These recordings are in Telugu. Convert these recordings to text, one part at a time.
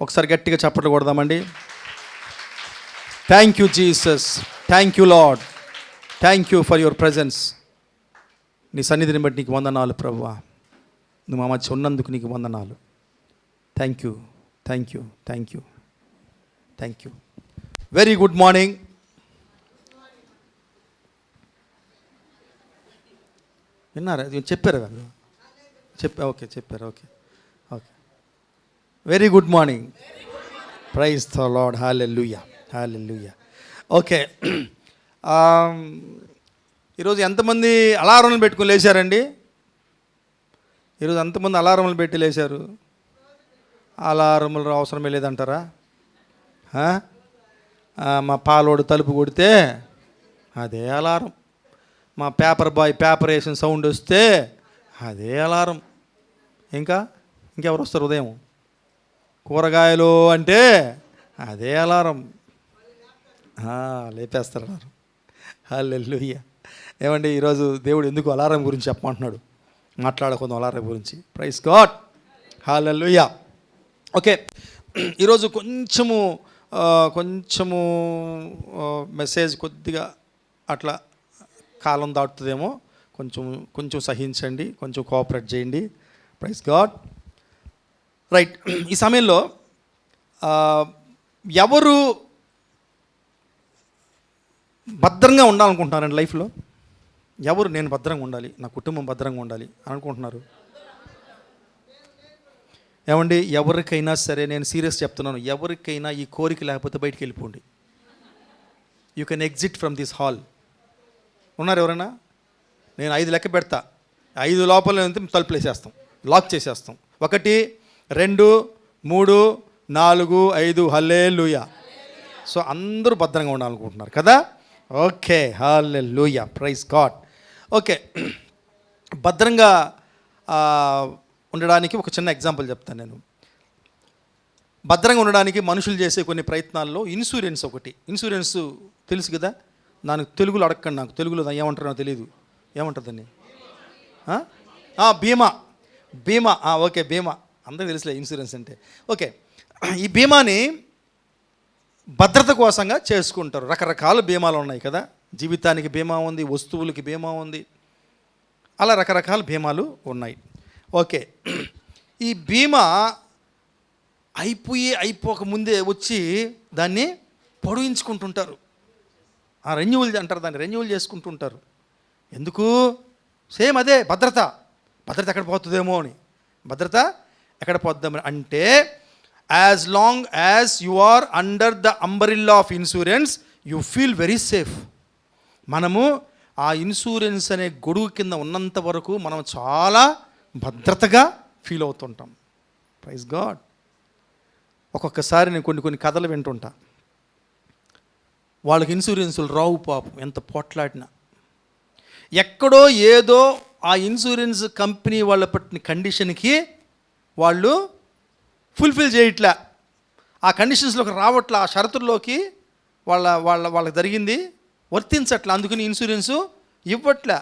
ఒకసారి గట్టిగా చప్పట్లు కొడదామండి. Thank you Jesus, thank you Lord, thank you for your presence. నీ సన్నిధిని బట్టి నీకు వందనాలు ప్రభువా, నువ్వు మా మధ్య ఉన్నందుకు నీకు వందనాలు. Thank you, thank you, thank you, thank you. Very good morning. విన్నారా? చెప్పారు కదా? ఓకే, చెప్పారు. Okay okay. Very good morning. Praise the lord. Hallelujah, hallelujah. Okay, ఈరోజు ఎంతమంది అలారంలు పెట్టుకుని లేచారండి? ఈరోజు ఎంతమంది అలారంలు పెట్టి లేచారు? అలారములు అవసరమే లేదంటారా? మా పాలోడు తలుపు కొడితే అదే అలారం, మా పేపర్ బాయ్ పేపర్ వేసిన సౌండ్ వస్తే అదే అలారం. ఇంకెవరు వస్తారు ఉదయం? కూరగాయలు అంటే అదే అలారం, లేపేస్తారు అలారం. హల్లెలూయా. ఏమండి, ఈరోజు దేవుడు ఎందుకు అలారం గురించి చెప్పమంటున్నాడు? మాట్లాడుకుందాం అలారం గురించి. Praise God. హల్లెలూయా. ఓకే, ఈరోజు కొంచెము మెసేజ్ కొద్దిగా అట్లా కాలం దాటుతుందేమో, కొంచెం సహించండి, కొంచెం కోఆపరేట్ చేయండి. Praise God. రైట్, ఈ సమయంలో ఎవరు భద్రంగా ఉండాలనుకుంటున్నారండి లైఫ్లో? ఎవరు నేను భద్రంగా ఉండాలి, నా కుటుంబం భద్రంగా ఉండాలి అని అనుకుంటున్నారు? ఏమండి, ఎవరికైనా సరే నేను సీరియస్ చెప్తున్నాను, ఎవరికైనా ఈ కోరిక లేకపోతే బయటికి వెళ్ళిపోండి. You can exit from this hall. ఉన్నారు ఎవరైనా? నేను 5 లెక్క పెడతా, 5 లోపల తలుపులు వేసేస్తాం, లాక్ చేసేస్తాం. 1 2 3 4 5. హల్లెలూయా. సో అందరూ భద్రంగా ఉండాలనుకుంటున్నారు కదా? ఓకే, హల్లెలూయా, ప్రైజ్ గాడ్. ఓకే, భద్రంగా ఉండడానికి ఒక చిన్న ఎగ్జాంపుల్ చెప్తాను నేను. భద్రంగా ఉండడానికి మనుషులు చేసే కొన్ని ప్రయత్నాల్లో ఇన్సూరెన్స్ ఒకటి. ఇన్సూరెన్స్ తెలుసు కదా? నాకు తెలుగులో అడగండి, నాకు తెలుగులో ఏమంటారో తెలియదు. ఏమంటుందండి? బీమా. ఓకే, బీమా అందరికీ తెలుసులే ఇన్సూరెన్స్ అంటే. ఓకే, ఈ బీమాని భద్రత కోసంగా చేసుకుంటారు. రకరకాల బీమాలు ఉన్నాయి కదా? జీవితానికి బీమా ఉంది, వస్తువులకి బీమా ఉంది, అలా రకరకాల బీమాలు ఉన్నాయి. ఓకే, ఈ బీమా అయిపోక ముందే వచ్చి దాన్ని పొడిగించుకుంటుంటారు. రెన్యువల్ అంటారు దాన్ని, రెన్యువల్ చేసుకుంటుంటారు. ఎందుకు? సేమ్ అదే భద్రత ఎక్కడ పోతుందేమో అని. భద్రత ఎక్కడ పోద్దామని అంటే, as long as you are under the umbrella of insurance you feel very safe. మనము ఆ ఇన్సూరెన్స్ అనే గొడుగు కింద ఉన్నంత వరకు మనం చాలా భద్రతగా ఫీల్ అవుతుంటాం. Praise God. ఒక్కొక్కసారి నేను కొన్ని కథలు వింటుంటా. వాళ్ళకి ఇన్సూరెన్సులు రావు పాపం, ఎంత పోట్లాడినా. ఎక్కడో ఏదో ఆ ఇన్సూరెన్స్ కంపెనీ వాళ్ళ పట్టిన కండిషన్కి వాళ్ళు ఫుల్ఫిల్ చేయట్లే, ఆ కండిషన్స్లోకి రావట్లే, ఆ షరతుల్లోకి వాళ్ళకి జరిగింది వర్తించట్లే, అందుకని ఇన్సూరెన్సు ఇవ్వట్లే.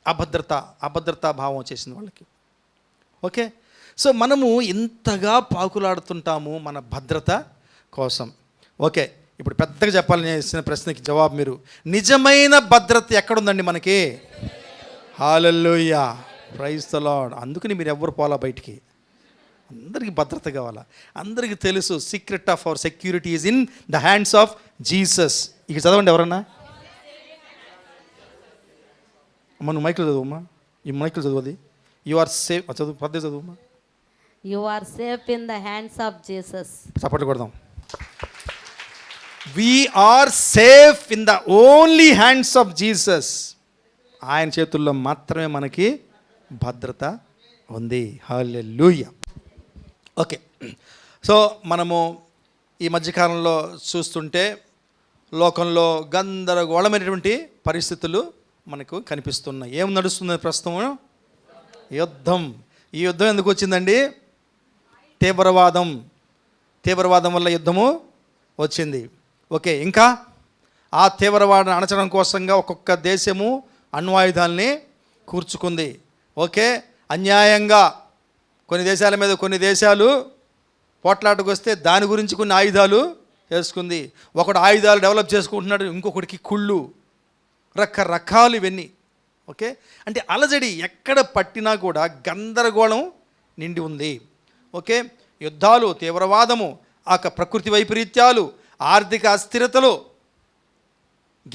అభద్రతా భావం వచ్చేసింది వాళ్ళకి. ఓకే, సో మనము ఇంతగా పాకులాడుతుంటాము మన భద్రత కోసం. ఓకే, ఇప్పుడు పెద్దగా చెప్పాలని చేసిన ప్రశ్నకి జవాబు మీరు, నిజమైన భద్రత ఎక్కడుందండి మనకి? హల్లెలూయా, ప్రైజ్ ద లార్డ్. అందుకని మీరు ఎవ్వరు పోలా బయటికి. అందరికీ భద్రత కావాలా? అందరికీ తెలుసు, secret of our security is in the hands of Jesus. ఇక చదవండి ఎవరన్నా. అమ్మ నువ్వు మైకులు చదువుమ్మా, ఈ మైకులు చదువుది. You are safe. చదువు, పద్దే చదువుమ్మా. You are safe in the hands of Jesus. చప్పట్లు కొడదాం. We are safe in the only hands of Jesus. ఆయన చేతుల్లో మాత్రమే మనకి భద్రత ఉంది. హల్లెలూయా. ఓకే, సో మనము ఈ మధ్యకాలంలో చూస్తుంటే లోకంలో గందరగోళమైనటువంటి పరిస్థితులు మనకు కనిపిస్తున్నాయి. ఏం నడుస్తుంది ప్రస్తుతం? యుద్ధం. ఈ యుద్ధం ఎందుకు వచ్చిందండి? తీవ్రవాదం వల్ల యుద్ధము వచ్చింది. ఓకే, ఇంకా ఆ తీవ్రవాదం అణచడం కోసంగా ఒక్కొక్క దేశము అణ్వాయుధాలని కూర్చుకుంది. ఓకే, అన్యాయంగా కొన్ని దేశాల మీద కొన్ని దేశాలు పోట్లాటకు వస్తే దాని గురించి కొన్ని ఆయుధాలు వేసుకుంది. ఒకడు ఆయుధాలు డెవలప్ చేసుకుంటున్నాడు, ఇంకొకటికి కుళ్ళు, రకరకాలు ఇవన్నీ. ఓకే, అంటే అలజడి ఎక్కడ పట్టినా కూడా గందరగోళం నిండి ఉంది. ఓకే, యుద్ధాలు, తీవ్రవాదము, ప్రకృతి వైపరీత్యాలు, ఆర్థిక అస్థిరతలు,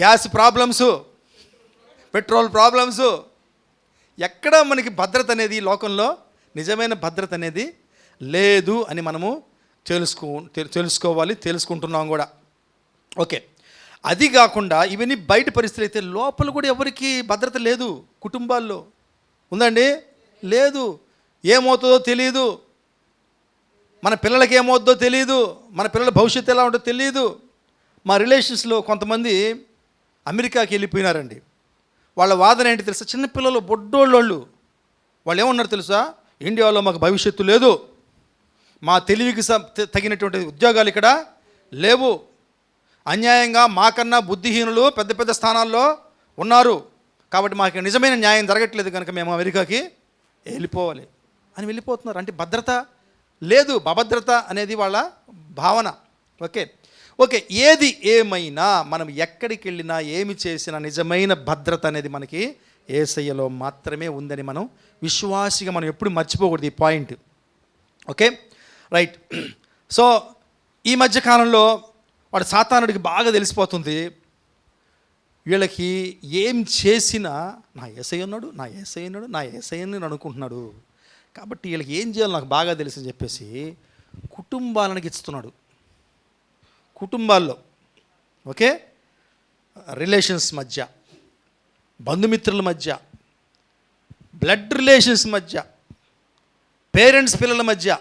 గ్యాస్ ప్రాబ్లమ్స్, పెట్రోల్ ప్రాబ్లమ్స్. ఎక్కడ మనకి భద్రత అనేది లోకంలో నిజమైన భద్రత అనేది లేదు అని మనము తెలుసుకుంటున్నాం కూడా. ఓకే, అది కాకుండా ఇవన్నీ బయట పరిస్థితులు అయితే లోపల కూడా ఎవరికి భద్రత లేదు. కుటుంబాల్లో ఉందండి, లేదు. ఏమవుతుందో తెలియదు, మన పిల్లలకి ఏమవుతుందో తెలియదు, మన పిల్లల భవిష్యత్తు ఎలా ఉంటుందో తెలియదు. మా రిలేషన్స్లో కొంతమంది అమెరికాకి వెళ్ళిపోయినారండి. వాళ్ళ వాదన ఏంటి తెలుసా? చిన్నపిల్లలు, బొడ్డోళ్ళు వాళ్ళు ఏమన్నారు తెలుసా? ఇండియాలో మాకు భవిష్యత్తు లేదు, మా తెలివికి తగినటువంటి ఉద్యోగాలు ఇక్కడ లేవు, అన్యాయంగా మాకన్నా బుద్ధిహీనులు పెద్ద పెద్ద స్థానాల్లో ఉన్నారు, కాబట్టి మాకు నిజమైన న్యాయం జరగట్లేదు కనుక మేము అమెరికాకి వెళ్ళిపోవాలి అని వెళ్ళిపోతున్నారు. అంటే భద్రత లేదు, అభద్రత అనేది వాళ్ళ భావన. ఓకే ఓకే ఏది ఏమైనా మనం ఎక్కడికి వెళ్ళినా ఏమి చేసినా నిజమైన భద్రత అనేది మనకి యేసయ్యలో మాత్రమే ఉందని మనం విశ్వాసిగా మనం ఎప్పుడు మర్చిపోకూడదు ఈ పాయింట్. Okay right. సో ఈ మధ్యకాలంలో వాడు సాతానుడికి బాగా తెలిసిపోతుంది, వీళ్ళకి ఏం చేసినా నా యేసయ్య ఉన్నాడు, నా యేసయ్య ఉన్నాడు, నా యేసయ్యని అనుకుంటున్నాడు, కాబట్టి వీళ్ళకి ఏం చేయాలో నాకు బాగా తెలుసు అని చెప్పేసి కుటుంబాలను ఇస్తున్నాడు. కుటుంబాల్లో ఓకే, రిలేషన్స్ మధ్య, బంధుమిత్రుల మధ్య, బ్లడ్ రిలేషన్స్ మధ్య, పేరెంట్స్ పిల్లల మధ్య,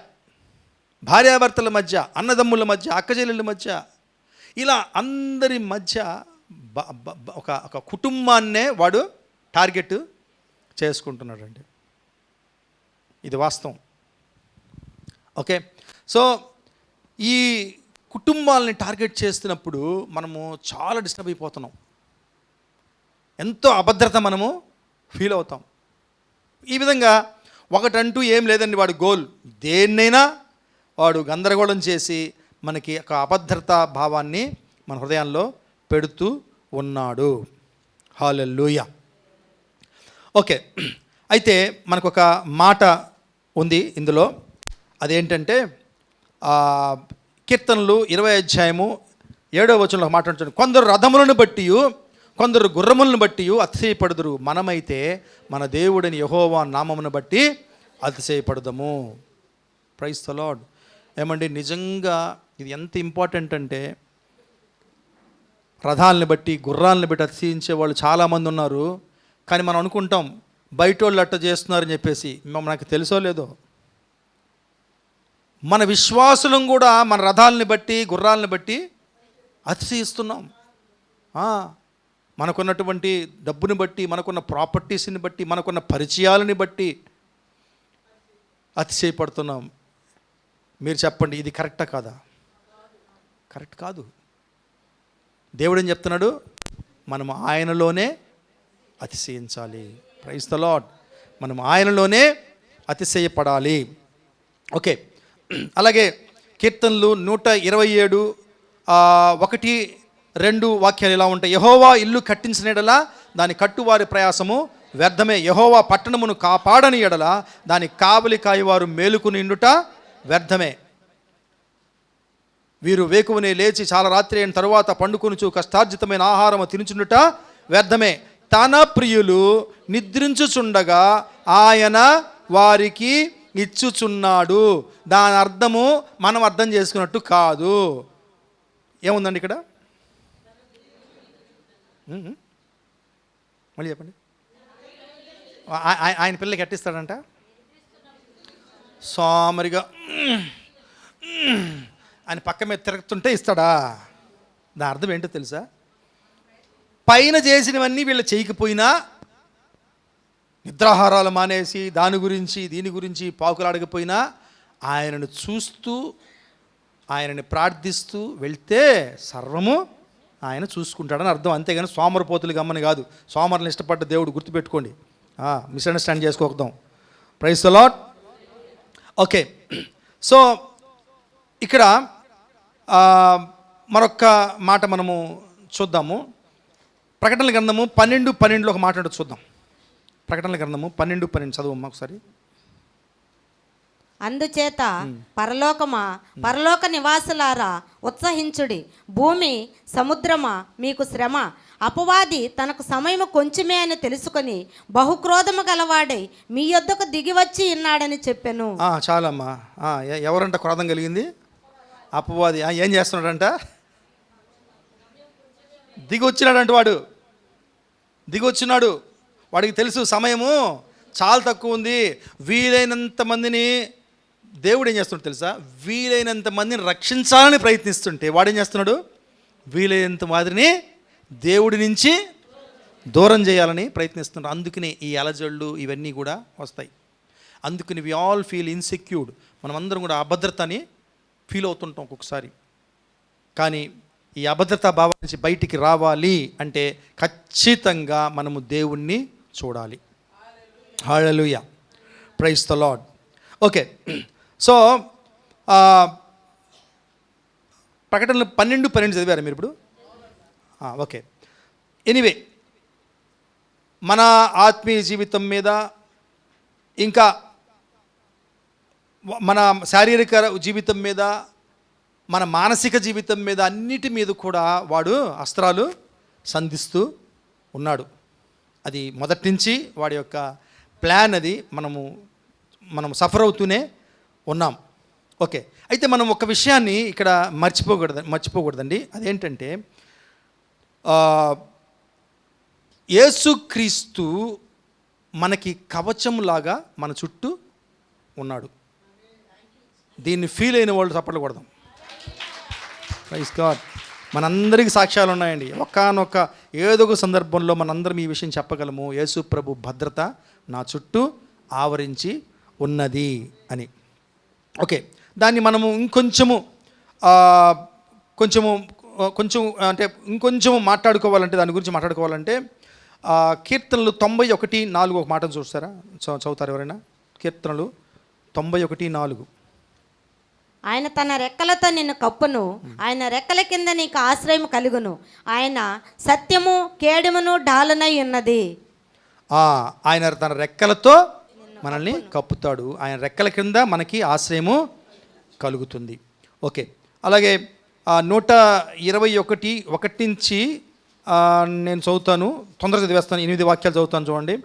భార్యాభర్తల మధ్య, అన్నదమ్ముల మధ్య, అక్కచెల్లెళ్ళ మధ్య, ఇలా అందరి మధ్య ఒక కుటుంబాన్నే వాడు టార్గెట్ చేసుకుంటున్నాడు అండి. ఇది వాస్తవం. ఓకే, సో ఈ కుటుంబాలని టార్గెట్ చేస్తున్నప్పుడు మనము చాలా డిస్టర్బ్ అయిపోతున్నాం, ఎంతో అభద్రత మనము ఫీల్ అవుతాం. ఈ విధంగా ఒకటంటూ ఏం లేదండి, వాడు గోల్ దేన్నైనా వాడు గందరగోళం చేసి మనకి ఒక అభద్రతా భావాన్ని మన హృదయాల్లో పెడుతూ ఉన్నాడు. హల్లెలూయా. ఓకే, అయితే మనకు ఒక మాట ఉంది ఇందులో, అదేంటంటే కీర్తనలు 20 మాట్లాడుతున్నాడు, కొందరు రథములను బట్టి కొందరు గుర్రములను బట్టి అతిశయపడుదురు, మనమైతే మన దేవుడిని యెహోవా నామమును బట్టి అతిశయపడదము. Praise the lord. ఏమండి, నిజంగా ఇది ఎంత ఇంపార్టెంట్ అంటే, రథాలని బట్టి గుర్రాలను బట్టి అతిశయించే వాళ్ళు చాలామంది ఉన్నారు. కానీ మనం అనుకుంటాం బయట వాళ్ళు అట్ట చేస్తున్నారని చెప్పేసి. మనకు తెలుసో లేదో, మన విశ్వాసులం కూడా మన రథాలని బట్టి గుర్రాలని బట్టి అతిశయిస్తున్నాం. మనకున్నటువంటి డబ్బుని బట్టి, మనకున్న ప్రాపర్టీస్ని బట్టి, మనకున్న పరిచయాలని బట్టి అతిశయపడుతున్నాం. మీరు చెప్పండి, ఇది కరెక్టా కాదా? కరెక్ట్ కాదు. దేవుడు ఏం చెప్తున్నాడు? మనం ఆయనలోనే అతిశయించాలి. Praise the Lord. మనం ఆయనలోనే అతిశయపడాలి. ఓకే, అలాగే కీర్తనలు 127 1-2 వాక్యాలు ఇలా ఉంటాయి. యెహోవా ఇల్లు కట్టించిన ఎడల దాని కట్టువారి ప్రయాసము వ్యర్థమే, యెహోవా పట్టణమును కాపాడని ఎడల దాని కావలి కాయవారు మేలుకునిండుట వ్యర్థమే. వీరు వేకువనే లేచి చాలా రాత్రి అయిన తరువాత పండుకొనుచు కష్టార్జితమైన ఆహారము తినుచుండుట వ్యర్థమే. తన ప్రియులు నిద్రించుచుండగా ఆయన వారికి ఇచ్చుచున్నాడు. దాని అర్థము మనం అర్థం చేసుకున్నట్టు కాదు. ఏముందండి ఇక్కడ? మళ్ళీ చెప్పండి. ఆయన పిల్లలకి ఎట్టిస్తాడంట? సోమరిగా ఆయన పక్క మీద తిరుగుతుంటే ఇస్తాడా? దాని అర్థం ఏంటో తెలుసా? పైన చేసినవన్నీ వీళ్ళు చేయకపోయినా, నిద్రాహారాలు మానేసి దీని గురించి పాకులాడకపోయినా, ఆయనను చూస్తూ ఆయనని ప్రార్థిస్తూ వెళ్తే సర్వము ఆయన చూసుకుంటాడని అర్థం. అంతేగాని సోమరపోతులు గమ్మని కాదు. సోమరులను ఇష్టపడ్డ దేవుడు, గుర్తుపెట్టుకోండి, మిస్అండర్స్టాండ్ చేసుకోకూడదాం. Praise the Lord. Okay, so ఇక్కడ మరొక్క మాట మనము చూద్దాము. ప్రకటనల గ్రంథము 12:12 ఒక మాట అంటే చూద్దాం. ప్రకటనల గ్రంథము 12:12 చదువు ఒకసారి. అందుచేత పరలోకమా, పరలోక నివాసులారా ఉత్సహించుడి. భూమి సముద్రమా మీకు శ్రమ. అపవాది తనకు సమయము కొంచెమే అని తెలుసుకొని బహుక్రోధము గలవాడై మీ యొద్దకు దిగివచ్చి ఉన్నాడని చెప్పాను. చాలమ్మా. ఎవరంట క్రోధం కలిగింది? అపవాది. ఏం చేస్తున్నాడంట? దిగొచ్చినాడంట. దిగొచ్చినాడు. వాడికి తెలుసు సమయము చాలా తక్కువ ఉంది. వీలైనంత మందిని దేవుడు ఏం చేస్తున్నాడు తెలుసా? వీలైనంత మందిని రక్షించాలని ప్రయత్నిస్తుంటే వాడేం చేస్తున్నాడు? వీలైనంత మాదిరిని దేవుడి నుంచి దూరం చేయాలని ప్రయత్నిస్తున్నాడు. అందుకనే ఈ అలజడులు ఇవన్నీ కూడా వస్తాయి. అందుకని వి ఆల్ ఫీల్ ఇన్సెక్యూర్డ్. మనం అందరం కూడా అభద్రతని ఫీల్ అవుతుంటాం ఒక్కొక్కసారి. కానీ ఈ అభద్రతా భావం నుంచి బయటికి రావాలి అంటే ఖచ్చితంగా మనము దేవుణ్ణి చూడాలి. Hallelujah, praise the lord. Okay, so ప్రకటనలు 12:12 చదివారా మీరు ఇప్పుడు? ఓకే. ఎనీవే, మన ఆత్మీయ జీవితం మీద, ఇంకా మన శారీరక జీవితం మీద, మన మానసిక జీవితం మీద, అన్నిటి మీద కూడా వాడు అస్త్రాలు సంధిస్తూ ఉన్నాడు. అది మొదటి నుంచి వాడి యొక్క ప్లాన్. అది మనం సఫర్ అవుతూనే ఉన్నాం. ఓకే, అయితే మనం ఒక విషయాన్ని ఇక్కడ మర్చిపోకూడదండి. అదేంటంటే యేసుక్రీస్తు మనకి కవచంలాగా మన చుట్టూ ఉన్నాడు. దీన్ని ఫీల్ అయిన వాళ్ళు చప్పట్లు కొడదాం. Praise God. మనందరికీ సాక్ష్యాలు ఉన్నాయండి. ఒకానొక ఏదో ఒక సందర్భంలో మనందరం ఈ విషయం చెప్పగలము. యేసు ప్రభు భద్రత నా చుట్టూ ఆవరించి ఉన్నది అని. ఓకే, దాన్ని మనము ఇంకొంచెం మాట్లాడుకోవాలంటే, దాని గురించి మాట్లాడుకోవాలంటే కీర్తనలు 91:4 ఒక మాట చూస్తారా? చదువుతారు ఎవరైనా? కీర్తనలు 91:4. ఆయన తన రెక్కలతో నిన్ను కప్పును, ఆయన రెక్కల కింద నీకు ఆశ్రయం కలుగును. ఆయన సత్యము కేడుమును డాలునై ఉన్నది. ఆయన తన రెక్కలతో మనల్ని కప్పుతాడు. ఆయన రెక్కల కింద మనకి ఆశ్రయము కలుగుతుంది. ఓకే, అలాగే 121:1 నుంచి నేను చదువుతాను, తొందరగా చదివేస్తాను. 8 వాక్యాలు చదువుతాను, చూడండి.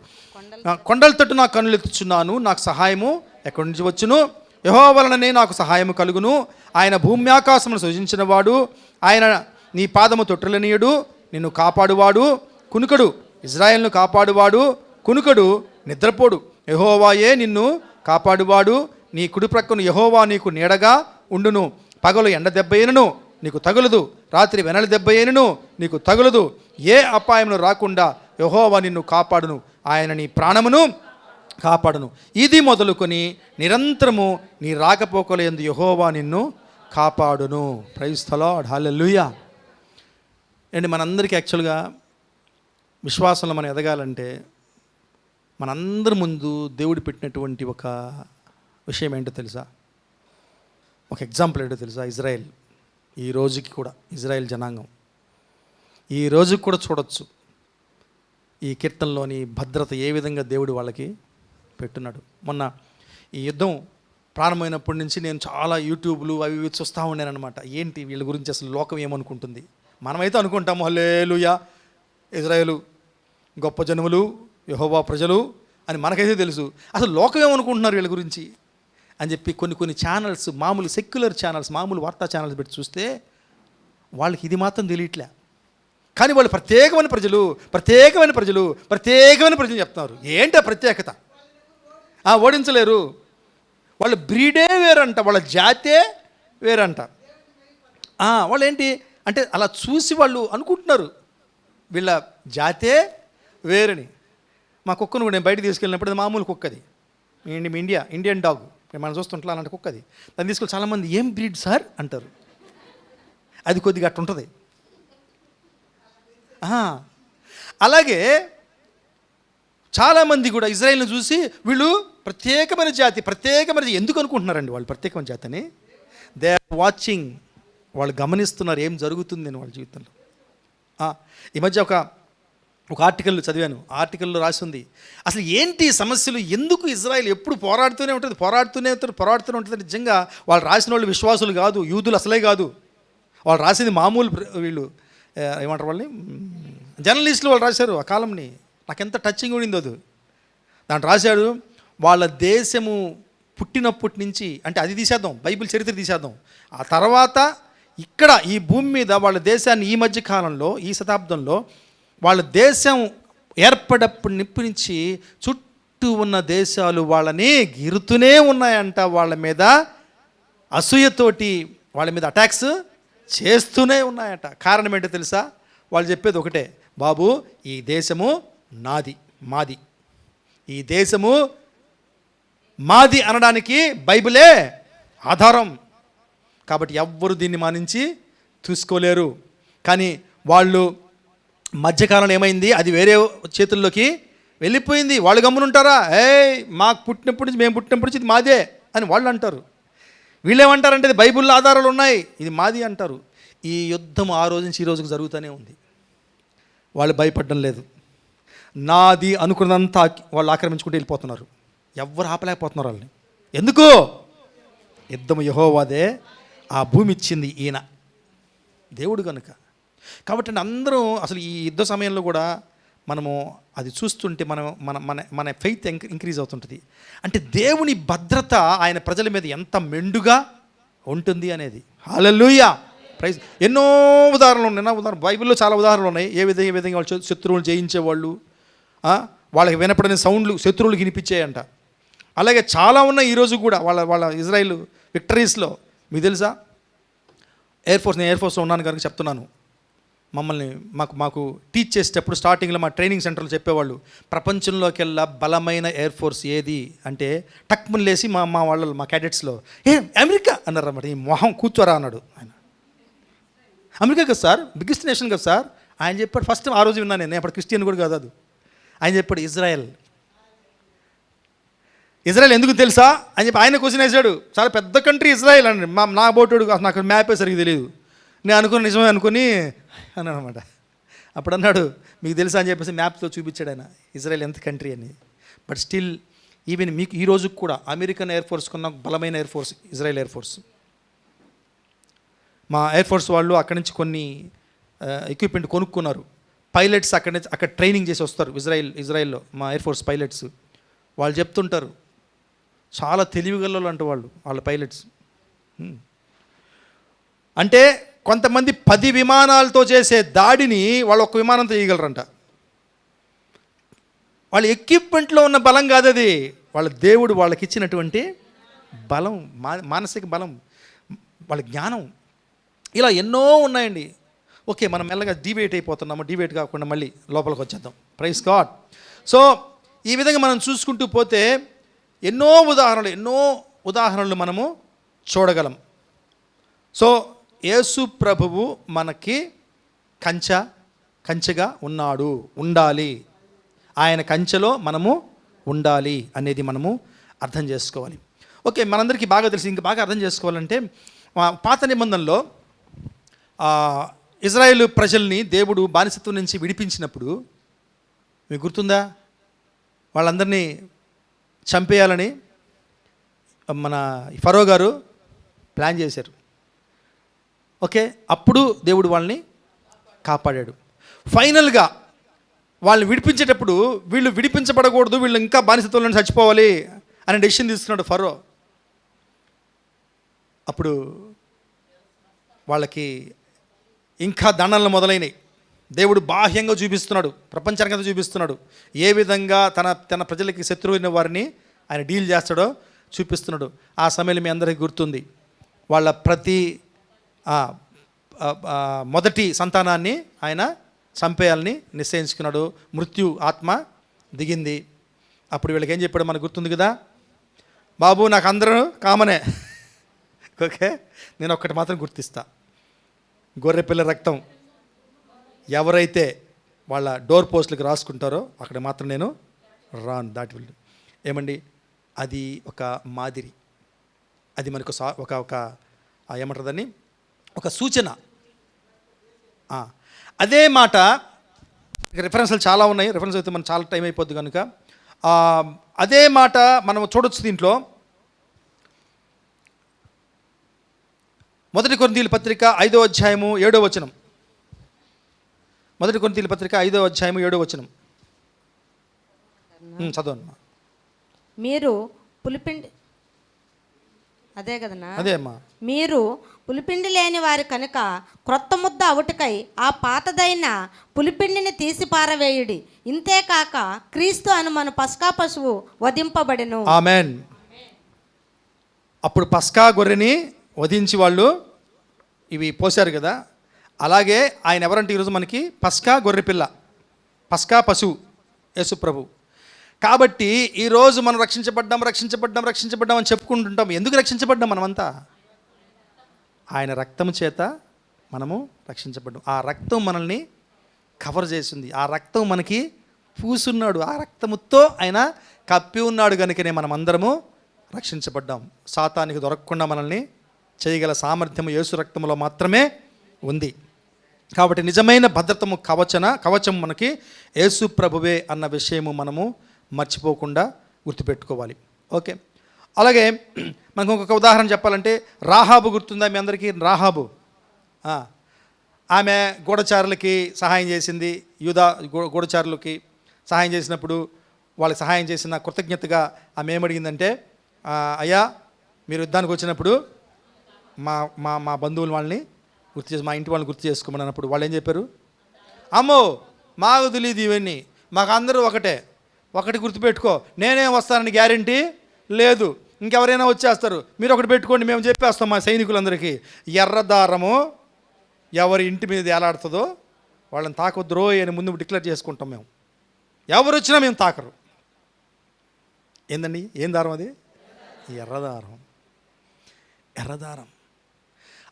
కొండల తట్టు నా కన్నులు ఎత్తుచున్నాను, నాకు సహాయము ఎక్కడి నుంచి వచ్చును? యెహోవా వలననే నాకు సహాయము కలుగును. ఆయన భూమి ఆకాశమును సృజించిన వాడు. ఆయన నీ పాదము తొట్టిల్లనీయుడు. నిన్ను కాపాడువాడు కునుకడు. ఇజ్రాయేలును కాపాడువాడు కునుకడు, నిద్రపోడు. యెహోవాయే నిన్ను కాపాడువాడు. నీ కుడి ప్రక్కను యెహోవా నీకు నీడగా ఉండును. పగలు ఎండ దెబ్బ అయినను నీకు తగులదు, రాత్రి వెనల దెబ్బ అయినను నీకు తగులదు. ఏ అపాయమును రాకుండా యెహోవా నిన్ను కాపాడును. ఆయన నీ ప్రాణమును కాపాడును. ఇది మొదలుకొని నిరంతరము నీ రాకపోకలందు యెహోవా నిన్ను కాపాడును. Praise the lord. హల్లెలూయా. అండి, మనందరికీ యాక్చువల్గా విశ్వాసంలో మనం ఎదగాలంటే మనందరి ముందు దేవుడు పెట్టినటువంటి ఒక విషయం ఏంటో తెలుసా? ఒక ఎగ్జాంపుల్ ఏంటో తెలుసా? ఇజ్రాయెల్. ఈ రోజుకి కూడా ఇజ్రాయెల్ జనాంగం ఈ రోజుకి కూడా చూడొచ్చు ఈ కీర్తనలోని భద్రత ఏ విధంగా దేవుడు వాళ్ళకి పెట్టున్నాడు. మొన్న ఈ యుద్ధం ప్రారంభమైనప్పటి నుంచి నేను చాలా యూట్యూబ్లు అవి చూస్తూ ఉన్నాను అనమాట. ఏంటి వీళ్ళ గురించి అసలు లోకం ఏమనుకుంటుంది? మనమైతే అనుకుంటాము హల్లెలూయా, ఇజ్రాయేలు గొప్ప జనములు, యెహోవా ప్రజలు అని మనకైతే తెలుసు. అసలు లోకం ఏమనుకుంటున్నారు వీళ్ళ గురించి అని చెప్పి కొన్ని ఛానల్స్, మామూలు సెక్యులర్ ఛానల్స్, మామూలు వార్తా ఛానల్స్ పెట్టి చూస్తే వాళ్ళకి ఇది మాత్రం తెలియట్లే. కానీ వాళ్ళు ప్రత్యేకమైన ప్రజలు చెప్తున్నారు. ఏంటి ఆ ప్రత్యేకత? ఓడించలేరు. వాళ్ళ బ్రీడే వేరంట, వాళ్ళ జాతే వేరంట. వాళ్ళు ఏంటి అంటే అలా చూసి వాళ్ళు అనుకుంటున్నారు వీళ్ళ జాతే వేరని. మా కుక్కను కూడా నేను బయటకు తీసుకెళ్ళినప్పుడు అది మామూలు కుక్కది, ఇండియన్ డాగ్, మనం చూస్తుంటా అలాంటి కుక్కది. దాన్ని తీసుకెళ్ళి చాలామంది ఏం బ్రీడ్ సార్ అంటారు. అది కొద్దిగా అట్టు ఉంటుంది. అలాగే చాలామంది కూడా ఇజ్రాయెల్ని చూసి వీళ్ళు ప్రత్యేకమైన జాతి ఎందుకు అనుకుంటున్నారండి వాళ్ళు ప్రత్యేకమైన జాతి అని? They are watching. వాళ్ళు గమనిస్తున్నారు ఏం జరుగుతుంది అని వాళ్ళ జీవితంలో. ఈ మధ్య ఒక ఆర్టికల్ చదివాను. ఆర్టికల్లో రాసి ఉంది, అసలు ఏంటి సమస్యలు, ఎందుకు ఇజ్రాయెల్ ఎప్పుడు పోరాడుతూనే ఉంటుంది. నిజంగా వాళ్ళు రాసిన వాళ్ళు విశ్వాసులు కాదు, యూదులు అసలే కాదు. వాళ్ళు రాసింది మామూలు వీళ్ళు ఏమంటారు వాళ్ళని, జర్నలిస్టులు వాళ్ళు రాశారు ఆ కాలంని. నాకు ఎంత టచింగ్ ఉండిందో అది. దాంట్లో రాశాడు, వాళ్ళ దేశము పుట్టినప్పటి నుంచి, అంటే అది తీసేద్దాం, బైబిల్ చరిత్ర తీసేద్దాం, ఆ తర్వాత ఇక్కడ ఈ భూమి మీద వాళ్ళ దేశాన్ని ఈ మధ్య కాలంలో, ఈ శతాబ్దంలో వాళ్ళ దేశం ఏర్పడప్పటి నుంచి చుట్టూ ఉన్న దేశాలు వాళ్ళని గిరుతూనే ఉన్నాయంట. వాళ్ళ మీద అసూయతోటి వాళ్ళ మీద అటాక్స్ చేస్తూనే ఉన్నాయట. కారణం ఏంటో తెలుసా? వాళ్ళు చెప్పేది ఒకటే, బాబు ఈ దేశము మాది, ఈ దేశము మాది అనడానికి బైబిలే ఆధారం. కాబట్టి ఎవ్వరు దీన్ని మానించి చూసుకోలేరు. కానీ వాళ్ళు మధ్యకాలంలో ఏమైంది, అది వేరే చేతుల్లోకి వెళ్ళిపోయింది. వాళ్ళు గమ్మునుంటారా? మేము పుట్టినప్పటి నుంచి ఇది మాదే అని వాళ్ళు అంటారు. వీళ్ళేమంటారంటే ఇది బైబిల్లో ఆధారాలు ఉన్నాయి, ఇది మాది అంటారు. ఈ యుద్ధం ఆ రోజు నుంచి ఈ రోజుకి జరుగుతూనే ఉంది. వాళ్ళు భయపడడం లేదు. నాది అనుకున్నంతా వాళ్ళు ఆక్రమించుకుంటూ వెళ్ళిపోతున్నారు. ఎవ్వరు ఆపలేకపోతున్నారు వాళ్ళని. ఎందుకు? యుద్ధం యెహోవాదే, ఆ భూమి ఇచ్చింది ఈయన దేవుడు కనుక. కాబట్టి అందరూ అసలు ఈ యుద్ధ సమయంలో కూడా మనము అది చూస్తుంటే మన ఫెయిత్ ఇంక్రీజ్ అవుతుంటుంది. అంటే దేవుని భద్రత ఆయన ప్రజల మీద ఎంత మెండుగా ఉంటుంది అనేది. హల్లెలూయా, ప్రైజ్. ఎన్నో ఉదాహరణలు ఉన్నాయి. బైబిల్లో చాలా ఉదాహరణలు ఉన్నాయి. ఏ విధంగా వాళ్ళు శత్రువులు జయించేవాళ్ళు, వాళ్ళకి వినపడని సౌండ్లు శత్రువులు వినిపించాయంట. అలాగే చాలా ఉన్నాయి ఈరోజు కూడా వాళ్ళ ఇజ్రాయిల్ విక్టరీస్లో. మీకు తెలుసా, నేను ఎయిర్ ఫోర్స్లో ఉన్నాను కనుక చెప్తున్నాను. మాకు టీచ్ చేసేటప్పుడు స్టార్టింగ్లో మా ట్రైనింగ్ సెంటర్లో చెప్పేవాళ్ళు, ప్రపంచంలోకెల్లా బలమైన ఎయిర్ ఫోర్స్ ఏది అంటే టక్మని లేసి మా క్యాడెట్స్లో అమెరికా అన్నారు అన్నమాట. ఈ మొహం కూర్చోరా అన్నాడు ఆయన. అమెరికా కదా సార్, బిగ్గెస్ట్ నేషన్ కదా సార్. ఆయన చెప్పాడు, ఫస్ట్ ఆ రోజు విన్నాను నేను, అప్పుడు క్రిస్టియన్ కూడా కాదు అది. ఆయన చెప్పాడు ఇజ్రాయెల్ ఎందుకు తెలుసా అని చెప్పి ఆయన క్వశ్చన్ వేసాడు. చాలా పెద్ద కంట్రీ ఇజ్రాయెల్ అండి. నా బోటోడు నాకు మ్యాపే సరిగ్గా తెలియదు. నేను నిజమే అనుకుని అన్నాను అనమాట. అప్పుడు అన్నాడు, మీకు తెలుసా అని చెప్పేసి మ్యాప్తో చూపించాడు ఆయన ఇజ్రాయెల్ ఎంత కంట్రీ అని. బట్ స్టిల్ ఈవెన్ మీకు ఈ రోజుకి కూడా అమెరికన్ ఎయిర్ ఫోర్స్ కన్నా బలమైన air force Israel air force. మా ఎయిర్ ఫోర్స్ వాళ్ళు అక్కడి నుంచి కొన్ని ఎక్విప్మెంట్ కొనుక్కున్నారు. పైలట్స్ అక్కడ ట్రైనింగ్ చేసి వస్తారు ఇజ్రాయెల్లో. మా ఎయిర్ ఫోర్స్ పైలట్స్ వాళ్ళు చెప్తుంటారు, చాలా తెలివిగలలు అంటూ వాళ్ళ పైలట్స్. అంటే కొంతమంది 10 విమానాలతో చేసే దాడిని వాళ్ళు ఒక విమానంతో చేయగలరంట. వాళ్ళ ఎక్విప్మెంట్లో ఉన్న బలం కాదు అది, వాళ్ళ దేవుడు వాళ్ళకి ఇచ్చినటువంటి బలం, మానసిక బలం, వాళ్ళ జ్ఞానం. ఇలా ఎన్నో ఉన్నాయండి. ఓకే, మనం మెల్లగా డిబేట్ అయిపోతున్నాము. డిబేట్ కాకుండా మళ్ళీ లోపలికి వచ్చేద్దాం. Praise God. సో ఈ విధంగా మనం చూసుకుంటూ పోతే ఎన్నో ఉదాహరణలు మనము చూడగలం. సో యేసు ప్రభువు మనకి కంచెగా ఉండాలి. ఆయన కంచెలో మనము ఉండాలి అనేది మనము అర్థం చేసుకోవాలి. ఓకే, మనందరికీ బాగా తెలిసి ఇంకా బాగా అర్థం చేసుకోవాలంటే, పాత నిబంధనలో ఇజ్రాయేల్ ప్రజల్ని దేవుడు బానిసత్వం నుంచి విడిపించినప్పుడు మీకు గుర్తుందా, వాళ్ళందరినీ చంపేయాలని మన ఫరో గారు ప్లాన్ చేశారు. ఓకే, అప్పుడు దేవుడు వాళ్ళని కాపాడాడు. ఫైనల్గా వాళ్ళని విడిపించేటప్పుడు వీళ్ళు విడిపించబడకూడదు, వీళ్ళు ఇంకా బానిసత్వంలో చచ్చిపోవాలి అనే డెసిషన్ తీసుకున్నాడు ఫరో. అప్పుడు వాళ్ళకి ఇంకా దండనలు మొదలైనవి. దేవుడు బాహ్యంగా చూపిస్తున్నాడు, ప్రపంచానికంతా చూపిస్తున్నాడు, ఏ విధంగా తన ప్రజలకి శత్రువైన వారిని ఆయన డీల్ చేస్తాడో చూపిస్తున్నాడు. ఆ సమయంలో మీ అందరికీ గుర్తుంది, వాళ్ళ ప్రతి మొదటి సంతానాన్ని ఆయన చంపేయాలని నిశ్చయించుకున్నాడు. మృత్యు ఆత్మ దిగింది. అప్పుడు వీళ్ళకి ఏం చెప్పాడు మనకు గుర్తుంది కదా, బాబు నాకు అందరూ కామనే, ఓకే, నేను ఒక్కటి మాత్రం గుర్తిస్తా, గొర్రెపిల్ల రక్తం ఎవరైతే వాళ్ళ డోర్ పోస్టులకు రాసుకుంటారో అక్కడ మాత్రం నేను రాను, దాటి వెళ్ళి. ఏమండి, అది ఒక మాదిరి, అది మనకు ఒక ఏమంటారు దాన్ని, ఒక సూచన. అదే మాట రిఫరెన్స్లు చాలా ఉన్నాయి, రిఫరెన్స్ అయితే మనకు చాలా టైం అయిపోద్ది కనుక అదే మాట మనం చూడొచ్చు దీంట్లో. 1 కొరింథీయుల పత్రిక 5వ అధ్యాయము 7వ వచనం. 1 కొరింథీయుల పత్రిక 5వ అధ్యాయము 7వ వచనం చదవండి. మీరు పులిపిండి, అదే కదనా, అదే అమ్మా. మీరు పులిపిండి లేని వారి కనుక క్రొత్త ముద్ద అవుటకై ఆ పాతదైన పులిపిండిని తీసి పారవేయుడి. ఇంతేకాక క్రీస్తు అను మన పస్కా పశువు వధింపబడెను. ఆమెన్. అప్పుడు పస్కా గొర్రెని వధించి వాళ్ళు ఇవి పోశారు కదా, అలాగే ఆయన ఎవరంటే ఈరోజు మనకి పస్కా గొర్రె పిల్ల, పస్కా పశువు యేసు ప్రభు. కాబట్టి ఈరోజు మనం రక్షించబడ్డాం అని చెప్పుకుంటుంటాం. ఎందుకు రక్షించబడ్డాం మనమంతా? ఆయన రక్తం చేత మనము రక్షించబడ్డాం. ఆ రక్తం మనల్ని కవర్ చేసింది, ఆ రక్తం మనకి పూసున్నాడు, ఆ రక్తముతో ఆయన కప్పి ఉన్నాడు కనుకనే మనం అందరము రక్షించబడ్డాం. సాతానికి దొరకకుండా మనల్ని చేయగల సామర్థ్యము యేసు రక్తంలో మాత్రమే ఉంది. కాబట్టి నిజమైన భద్రతము కవచం మనకి యేసు ప్రభువే అన్న విషయము మనము మర్చిపోకుండా గుర్తుపెట్టుకోవాలి. ఓకే, అలాగే మనకు ఇంకొక ఉదాహరణ చెప్పాలంటే రాహాబు గుర్తుందా మీ అందరికీ? రాహాబు ఆమె గూఢచారులకి సహాయం చేసింది. యూదా గూఢచారులకి సహాయం చేసినప్పుడు వాళ్ళకి సహాయం చేసిన కృతజ్ఞతగా ఆమె ఏమడిగిందంటే, అయ్యా మీరు యుద్ధానికి వచ్చినప్పుడు మా బంధువులు వాళ్ళని గుర్తు చేసి, మా ఇంటి వాళ్ళని గుర్తు చేసుకోమని అన్నప్పుడు వాళ్ళు ఏం చెప్పారు? అమ్మో మాకు తెలియదు ఇవన్నీ, మాకు అందరూ ఒకటి గుర్తుపెట్టుకో, నేనేం వస్తానని గ్యారంటీ లేదు, ఇంకెవరైనా వచ్చేస్తారు, మీరు ఒకటి పెట్టుకోండి, మేము చెప్పేస్తాం మా సైనికులందరికీ, ఎర్రదారము ఎవరి ఇంటి మీద ఎలాడుతుందో వాళ్ళని తాకొద్దురో అని ముందు డిక్లేర్ చేసుకుంటాం మేము. ఎవరు వచ్చినా మేము తాకరు. ఏందండి, ఏం దారం అది? ఎర్రదారం.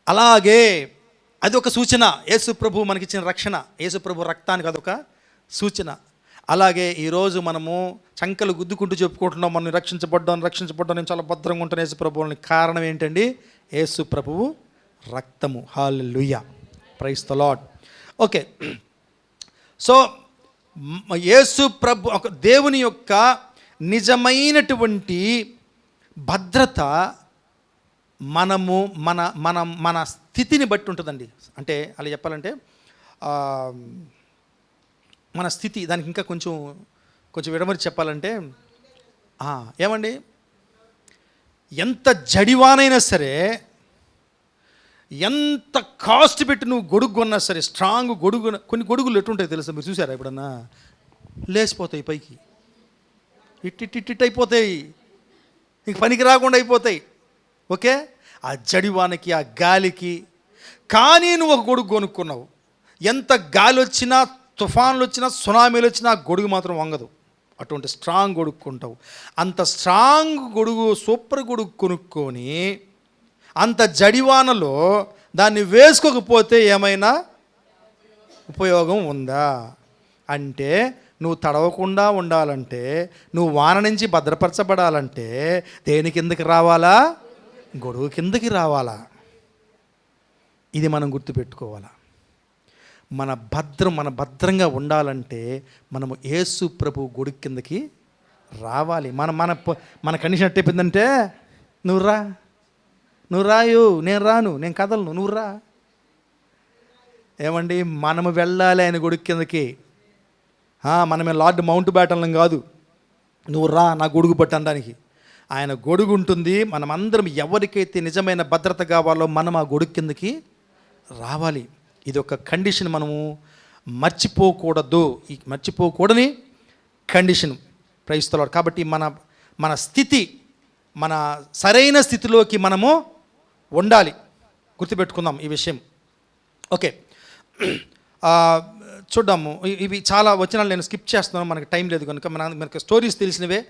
అలాగే అది ఒక సూచన, యేసు ప్రభు మనకిచ్చిన రక్షణ, యేసు ప్రభు రక్తానికి అదొక సూచన. అలాగే ఈరోజు మనము చంకలు గుద్దుకుంటూ చెప్పుకుంటున్నాం, మనం రక్షించబడ్డాం, నేను చాలా భద్రంగా ఉంటాను యేసు ప్రభువుని. కారణం ఏంటండి? యేసు ప్రభువు రక్తము. Hallelujah, praise the lord. Okay, so యేసు ప్రభు దేవుని యొక్క నిజమైనటువంటి భద్రత మన స్థితిని బట్టి ఉంటుందండి. అంటే అలా చెప్పాలంటే మన స్థితి, దానికి ఇంకా కొంచెం విడమరి చెప్పాలంటే ఏమండి, ఎంత జడివానైనా సరే, ఎంత కాస్ట్ పెట్టి నువ్వు గొడుగు కొన్నా సరే, స్ట్రాంగ్ గొడుగు, కొన్ని గొడుగులు ఎట్టుంటాయి తెలుసా? మీరు చూసారా ఎప్పుడన్నా? లేచిపోతాయి పైకి, ఇట్టిట్టిట్ అయిపోతాయి, నీకు పనికి రాకుండా అయిపోతాయి. ఓకే, ఆ జడివానకి, ఆ గాలికి. కానీ నువ్వు ఒక గొడుగు కొనుక్కున్నావు, ఎంత గాలి వచ్చినా, తుఫాన్లు వచ్చినా, సునామీలు వచ్చినా ఆ గొడుగు మాత్రం వంగదు. అటువంటి స్ట్రాంగ్ గొడుగు కొంటావు. అంత స్ట్రాంగ్ గొడుగు, సూపర్ గొడుగు కొనుక్కొని అంత జడివానలో దాన్ని వేసుకోకపోతే ఏమైనా ఉపయోగం ఉందా? అంటే నువ్వు తడవకుండా ఉండాలంటే, నువ్వు వాన నుంచి భద్రపరచబడాలంటే దేని కిందకి రావాలా? గొడుగు కిందకి రావాలా? ఇది మనం గుర్తుపెట్టుకోవాలా. మన భద్రంగా ఉండాలంటే మనము యేసు ప్రభు గొడుగు కిందకి రావాలి. మన కండిషన్ ఎట్టయిపోయిందంటే, నువ్వు రాయు, నేను రాను, నేను కదలను, నువ్వు రా. ఏమండి, మనము వెళ్ళాలి ఆయన గొడుగు కిందకి. మనమే లార్డ్ మౌంట్ బ్యాటన్ కాదు, నువ్వు రా నా గొడుగు పట్టడానికి. ఆయన గొడుగు ఉంటుంది. మనమందరం ఎవరికైతే నిజమైన భద్రత కావాలో మనం ఆ గొడుగు కిందకి రావాలి. ఇది ఒక కండిషన్, మనము మర్చిపోకూడని కండిషన్. Praise the lord. కాబట్టి మన స్థితి, మన సరైన స్థితిలోకి మనము ఉండాలి. గుర్తుపెట్టుకుందాం ఈ విషయం. ఓకే, చూద్దాము. ఇవి చాలా వచనాలు నేను స్కిప్ చేస్తున్నాను, మనకి టైం లేదు కనుక. మనకి స్టోరీస్ తెలిసినవే.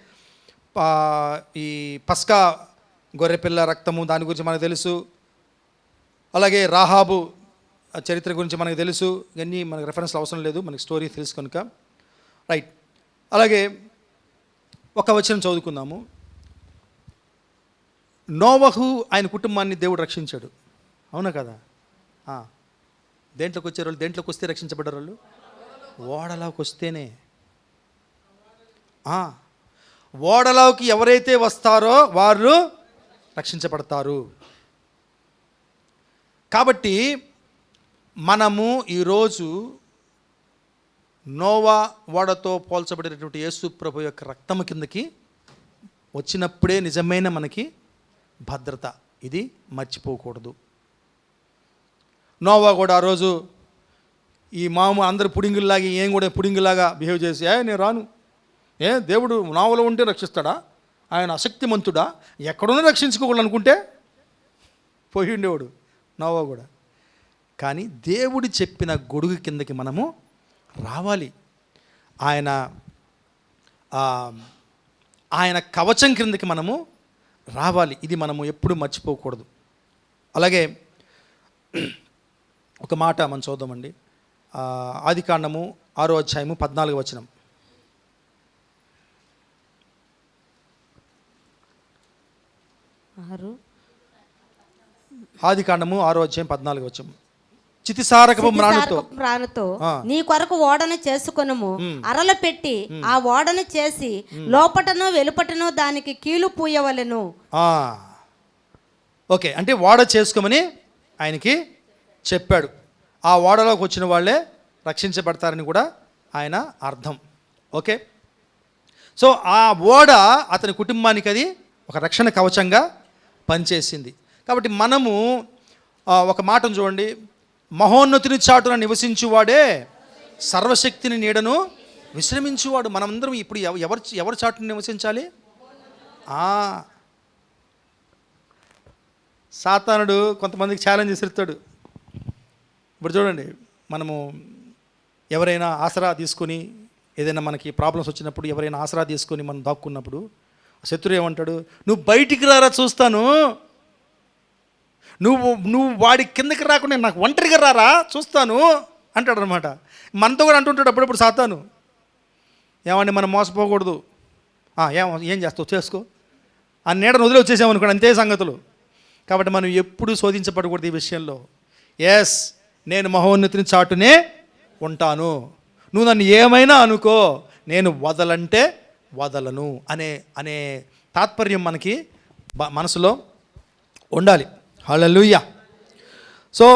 ఈ పస్కా గొర్రెపిల్ల రక్తము, దాని గురించి మనకు తెలుసు. అలాగే రాహాబు చరిత్ర గురించి మనకు తెలుసు. ఇవన్నీ మనకు రెఫరెన్స్లు అవసరం లేదు, మనకి స్టోరీ తెలుసు కనుక. రైట్. అలాగే ఒక వచనం చదువుకుందాము. నోవహు ఆయన కుటుంబాన్ని దేవుడు రక్షించాడు. అవునా కదా? దేంట్లోకి వచ్చారు వాళ్ళు? దేంట్లోకి వస్తే రక్షించబడ్డారు వాళ్ళు? ఓడలోకి వస్తేనే. ఓడలోకి ఎవరైతే వస్తారో వారు రక్షించబడతారు. కాబట్టి మనము ఈరోజు నోవా ఓడతో పోల్చబడినటువంటి యేసు ప్రభు యొక్క రక్తము కిందకి వచ్చినప్పుడే నిజమైన మనకి భద్రత. ఇది మర్చిపోకూడదు. నోవా కూడా ఆ రోజు ఈ అందరు పుడింగుల్లాగా ఏం కూడా పుడింగులాగా బిహేవ్ చేసి నేను రాను, దేవుడు నావలో ఉంటే రక్షిస్తాడా, ఆయన అశక్తిమంతుడా, ఎక్కడున్నా రక్షించుకోకూడదు అనుకుంటే పోయి ఉండేవాడు నోవా కూడా. కానీ దేవుడు చెప్పిన గొడుగు కిందకి మనము రావాలి. ఆయన కవచం క్రిందకి మనము రావాలి. ఇది మనము ఎప్పుడు మర్చిపోకూడదు. అలాగే ఒక మాట మనం చూద్దామండి. ఆదికాండము 6వ అధ్యాయము 14వ వచనం. ఆదికాండము 6వ అధ్యాయం 14వ వచనం. చితిసారకపు మ్రానుతో నీ కొరకు ఓడను చేసుకొనుము, అరలు పెట్టి ఆ ఓడను చేసి లోపటను వెలుపటను దానికి కీలు పూయవలెను. ఓకే, అంటే ఓడ చేసుకోమని ఆయనకి చెప్పాడు. ఆ ఓడలోకి వచ్చిన వాళ్ళే రక్షించబడతారని కూడా ఆయన అర్థం. ఓకే, సో ఆ ఓడ అతని కుటుంబానికి అది ఒక రక్షణ కవచంగా పనిచేసింది. కాబట్టి మనము ఒక మాటను చూడండి, మహోన్నతుని చాటున నివసించువాడే సర్వశక్తిని నీడను విశ్రమించువాడు. మనమందరం ఇప్పుడు ఎవరి చాటును నివసించాలి? సాతానుడు కొంతమందికి ఛాలెంజ్ ఇస్తాడు. ఇప్పుడు చూడండి, మనము ఎవరైనా ఆసరా తీసుకొని, ఏదైనా మనకి ప్రాబ్లమ్స్ వచ్చినప్పుడు ఎవరైనా ఆసరా తీసుకొని మనం దాక్కున్నప్పుడు శత్రువు ఏమంటాడు? నువ్వు బయటికి రారా చూస్తాను, నువ్వు వాడి కిందకి రాకుండా నాకు ఒంటరిగా రారా చూస్తాను అంటాడు అనమాట. మనతో కూడా అంటుంటాడు అప్పుడప్పుడు సాతాను. ఏమండి, మనం మోసపోకూడదు. ఏం చేస్తావు చేసుకో, ఆ నీడను వదిలి వచ్చేసామనుకోండి, అంతే సంగతులు. కాబట్టి మనం ఎప్పుడూ శోధించబడకూడదు ఈ విషయంలో. ఎస్, నేను మహోన్నతిని చాటునే ఉంటాను, నువ్వు నన్ను ఏమైనా అనుకో, నేను వదలంటే వదలను అనే తాత్పర్యం మనకి మనసులో ఉండాలి. హల్లెలూయా. సో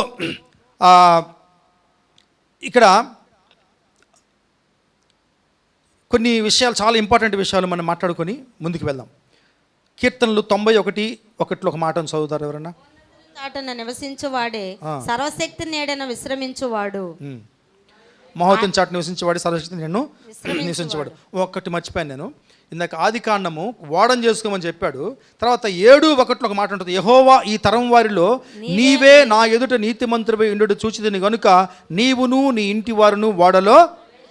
ఇక్కడ కొన్ని విషయాలు, చాలా ఇంపార్టెంట్ విషయాలు మనం మాట్లాడుకొని ముందుకు వెళ్దాం. కీర్తనలు 91:1 ఒక మాటను చదువుతారు ఎవరన్నా? చాటున నివసించువాడే సర్వశక్తి నీడన విశ్రమించువాడు. మహోన్నతుని చాటు నివసించేవాడు సర్వశక్తి నీడను నివసించేవాడు. ఒక్కటి మర్చిపోయాను నేను ఇందాక. ఆదికాండము ఓడను చేసుకోమని చెప్పాడు. తర్వాత 7:1 ఒక మాట ఉంటుంది, యెహోవా ఈ తరం వారిలో నీవే నా ఎదుట నీతిమంతుడిపై ఉండుట చూచితిని గనుక నీవును నీ ఇంటి వారును ఓడలో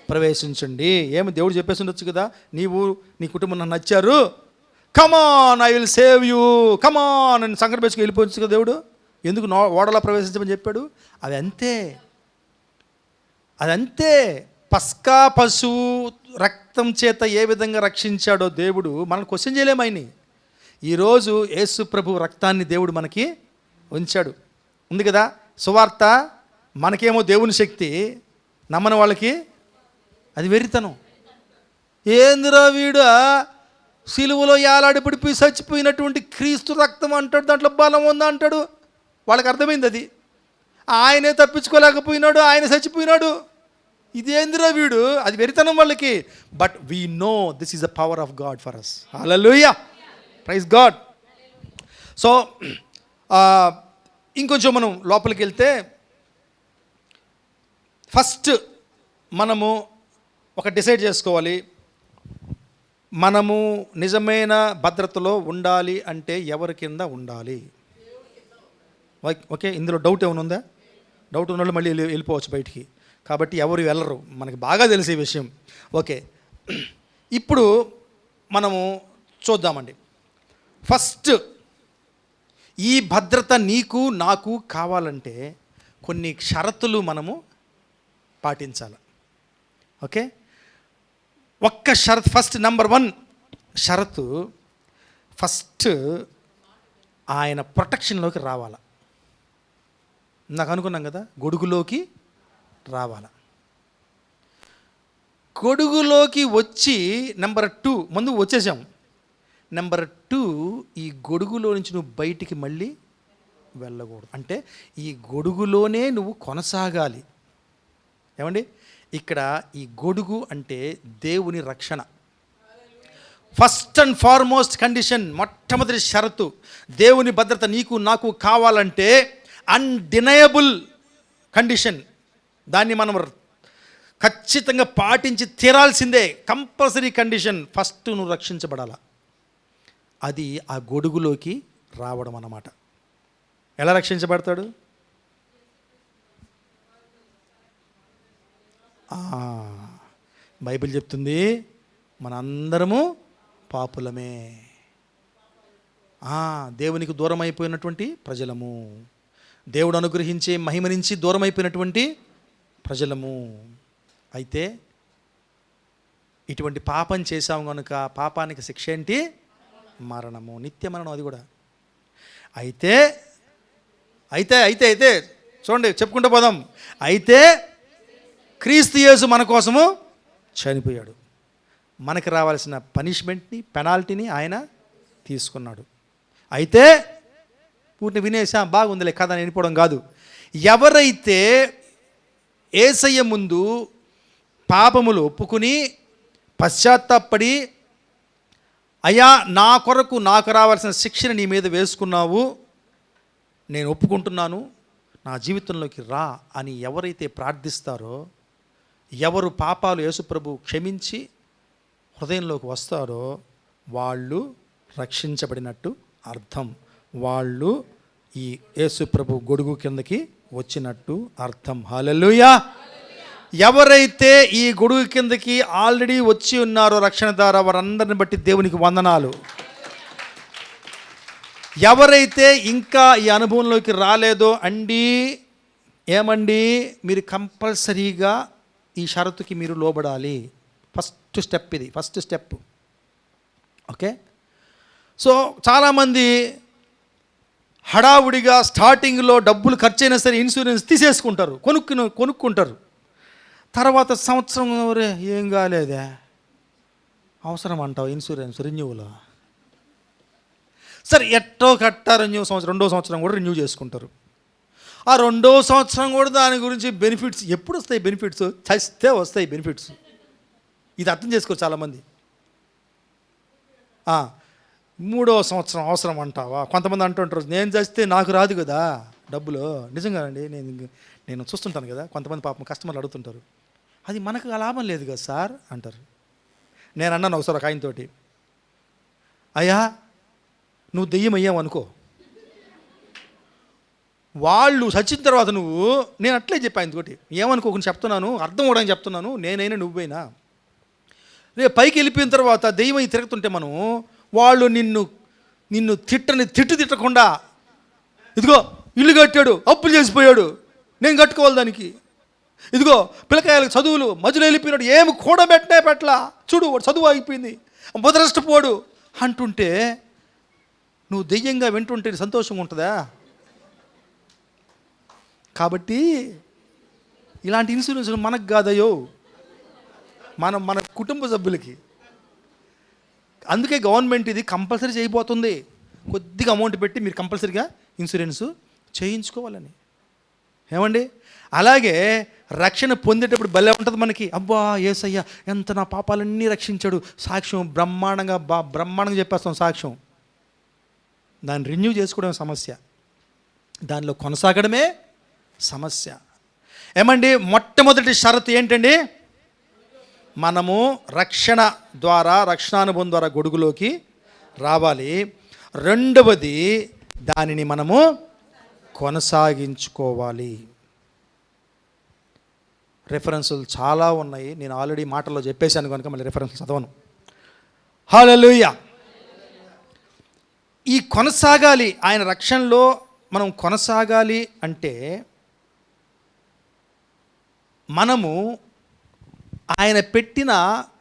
ప్రవేశించండి. ఏమి దేవుడు చెప్పేసి ఉండొచ్చు కదా, నీవు నీ కుటుంబం నన్ను నచ్చారు, come on I will save you, come on అని సంకట పెంచుకు వెళ్ళిపోవచ్చు కదా దేవుడు. ఎందుకు ఓడలో ప్రవేశించమని చెప్పాడు? అదంతే. పస్కా పశువు రక్తం చేత ఏ విధంగా రక్షించాడో దేవుడు మనల్ని క్వశ్చన్ చేయలేము. ఆయన్ని ఈరోజు యేసు ప్రభు రక్తాన్ని దేవుడు మనకి ఉంచాడు, ఉంది కదా సువార్త. మనకేమో దేవుని శక్తి, నమ్మని వాళ్ళకి అది వెర్రితనం. ఏందిరా వీడు సిలువలో ఏలాడిపడిపోయి చచ్చిపోయినటువంటి క్రీస్తు రక్తం అంటాడు, దాంట్లో బలం ఉందా అంటాడు. వాళ్ళకి అర్థమైంది అది. ఆయనే తప్పించుకోలేకపోయినాడు, ఆయన చచ్చిపోయినాడు. ఇదేందిరా వీడు, అది వెరితనం వాళ్ళకి. But we know this is the power of God for us. Hallelujah, praise God. So ఇంకొంచెం మనం లోపలికి వెళ్తే, ఫస్ట్ మనము ఒక డిసైడ్ చేసుకోవాలి, మనము నిజమైన భద్రతలో ఉండాలి అంటే ఎవరి కింద ఉండాలి? ఓకే, ఇందులో డౌట్ ఏమైనా ఉందా? డౌట్ ఉన్న వాళ్ళు మళ్ళీ వెళ్ళిపోవచ్చు బయటికి. కాబట్టి ఎవరు వెళ్ళరు, మనకి బాగా తెలిసే విషయం. ఓకే, ఇప్పుడు మనము చూద్దామండి. ఫస్ట్ ఈ భద్రత నీకు నాకు కావాలంటే కొన్ని షరతులు మనము పాటించాలి. ఓకే, ఒక్క షరత్, ఫస్ట్ నెంబర్ 1 షరతు, ఫస్ట్ ఆయన ప్రొటెక్షన్లోకి రావాలి. నాకు అనుకున్నాం కదా, గొడుగులోకి రావాల. గొడుగులోకి వచ్చి నెంబర్ 2 ముందు వచ్చేసాం. నెంబర్ 2, ఈ గొడుగులో నుంచి నువ్వు బయటికి మళ్ళీ వెళ్ళకూడదు. అంటే ఈ గొడుగులోనే నువ్వు కొనసాగాలి. ఏమండి, ఇక్కడ ఈ గొడుగు అంటే దేవుని రక్షణ. ఫస్ట్ అండ్ ఫార్మోస్ట్ కండిషన్, మొట్టమొదటి షరతు, దేవుని భద్రత నీకు నాకు కావాలంటే అన్డినయబుల్ కండిషన్, దాన్ని మనం ఖచ్చితంగా పాటించి తీరాల్సిందే. కంపల్సరీ కండిషన్, ఫస్ట్ నువ్వు రక్షించబడాల. అది ఆ గొడుగులోకి రావడం అన్నమాట. ఎలా రక్షించబడతాడు? బైబిల్ చెప్తుంది మనందరము పాపులమే, దేవునికి దూరం అయిపోయినటువంటి ప్రజలము, దేవుడు అనుగ్రహించే మహిమ నుంచి దూరం అయిపోయినటువంటి ప్రజలము. అయితే ఇటువంటి పాపం చేశాము కనుక పాపానికి శిక్ష ఏంటి? మరణము, నిత్య మరణం. అది కూడా అయితే అయితే అయితే అయితే చూడండి, చెప్పుకుంటూ పోదాం. అయితే క్రీస్తు యేసు మన కోసము చనిపోయాడు. మనకి రావాల్సిన పనిష్మెంట్ని, పెనాల్టీని ఆయన తీసుకున్నాడు. అయితే పూర్తి వినేసా, బాగుందిలే కథ అని వెళ్ళిపోవడం కాదు. ఎవరైతే యేసయ్య ముందు పాపములు ఒప్పుకుని పశ్చాత్తాపడి, అయ్యా నా కొరకు నాకు రావాల్సిన శిక్షను నీ మీద వేసుకున్నావు, నేను ఒప్పుకుంటున్నాను, నా జీవితంలోకి రా అని ఎవరైతే ప్రార్థిస్తారో, ఎవరు పాపాలు యేసుప్రభు క్షమించి హృదయంలోకి వస్తారో వాళ్ళు రక్షించబడినట్టు అర్థం. వాళ్ళు ఈ యేసుప్రభు గొడుగు కిందకి వచ్చినట్టు అర్థం. హల్లెలూయా. ఎవరైతే ఈ గొడుగు కిందకి ఆల్రెడీ వచ్చి ఉన్నారో రక్షణ ద్వారా, వారందరిని బట్టి దేవునికి వందనాలు. ఎవరైతే ఇంకా ఈ అనుభవంలోకి రాలేదో అండి, ఏమండి, మీరు కంపల్సరీగా ఈ షరతుకి మీరు లోబడాలి. ఫస్ట్ స్టెప్ ఇది, ఫస్ట్ స్టెప్. ఓకే. సో చాలామంది హడావుడిగా స్టార్టింగ్లో డబ్బులు ఖర్చు అయినా సరే ఇన్సూరెన్స్ తీసేసుకుంటారు, కొనుక్కుంటారు. తర్వాత సంవత్సరం ఏం కాలేదే, అవసరం అంటావు ఇన్సూరెన్స్ రెన్యూలో. సరే ఎట్టో కట్టా రెన్యూ సంవత్సరం, 2వ సంవత్సరం కూడా రెన్యూ చేసుకుంటారు. ఆ 2వ సంవత్సరం కూడా దాని గురించి బెనిఫిట్స్ ఎప్పుడు వస్తాయి? బెనిఫిట్స్ చస్తే వస్తాయి బెనిఫిట్స్. ఇది అర్థం చేసుకోరు చాలామంది. 3వ సంవత్సరం అవసరం అంటావా? కొంతమంది అంటుంటారు, నేను చస్తే నాకు రాదు కదా డబ్బులు. నిజంగా అండి, నేను చూస్తుంటాను కదా, కొంతమంది పాపం కస్టమర్లు అడుగుతుంటారు, అది మనకు లాభం లేదు కదా సార్ అంటారు. నేను అన్నాను ఒకసారి ఒక ఆయనతోటి, అయ్యా నువ్వు దెయ్యం అయ్యావు అనుకో, వాళ్ళు చచ్చిన తర్వాత నేను అట్లే చెప్పాను ఆయనతోటి, ఏమనుకోకుండా చెప్తున్నాను, అర్థం కూడా చెప్తున్నాను, నేనైనా నువ్వైనా రేపు పైకి వెళ్ళిపోయిన తర్వాత దెయ్యం అయి తిరుగుతుంటే వాళ్ళు నిన్ను తిట్టకుండా, ఇదిగో ఇల్లు కట్టాడు, అప్పులు చేసిపోయాడు, నేను కట్టుకోవాలి దానికి, ఇదిగో పిల్లకాయలకు చదువులు మధ్యలో వెళ్ళిపోయినాడు, ఏమి కూడబెట్టే పెట్టలా, చూడు వాడు చదువు అయిపోయింది, మొదలష్టపోడు అంటుంటే నువ్వు దెయ్యంగా వింటుంటే సంతోషంగా ఉంటుందా? కాబట్టి ఇలాంటి ఇన్సూరెన్స్ మనకు కాదయ్యో, మన కుటుంబ సభ్యులకి. అందుకే గవర్నమెంట్ ఇది కంపల్సరీ చేయబోతుంది. కొద్దిగా అమౌంట్ పెట్టి మీరు కంపల్సరీగా ఇన్సూరెన్స్ చేయించుకోవాలని. ఏమండి, అలాగే రక్షణ పొందేటప్పుడు భలే ఉంటుంది మనకి, అబ్బా యేసయ్య ఎంత నా పాపాలన్నీ రక్షించాడు, సాక్ష్యం బ్రహ్మాండంగా చెప్పేస్తాం సాక్ష్యం. దాన్ని రెన్యూ చేసుకోవడం సమస్య, దానిలో కొనసాగడమే సమస్య. ఏమండి, మొట్టమొదటి షరతు ఏంటండి? మనము రక్షణ ద్వారా, రక్షణానుభవం ద్వారా గొడుగులోకి రావాలి. రెండవది, దానిని మనము కొనసాగించుకోవాలి. రెఫరెన్సులు చాలా ఉన్నాయి, నేను ఆల్రెడీ మాటల్లో చెప్పేశాను కనుక మళ్ళీ రెఫరెన్సులు చదవను. హల్లెలూయా. ఈ కొనసాగాలి, ఆయన రక్షణలో మనం కొనసాగాలి అంటే మనము ఆయన పెట్టిన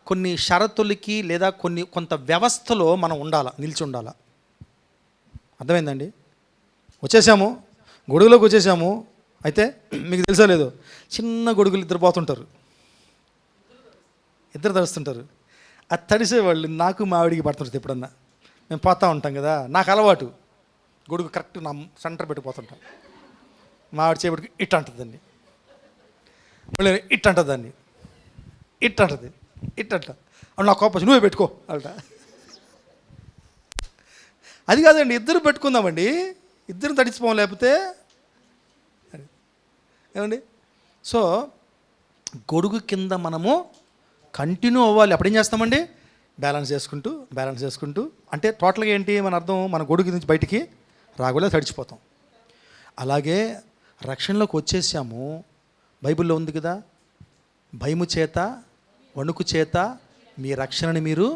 కొన్ని షరతులకి లేదా కొంత వ్యవస్థలో మనం నిలిచి ఉండాలి. అర్థమైందండి? వచ్చేసాము, గొడుగులోకి వచ్చేసాము, అయితే మీకు తెలుసా లేదు, చిన్న గొడుగులు ఇద్దరు పోతుంటారు, ఇద్దరు తడుస్తుంటారు. అది తడిసేవాళ్ళు నాకు మా ఆవిడికి పడుతుంటుంది. ఎప్పుడన్నా మేము పోతూ ఉంటాం కదా, నాకు అలవాటు గొడుగు కరెక్ట్ నా సెంటర్ పెట్టిపోతుంటాం. మా ఆవిడ చేపటికి ఇట్ అంటుందండి, మళ్ళీ ఇట్ అంటుందండి, ఇట్ అంటుంది, ఇట్ అంట. నా కోపం నువ్వే పెట్టుకో అంట. అది కాదండి, ఇద్దరు పెట్టుకుందామండి, ఇద్దరు తడిచిపోం లేకపోతే ఏమండి. సో గొడుగు కింద మనము కంటిన్యూ అవ్వాలి. అప్పుడు ఏం చేస్తామండి, బ్యాలెన్స్ చేసుకుంటూ అంటే టోటల్గా ఏంటి మన అర్థం, మన గొడుగు నుంచి బయటికి రాగలే తడిచిపోతాం. అలాగే రక్షణలోకి వచ్చేసాము, బైబిల్లో ఉంది కదా, భయము చేత వణుకు చేత మీ రక్షణని మీరు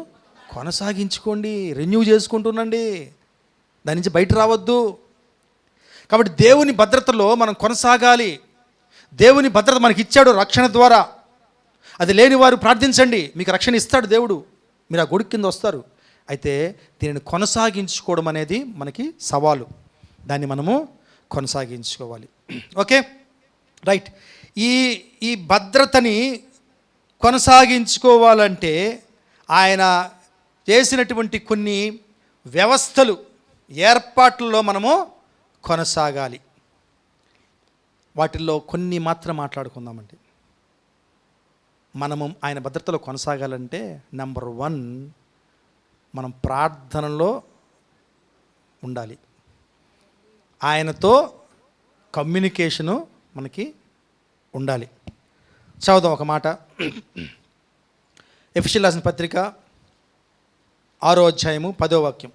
కొనసాగించుకోండి, రెన్యూ చేసుకుంటుండండి, దాని నుంచి బయట రావద్దు. కాబట్టి దేవుని భద్రతలో మనం కొనసాగాలి. దేవుని భద్రత మనకి ఇచ్చాడు రక్షణ ద్వారా. అది లేని వారు ప్రార్థించండి, మీకు రక్షణ ఇస్తాడు దేవుడు, మీరు ఆ గొడుగు కింద వస్తారు. అయితే దీనిని కొనసాగించుకోవడం అనేది మనకి సవాలు, దాన్ని మనము కొనసాగించుకోవాలి. Okay right. ఈ భద్రతని కొనసాగించుకోవాలంటే ఆయన చేసినటువంటి కొన్ని వ్యవస్థలు, ఏర్పాట్లలో మనము కొనసాగాలి. వాటిల్లో కొన్ని మాత్రం మాట్లాడుకుందామండి. మనము ఆయన భద్రతలో కొనసాగాలంటే నెంబర్ 1 మనం ప్రార్థనలో ఉండాలి. ఆయనతో కమ్యూనికేషను మనకి ఉండాలి. చదువుదాం ఒక మాట. ఎఫెసీయులకు రాసిన పత్రిక 6వ అధ్యాయము 10వ వాక్యం.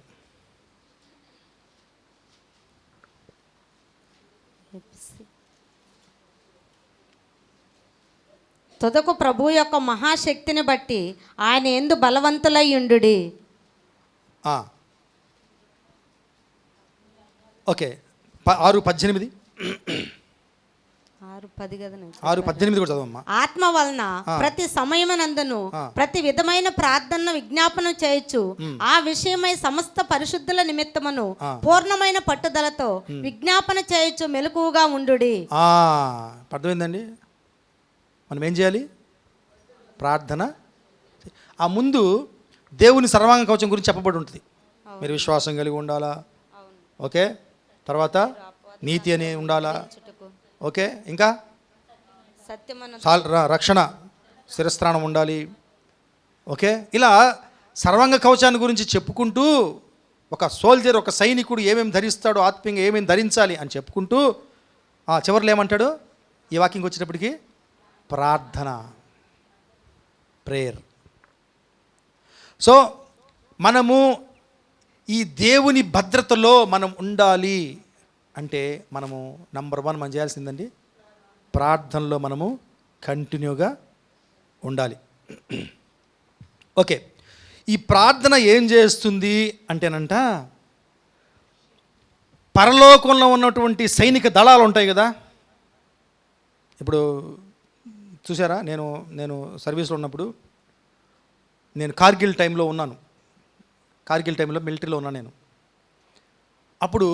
తుదకు ప్రభు యొక్క మహాశక్తిని బట్టి ఆయన యందు బలవంతులై ఉండుడి. ఓకే 6:18 6:18 కూడా చదవమ్మా. ఆత్మ వలన ప్రతి సమయమునందును ప్రతి విధమైన ప్రార్థన విజ్ఞాపనం చేయొచ్చు, ఆ విషయమై సమస్త పరిశుద్ధుల నిమిత్తమును పూర్ణమైన పట్టుదలతో విజ్ఞాపన చేయొచ్చు, మెలకువగా ఉండుడి. అర్థమైందండి. మనం ఏం చేయాలి, ప్రార్థన. ఆ ముందు దేవుని సర్వాంగ కవచం గురించి చెప్పబడి ఉంటుంది. మీరు విశ్వాసం కలిగి ఉండాలా, ఓకే, తర్వాత నీతి అని ఉండాలా, ఓకే, ఇంకా రక్షణ శిరస్త్రాణం ఉండాలి, ఓకే. ఇలా సర్వాంగ కవచాన్ని గురించి చెప్పుకుంటూ ఒక సోల్జర్, ఒక సైనికుడు ఏమేమి ధరిస్తాడో, ఆత్మీయంగా ఏమేమి ధరించాలి అని చెప్పుకుంటూ చివరిలో ఏమంటాడు, ఈ వాక్యంకి వచ్చేటప్పటికి ప్రార్థన, ప్రేయర్. సో మనము ఈ దేవుని భద్రతలో మనం ఉండాలి అంటే మనము నెంబర్ 1 మనం చేయాల్సిందండి, ప్రార్థనలో మనము కంటిన్యూగా ఉండాలి. ఓకే, ఈ ప్రార్థన ఏం చేస్తుంది అంటేనంట, పరలోకంలో ఉన్నటువంటి సైనిక దళాలు ఉంటాయి కదా. ఇప్పుడు చూసారా, నేను సర్వీస్లో ఉన్నప్పుడు, నేను కార్గిల్ టైంలో ఉన్నాను, కార్గిల్ టైంలో మిలిటరీలో ఉన్నాను నేను. అప్పుడు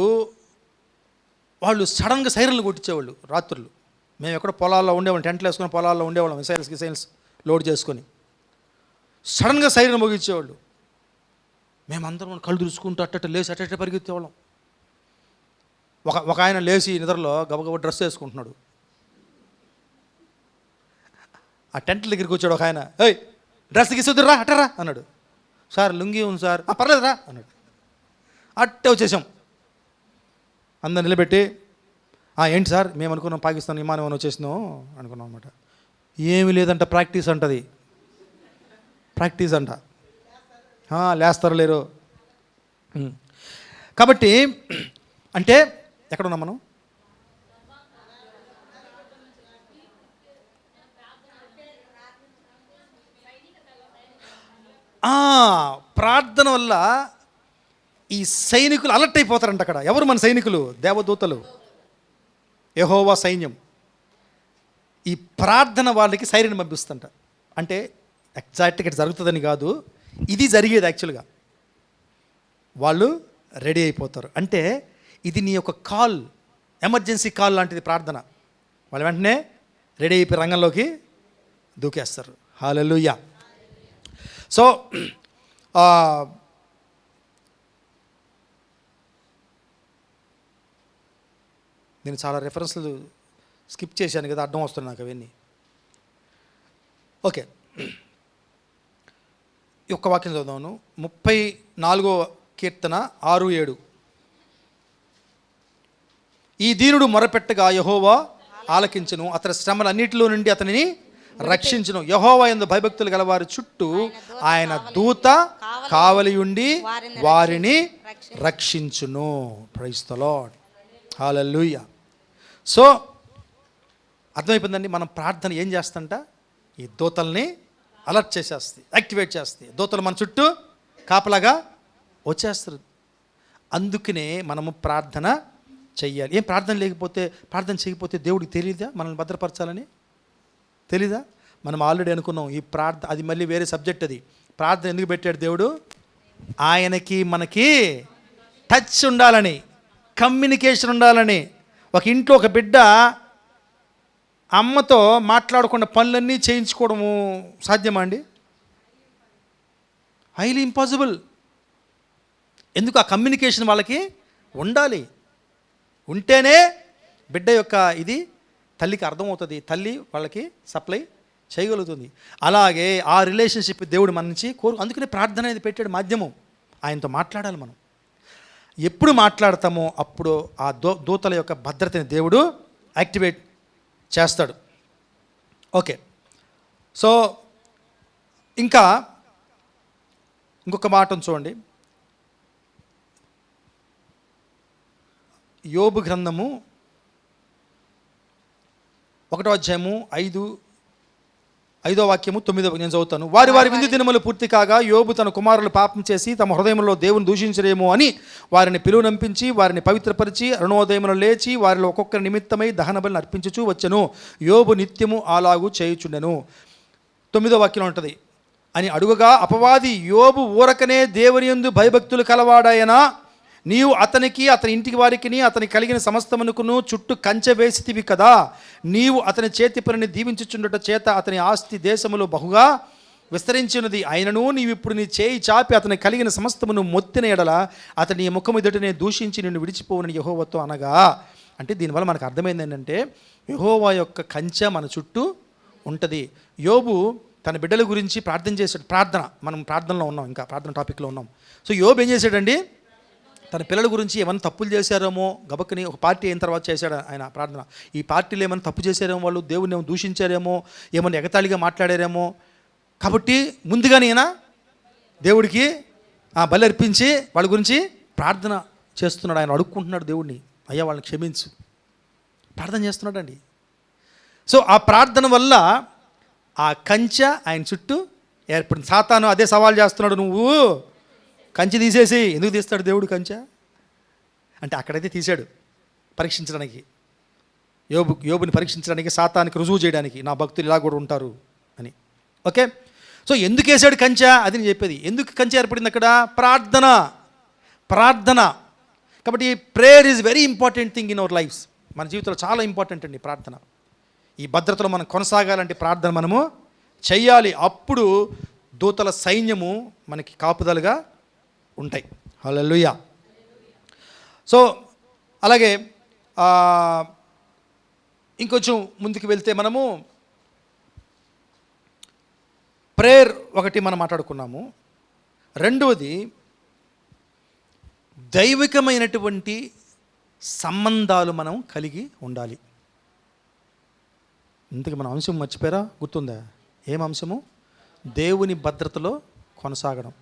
వాళ్ళు సడన్గా సైరన్లు కొట్టించేవాళ్ళు రాత్రులు. మేము ఎక్కడ పొలాల్లో ఉండేవాళ్ళం, టెంట్లు వేసుకొని పొలాల్లో ఉండేవాళ్ళం, మిసైల్స్ లోడ్ చేసుకొని. సడన్గా సైరన్ మోగించేవాళ్ళు. మేమందరం కళ్ళు తుడుచుకుంటూ అట్ట లేచి అట్ట పరిగెత్తేవాళ్ళం. ఒక ఆయన లేచి నిద్రలో గబగబ డ్రెస్ వేసుకుంటున్నాడు. ఆ టెంట్ల దగ్గరికి వచ్చాడు ఒక ఆయన, ఏయ్ డ్రెస్ గీసుద్దురా అట్టరా అన్నాడు. సార్ లుంగి ఉంది సార్, పర్లేదురా అన్నాడు. అట్టే వచ్చేసాం. అందరు నిలబెట్టి, ఏంటి సార్, మేము అనుకున్నాం పాకిస్తాన్ విమానం అని వచ్చేసినాం అనుకున్నాం అనమాట. ఏమీ లేదంట, ప్రాక్టీస్ అంటది, ప్రాక్టీస్ అంట, లేస్తారు లేరు. కాబట్టి అంటే ఎక్కడున్నాం మనం, ప్రార్థన వల్ల ఈ సైనికులు అలర్ట్ అయిపోతారంట. అక్కడ ఎవరు మన సైనికులు, దేవదూతలు, యెహోవా సైన్యం. ఈ ప్రార్థన వాళ్ళకి సైరన్ పంపిస్తుంట. అంటే ఎగ్జాక్ట్గా ఇట్లా జరుగుతుందని కాదు, ఇది జరిగేది యాక్చువల్గా. వాళ్ళు రెడీ అయిపోతారు. అంటే ఇది నీ యొక్క కాల్, ఎమర్జెన్సీ కాల్ లాంటిది ప్రార్థన. వాళ్ళు వెంటనే రెడీ అయిపోయి రంగంలోకి దూకేస్తారు. హల్లెలూయా. సో నేను చాలా రెఫరెన్స్లు స్కిప్ చేశాను కదా, అడ్డం వస్తున్నాయి నాకు అవన్నీ. ఓకే, ఈ ఒక్క వాక్యం చదువుదాను. 34వ కీర్తన 6-7. ఈ దీనుడు మొరపెట్టగా యెహోవా ఆలకించును, అతని శ్రమలన్నిటిలో నుండి అతనిని రక్షించును. యెహోవా యందు భయభక్తులు గలవారి చుట్టూ ఆయన దూత కావలి ఉండి వారిని రక్షించును. Praise the Lord. Hallelujah. So అర్థమైపోయిందండి. మనం ప్రార్థన ఏం చేస్తంట, ఈ దూతల్ని అలర్ట్ చేసేస్తాయి, యాక్టివేట్ చేస్తాయి. దూతలు మన చుట్టూ కాపలాగా వచ్చేస్తారు. అందుకనే మనము ప్రార్థన చెయ్యాలి. ఏం ప్రార్థన లేకపోతే, ప్రార్థన చేయకపోతే దేవుడికి తెలియదా మనల్ని భద్రపరచాలని? తెలీదా? మనం ఆల్రెడీ అనుకున్నాం ఈ ప్రార్థన, అది మళ్ళీ వేరే సబ్జెక్ట్. అది ప్రార్థన ఎందుకు పెట్టాడు దేవుడు? ఆయనకి మనకి టచ్ ఉండాలని, కమ్యూనికేషన్ ఉండాలని. ఒక ఇంట్లో ఒక బిడ్డ అమ్మతో మాట్లాడకుండా పనులన్నీ చేయించుకోవడము సాధ్యమా అండి? Highly impossible. ఎందుకు? ఆ కమ్యూనికేషన్ వాళ్ళకి ఉండాలి. ఉంటేనే బిడ్డ యొక్క ఇది తల్లికి అర్థమవుతుంది, తల్లి వాళ్ళకి సప్లై చేయగలుగుతుంది. అలాగే ఆ రిలేషన్షిప్ దేవుడు మన నుంచి అందుకనే ప్రార్థన అనేది పెట్టాడు మాధ్యమం. ఆయనతో మాట్లాడాలి మనం. ఎప్పుడు మాట్లాడతామో అప్పుడు ఆ దూతల యొక్క భద్రతని దేవుడు యాక్టివేట్ చేస్తాడు. ఓకే, సో ఇంకా ఇంకొక మాటను చూడండి. యోబు గ్రంథము 1వ అధ్యాయము 5వ వాక్యము 9వ నేను చదువుతాను. వారి విందు దినములు పూర్తి కాగా యోబు తన కుమారులు పాపం చేసి తమ హృదయంలో దేవుని దూషించరేమో అని వారిని పిలువనంపించి వారిని పవిత్రపరిచి అరుణోదయమును లేచి వారిలో ఒక్కొక్కరి నిమిత్తమై దహన బలిని అర్పించుచూ వచ్చెను. యోబు నిత్యము అలాగూ చేయుచుండెను. 9వ వాక్యంలో ఉంటుంది. అని అడుగగా అపవాది, యోబు ఊరకనే దేవుని యందు భయభక్తులు కలవాడాయనా? నీవు అతనికి అతని ఇంటికి వారికి అతని కలిగిన సమస్తమునకును చుట్టూ కంచె వేసితివి కదా. నీవు అతని చేతి పనిని దీవించుచుండుట చేత అతని ఆస్తి దేశములో బహుగా విస్తరించినది. అయినను నీవిప్పుడు నీ చేయి చాపి అతని కలిగిన సమస్తమును మొత్తిన ఎడల అతని ముఖము ఎదుటనే దూషించి నిన్ను విడిచిపోవని యెహోవాతో అనగా. అంటే దీనివల్ల మనకు అర్థమైంది ఏంటంటే, యెహోవా యొక్క కంచె మన చుట్టూ ఉంటుంది. యోబు తన బిడ్డల గురించి ప్రార్థన చేశాడు. మనం ప్రార్థనలో ఉన్నాం, ఇంకా ప్రార్థన టాపిక్లో ఉన్నాం. సో యోబు ఏం చేశాడండి, తన పిల్లల గురించి ఏమైనా తప్పులు చేశారేమో గబక్కని ఒక పార్టీ అయిన తర్వాత చేశాడు ఆయన ప్రార్థన. ఈ పార్టీలు ఏమైనా తప్పు చేశారేమో, వాళ్ళు దేవుని ఏమో దూషించారేమో, ఏమైనా ఎగతాళిగా మాట్లాడారేమో, కాబట్టి ముందుగానే ఈయన దేవుడికి బలి అర్పించి వాళ్ళ గురించి ప్రార్థన చేస్తున్నాడు. ఆయన అడుక్కుంటున్నాడు దేవుడిని, అయ్యా వాళ్ళని క్షమించు, ప్రార్థన చేస్తున్నాడండి. సో ఆ ప్రార్థన వల్ల ఆ కంచె ఆయన చుట్టూ ఏర్పడింది. సాతాను అదే సవాల్ చేస్తున్నాడు, నువ్వు కంచె తీసేసి. ఎందుకు తీస్తాడు దేవుడు కంచె అంటే? అక్కడైతే తీశాడు పరీక్షించడానికి, యోబుని పరీక్షించడానికి, సాతానికి రుజువు చేయడానికి, నా భక్తులు ఇలా కూడా ఉంటారు అని. ఓకే, సో ఎందుకు వేసాడు కంచె అది నేను చెప్పేది. ఎందుకు కంచె ఏర్పడింది అక్కడ? ప్రార్థన. కాబట్టి prayer is very important thing in our lives. మన జీవితంలో చాలా ఇంపార్టెంట్ అండి ప్రార్థన. ఈ భద్రతలో మనం కొనసాగాలంటే ప్రార్థన మనము చెయ్యాలి. అప్పుడు దూతల సైన్యము మనకి కాపుదలుగా ఉంటాయి. హల్లెలూయా. సో అలాగే ఇంకొంచెం ముందుకు వెళ్తే మనము ప్రేయర్ ఒకటి మనం మాట్లాడుకున్నాము. రెండవది దైవికమైనటువంటి సంబంధాలు మనం కలిగి ఉండాలి. ఇంతకు మన అంశం మర్చిపోయారా? గుర్తుందా? ఏం అంశము? దేవుని భద్రతలో కొనసాగడం.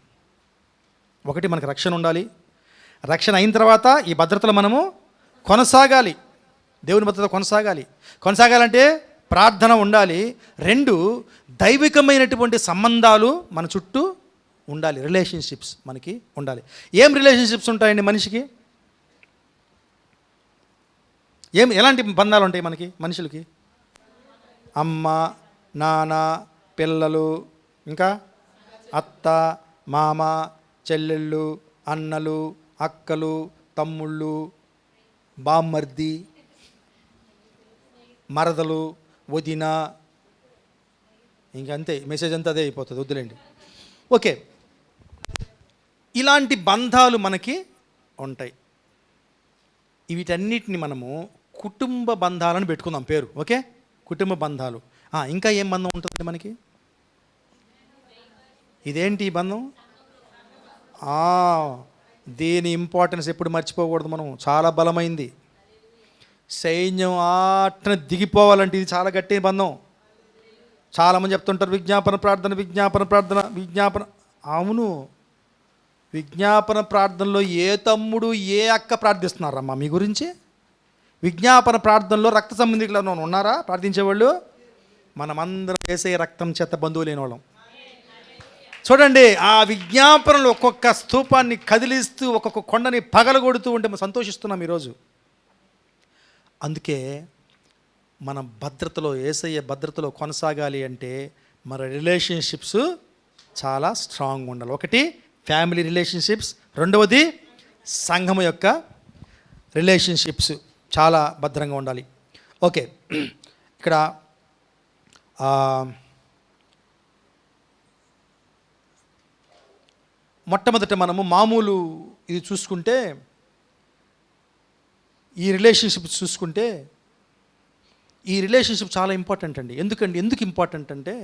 ఒకటి, మనకు రక్షణ ఉండాలి. రక్షణ అయిన తర్వాత ఈ భద్రతలో మనము కొనసాగాలి. దేవుని భద్రత కొనసాగాలంటే ప్రార్థన ఉండాలి. 2, దైవికమైనటువంటి సంబంధాలు మన చుట్టూ ఉండాలి. రిలేషన్షిప్స్ మనకి ఉండాలి. ఏం రిలేషన్షిప్స్ ఉంటాయండి మనిషికి? ఎలాంటి బంధాలు ఉంటాయి మనకి మనుషులకి? అమ్మ, నాన్న, పిల్లలు, ఇంకా అత్త, మామ, చెల్లెళ్ళు, అన్నలు, అక్కలు, తమ్ముళ్ళు, బామ్మర్ది, మరదలు, వదిన, ఇంకంతే, మెసేజ్ అంతా అదే అయిపోతుంది, వద్దులేండి. ఓకే, ఇలాంటి బంధాలు మనకి ఉంటాయి. వీటన్నిటిని మనము కుటుంబ బంధాలను పెట్టుకుందాం పేరు. ఓకే, కుటుంబ బంధాలు. ఇంకా ఏం బంధం ఉంటుంది మనకి? ఇదేంటి ఈ బంధం? దీని ఇంపార్టెన్స్ ఎప్పుడు మర్చిపోకూడదు మనం. చాలా బలమైంది. సైన్యం ఆటన దిగిపోవాలంటే ఇది చాలా గట్టి బంధం. చాలామంది చెప్తుంటారు విజ్ఞాపన ప్రార్థన, విజ్ఞాపన ప్రార్థన, విజ్ఞాపన. అవును, విజ్ఞాపన ప్రార్థనలో ఏ తమ్ముడు ఏ అక్క ప్రార్థిస్తున్నారమ్మా మీ గురించి? విజ్ఞాపన ప్రార్థనలో రక్త సంబంధికులు ఉన్నారా ప్రార్థించేవాళ్ళు? మనమందరం వేసే రక్తం చేత బంధువు లేని వాళ్ళం. చూడండి, ఆ విజ్ఞాపనలు ఒక్కొక్క స్తూపాన్ని కదిలిస్తూ ఒక్కొక్క కొండని పగలగొడుతూ ఉంటే మనం సంతోషిస్తున్నాం ఈరోజు. అందుకే మన భద్రతలో, యేసయ్య భద్రతలో కొనసాగాలి అంటే మన రిలేషన్షిప్స్ చాలా స్ట్రాంగ్ ఉండాలి. ఒకటి ఫ్యామిలీ రిలేషన్షిప్స్, రెండవది సంఘము యొక్క రిలేషన్షిప్స్ చాలా భద్రంగా ఉండాలి. ఓకే, ఇక్కడ మొట్టమొదట మనము మామూలు ఇది చూసుకుంటే, ఈ రిలేషన్షిప్ చూసుకుంటే, ఈ రిలేషన్షిప్ చాలా ఇంపార్టెంట్ అండి. ఎందుకు ఇంపార్టెంట్ అంటే,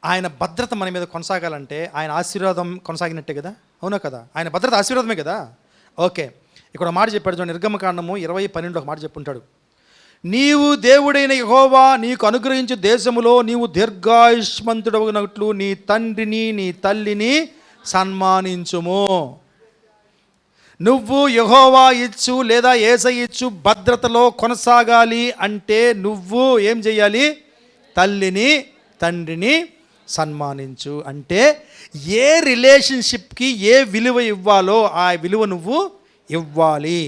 ఆయన భద్రత మన మీద కొనసాగాలంటే ఆయన ఆశీర్వాదం కొనసాగినట్టే కదా, అవునా కదా? ఆయన భద్రత ఆశీర్వాదమే కదా. ఓకే, ఇక్కడ మాట చెప్పాడు చూడండి, నిర్గమకాండము 20:12 ఒక మాట చెప్పుంటాడు. నీవు దేవుడైన యెహోవా నీకు అనుగ్రహించే దేశములో నీవు దీర్ఘాయుష్మంతుడవనట్లు నీ తండ్రిని నీ తల్లిని సన్మానించుము. నువ్వు యెహోవా ఇచ్చు లేదా యేసయ్య ఇచ్చు భద్రతలో కొనసాగాలి అంటే నువ్వు ఏం చేయాలి? తల్లిని తండ్రిని సన్మానించు. అంటే ఏ రిలేషన్షిప్కి ఏ విలువ ఇవ్వాలో ఆ విలువ నువ్వు ఇవ్వాలి.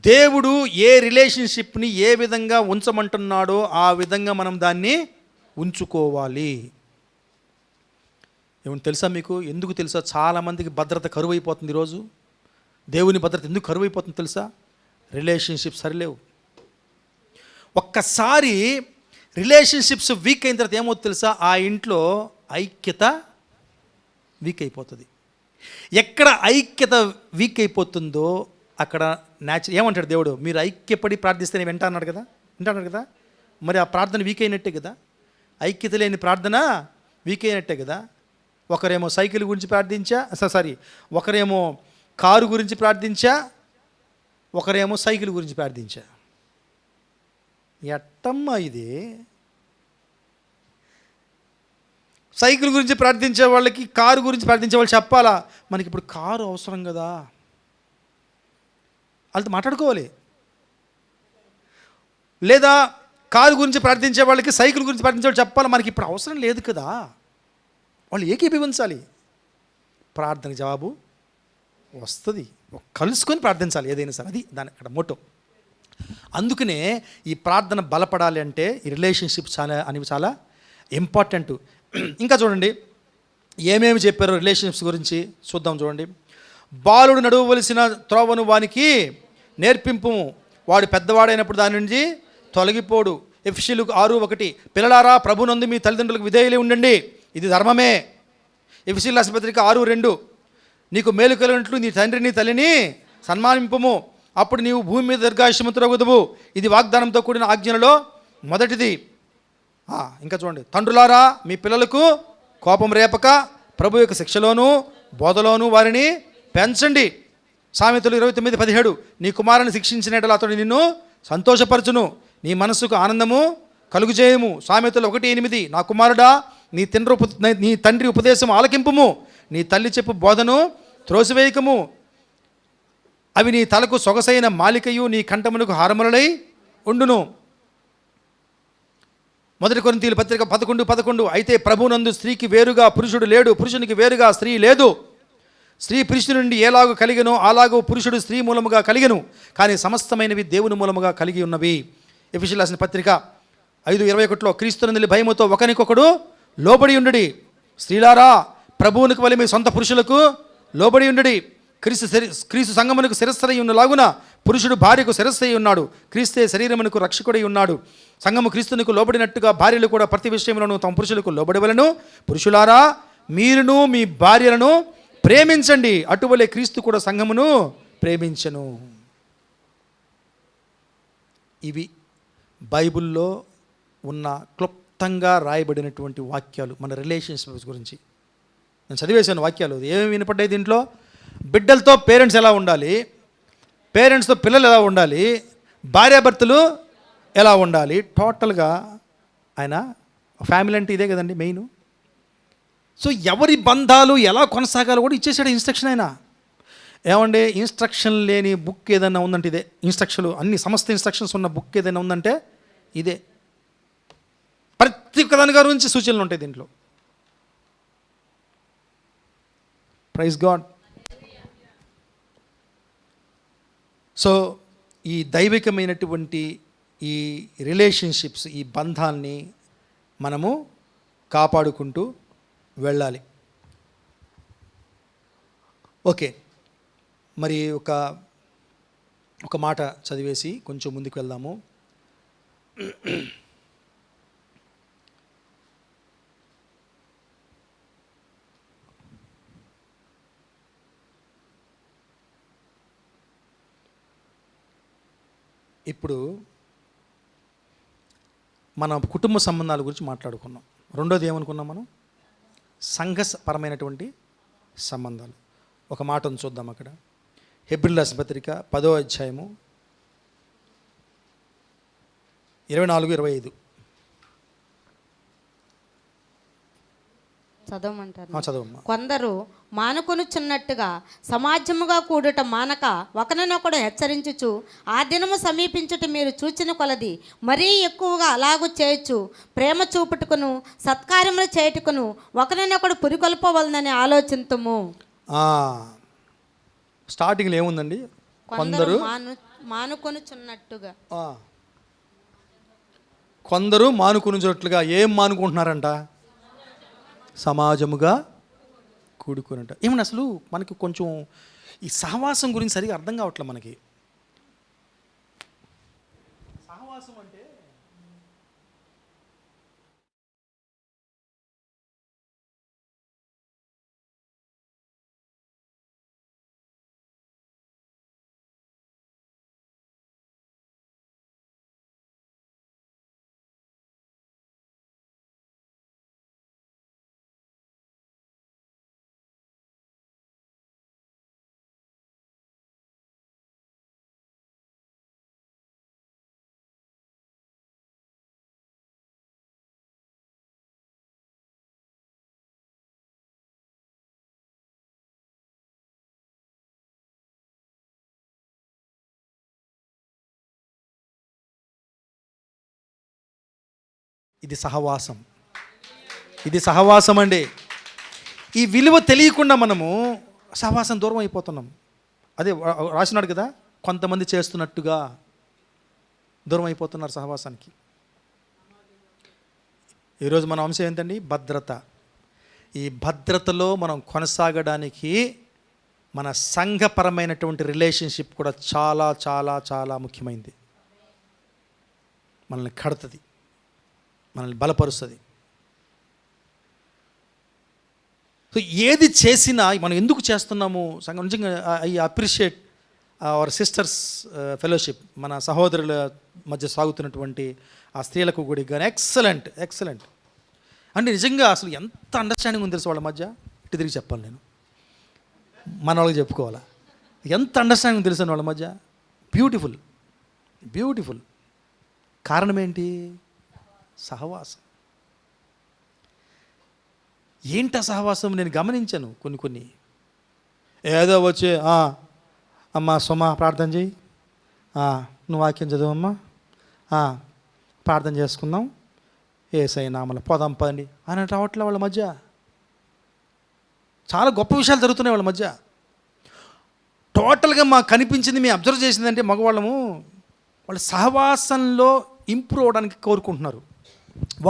దేవుడు ఏ రిలేషన్షిప్ని ఏ విధంగా ఉంచమంటున్నాడో ఆ విధంగా మనం దాన్ని ఉంచుకోవాలి. ఏమన్నా తెలుసా మీకు? ఎందుకు తెలుసా చాలామందికి భద్రత కరువు అయిపోతుంది ఈరోజు? దేవుని భద్రత ఎందుకు కరువు అయిపోతుంది తెలుసా? రిలేషన్షిప్స్ సరిలేవు. ఒక్కసారి రిలేషన్షిప్స్ వీక్ అయిన తర్వాత ఏమవుతుంది తెలుసా? ఆ ఇంట్లో ఐక్యత వీక్ అయిపోతుంది. ఎక్కడ ఐక్యత వీక్ అయిపోతుందో అక్కడ ఏమంటాడు దేవుడు? మీరు ఐక్యపడి ప్రార్థిస్తే నేను వింటాన్నాడు కదా. మరి ఆ ప్రార్థన వీక్ అయినట్టే కదా. ఐక్యత లేని ప్రార్థన వీక్ అయినట్టే కదా. ఒకరేమో సైకిల్ గురించి ప్రార్థించా, ఒకరేమో కారు గురించి ప్రార్థించా, ఒకరేమో సైకిల్ గురించి ప్రార్థించా. ఎట్టమ్మా ఇది? సైకిల్ గురించి ప్రార్థించే వాళ్ళకి కారు గురించి ప్రార్థించే వాళ్ళు చెప్పాలా, మనకి ఇప్పుడు కారు అవసరం కదా, వాళ్ళతో మాట్లాడుకోవాలి. లేదా కారు గురించి ప్రార్థించే వాళ్ళకి సైకిల్ గురించి ప్రార్థించే వాళ్ళు చెప్పాలి, మనకి ఇప్పుడు అవసరం లేదు కదా. వాళ్ళు ఏకీభవించాలి. ప్రార్థన జవాబు వస్తుంది. కలుసుకొని ప్రార్థించాలి ఏదైనా సరే, అది దాని అక్కడ మోటో. అందుకనే ఈ ప్రార్థన బలపడాలి అంటే ఈ రిలేషన్షిప్ చాలా ఇంపార్టెంట్. ఇంకా చూడండి ఏమేమి చెప్పారో రిలేషన్షిప్స్ గురించి చూద్దాం. చూడండి, బాలుడు నడవవలసిన త్రోవను వానికి నేర్పింపు, వాడు పెద్దవాడైనప్పుడు దాని నుంచి తొలగిపోడు. ఎఫెసీయులు 6:1 పిల్లలారా ప్రభునందు మీ తల్లిదండ్రులకు విధేయులై ఉండండి, ఇది ధర్మమే. ఎఫెసీయుల రాసిన పత్రిక 6:2 నీకు మేలు కలిగినట్లు నీ తండ్రిని తల్లిని సన్మానింపుము, అప్పుడు నీవు భూమి మీద దీర్ఘాయుష్మంతుడగుదువు, ఇది వాగ్దానంతో కూడిన ఆజ్ఞలలో మొదటిది. ఇంకా చూడండి, తండ్రులారా మీ పిల్లలకు కోపం రేపక ప్రభు యొక్క శిక్షలోను బోధలోను వారిని పెంచండి. సామెతలు 29:17 నీ కుమారుని శిక్షించినట్లు అతడు నిన్ను సంతోషపరచును, నీ మనస్సుకు ఆనందము కలుగు చేయము. సామెతలు 1:8 నా కుమారుడా నీ తండ్రి ఉపదేశం ఆలకింపుము, నీ తల్లి చెప్పు బోధను త్రోసివేయకము, అవి నీ తలకు సొగసైన మాలికయు నీ కంఠమునకు హారములై ఉండును. 1 కొరింథీయుల పత్రిక 11:11 అయితే ప్రభునందు స్త్రీకి వేరుగా పురుషుడు లేడు, పురుషునికి వేరుగా స్త్రీ లేదు. స్త్రీ పురుషుని నుండి ఎలాగూ కలిగెనో అలాగూ పురుషుడు స్త్రీ మూలముగా కలిగెను, కానీ సమస్తమైనవి దేవుని మూలముగా కలిగి ఉన్నవి. ఎఫెసీయులకు రాసిన పత్రిక 5:21 క్రీస్తునందు భయముతో ఒకరికొకడు లోబడి ఉండుడి. స్త్రీలారా ప్రభువునికి వలె మీ సొంత పురుషులకు లోబడి ఉండుడి. క్రీస్తు సంఘమునకు శిరస్సై ఉన్నలాగున పురుషుడు భార్యకు శిరస్సు అయి ఉన్నాడు, క్రీస్తే శరీరమునకు రక్షకుడై ఉన్నాడు. సంఘము క్రీస్తునకు లోబడినట్టుగా భార్యలు కూడా ప్రతి విషయంలోనూ తమ పురుషులకు లోబడవలను. పురుషులారా, మీరును మీ భార్యలను ప్రేమించండి, అటువలే క్రీస్తు కూడా సంఘమును ప్రేమించను. ఇవి బైబిల్లో ఉన్న క్లుప్తంగా రాయబడినటువంటి వాక్యాలు మన రిలేషన్షిప్స్ గురించి. నేను చదివేశాను వాక్యాలు. ఏమేమి వినపడ్డాయి దీంట్లో? బిడ్డలతో పేరెంట్స్ ఎలా ఉండాలి, పేరెంట్స్తో పిల్లలు ఎలా ఉండాలి, భార్యాభర్తలు ఎలా ఉండాలి. టోటల్గా ఆయన ఫ్యామిలీ అంటే ఇదే కదండి మెయిన్. సో ఎవరి బంధాలు ఎలా కొనసాగాలో కూడా ఇచ్చేసాడు ఇన్స్ట్రక్షన్. ఆయన ఏమంటే ఇన్స్ట్రక్షన్ లేని బుక్ ఏదైనా ఉందంటే ఇదే. ఇన్స్ట్రక్షన్లు అన్ని సమస్త ఇన్స్ట్రక్షన్స్ ఉన్న బుక్ ఏదైనా ఉందంటే ఇదే. ప్రతి ఒక్క దాని గురించి సూచనలు ఉంటాయి దీంట్లో. Praise God. సో ఈ దైవికమైనటువంటి ఈ రిలేషన్షిప్స్, ఈ బంధాల్ని మనము కాపాడుకుంటూ వెళ్ళాలి. ఓకే, మరి ఒక మాట చదివేసి కొంచెం ముందుకు వెళ్దాము. ఇప్పుడు మన కుటుంబ సంబంధాల గురించి మాట్లాడుకున్నాం. రెండోది ఏమనుకున్నాం మనం? సంఘపరమైనటువంటి సంబంధాలు. ఒక మాటను చూద్దాం అక్కడ. హెబ్రీయుల పత్రిక 10వ అధ్యాయము 24-25 చదవమంటారు. చదవమ్మా. కొందరు మానుకొనుచున్నట్టుగా సమాజముగా కూడుట మానక ఒకరినొకడు హెచ్చరించుచు ఆ దినము సమీపించుట మీరు చూచిన కొలది మరీ ఎక్కువగా అలాగూ చేయొచ్చు. ప్రేమ చూపుటకును సత్కార్యములు చేయుటకును ఒకరినొకడు పురికొల్పవలనని ఆలోచింతుము. స్టార్టింగ్లో ఏముందండి? కొందరు మానుకొనుచున్నట్టుగా. కొందరు మానుకొనుచున్నట్లుగా. ఏం మానుకుంటున్నారంట? సమాజముగా కూడుకున్నట్టు. ఏమన్నా అసలు మనకి కొంచెం ఈ సహవాసం గురించి సరిగా అర్థం కావట్లేదు మనకి. సహవాసం అంటే ఇది సహవాసం. ఇది సహవాసం అండి. ఈ విలువ తెలియకుండా మనము సహవాసం దూరం అయిపోతున్నాం. అదే రాసినాడు కదా, కొంతమంది చేస్తున్నట్టుగా దూరం అయిపోతున్నారు సహవాసానికి. ఈరోజు మన అంశం ఏంటండి? భద్రత. ఈ భద్రతలో మనం కొనసాగడానికి మన సంఘపరమైనటువంటి రిలేషన్షిప్ కూడా చాలా చాలా చాలా ముఖ్యమైనది. మనల్ని కడుతుంది, మనల్ని బలపరుస్తుంది. సో ఏది చేసినా మనం ఎందుకు చేస్తున్నాము? సంఘం నిజంగా I appreciate hour sisters fellowship. మన సహోదరుల మధ్య సాగుతున్నటువంటి ఆ స్త్రీలకు కూడా కానీ ఎక్సలెంట్ అంటే నిజంగా అసలు ఎంత అండర్స్టాండింగ్ ఉంది తెలుసు వాళ్ళ మధ్య. ఇటు తిరిగి చెప్పాలి, నేను మన వాళ్ళకి చెప్పుకోవాలా. ఎంత అండర్స్టాండింగ్ తెలుసు వాళ్ళ మధ్య. బ్యూటిఫుల్. కారణం ఏంటి? సహవాసం. ఏంటా సహవాసం? నేను గమనించాను కొన్ని. ఏదో వచ్చి అమ్మా సోమా ప్రార్థన చేయి, నువ్వు వాక్యం చదువమ్మా, ప్రార్థన చేసుకుందాం, యేసయ్య నామములో పోదాం పదండి అని రావట్లే వాళ్ళ మధ్య. చాలా గొప్ప విషయాలు జరుగుతున్నాయి వాళ్ళ మధ్య. టోటల్గా మాకు కనిపించింది, మేము అబ్జర్వ్ చేసిందంటే మగవాళ్ళము వాళ్ళ సహవాసంలో ఇంప్రూవ్ అవ్వడానికి కోరుకుంటున్నారు.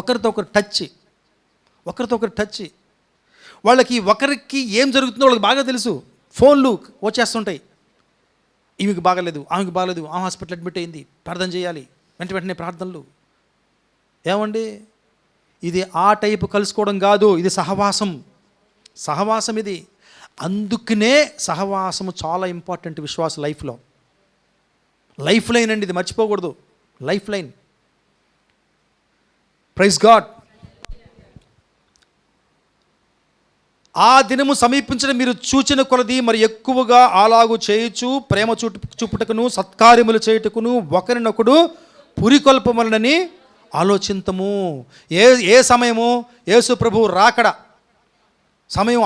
ఒకరితో ఒకరు టచ్. వాళ్ళకి ఒకరికి ఏం జరుగుతుందో వాళ్ళకి బాగా తెలుసు. ఫోన్లు వచ్చేస్తుంటాయి. ఈమెకి బాగలేదు, ఆమెకి బాగలేదు, ఆమె హాస్పిటల్ అడ్మిట్ అయింది, ప్రార్థన చేయాలి, వెంటనే ప్రార్థనలు. ఏమండి, ఇది ఆ టైపు కలుసుకోవడం కాదు, ఇది సహవాసం ఇది. అందుకనే సహవాసము చాలా ఇంపార్టెంట్ విశ్వాస లైఫ్ లైన్ అండి, ఇది మర్చిపోకూడదు. Life line. Praise God. ఆ దినము సమీపించడం మీరు చూచిన కొలది మరి ఎక్కువగా అలాగు చేయొచ్చు, ప్రేమ చూపుటకును సత్కార్యములు చేయుటకును ఒకరినొకడు పురికొల్పమనని ఆలోచింతము. ఏ సమయము? యేసు ప్రభువు రాకడ సమయం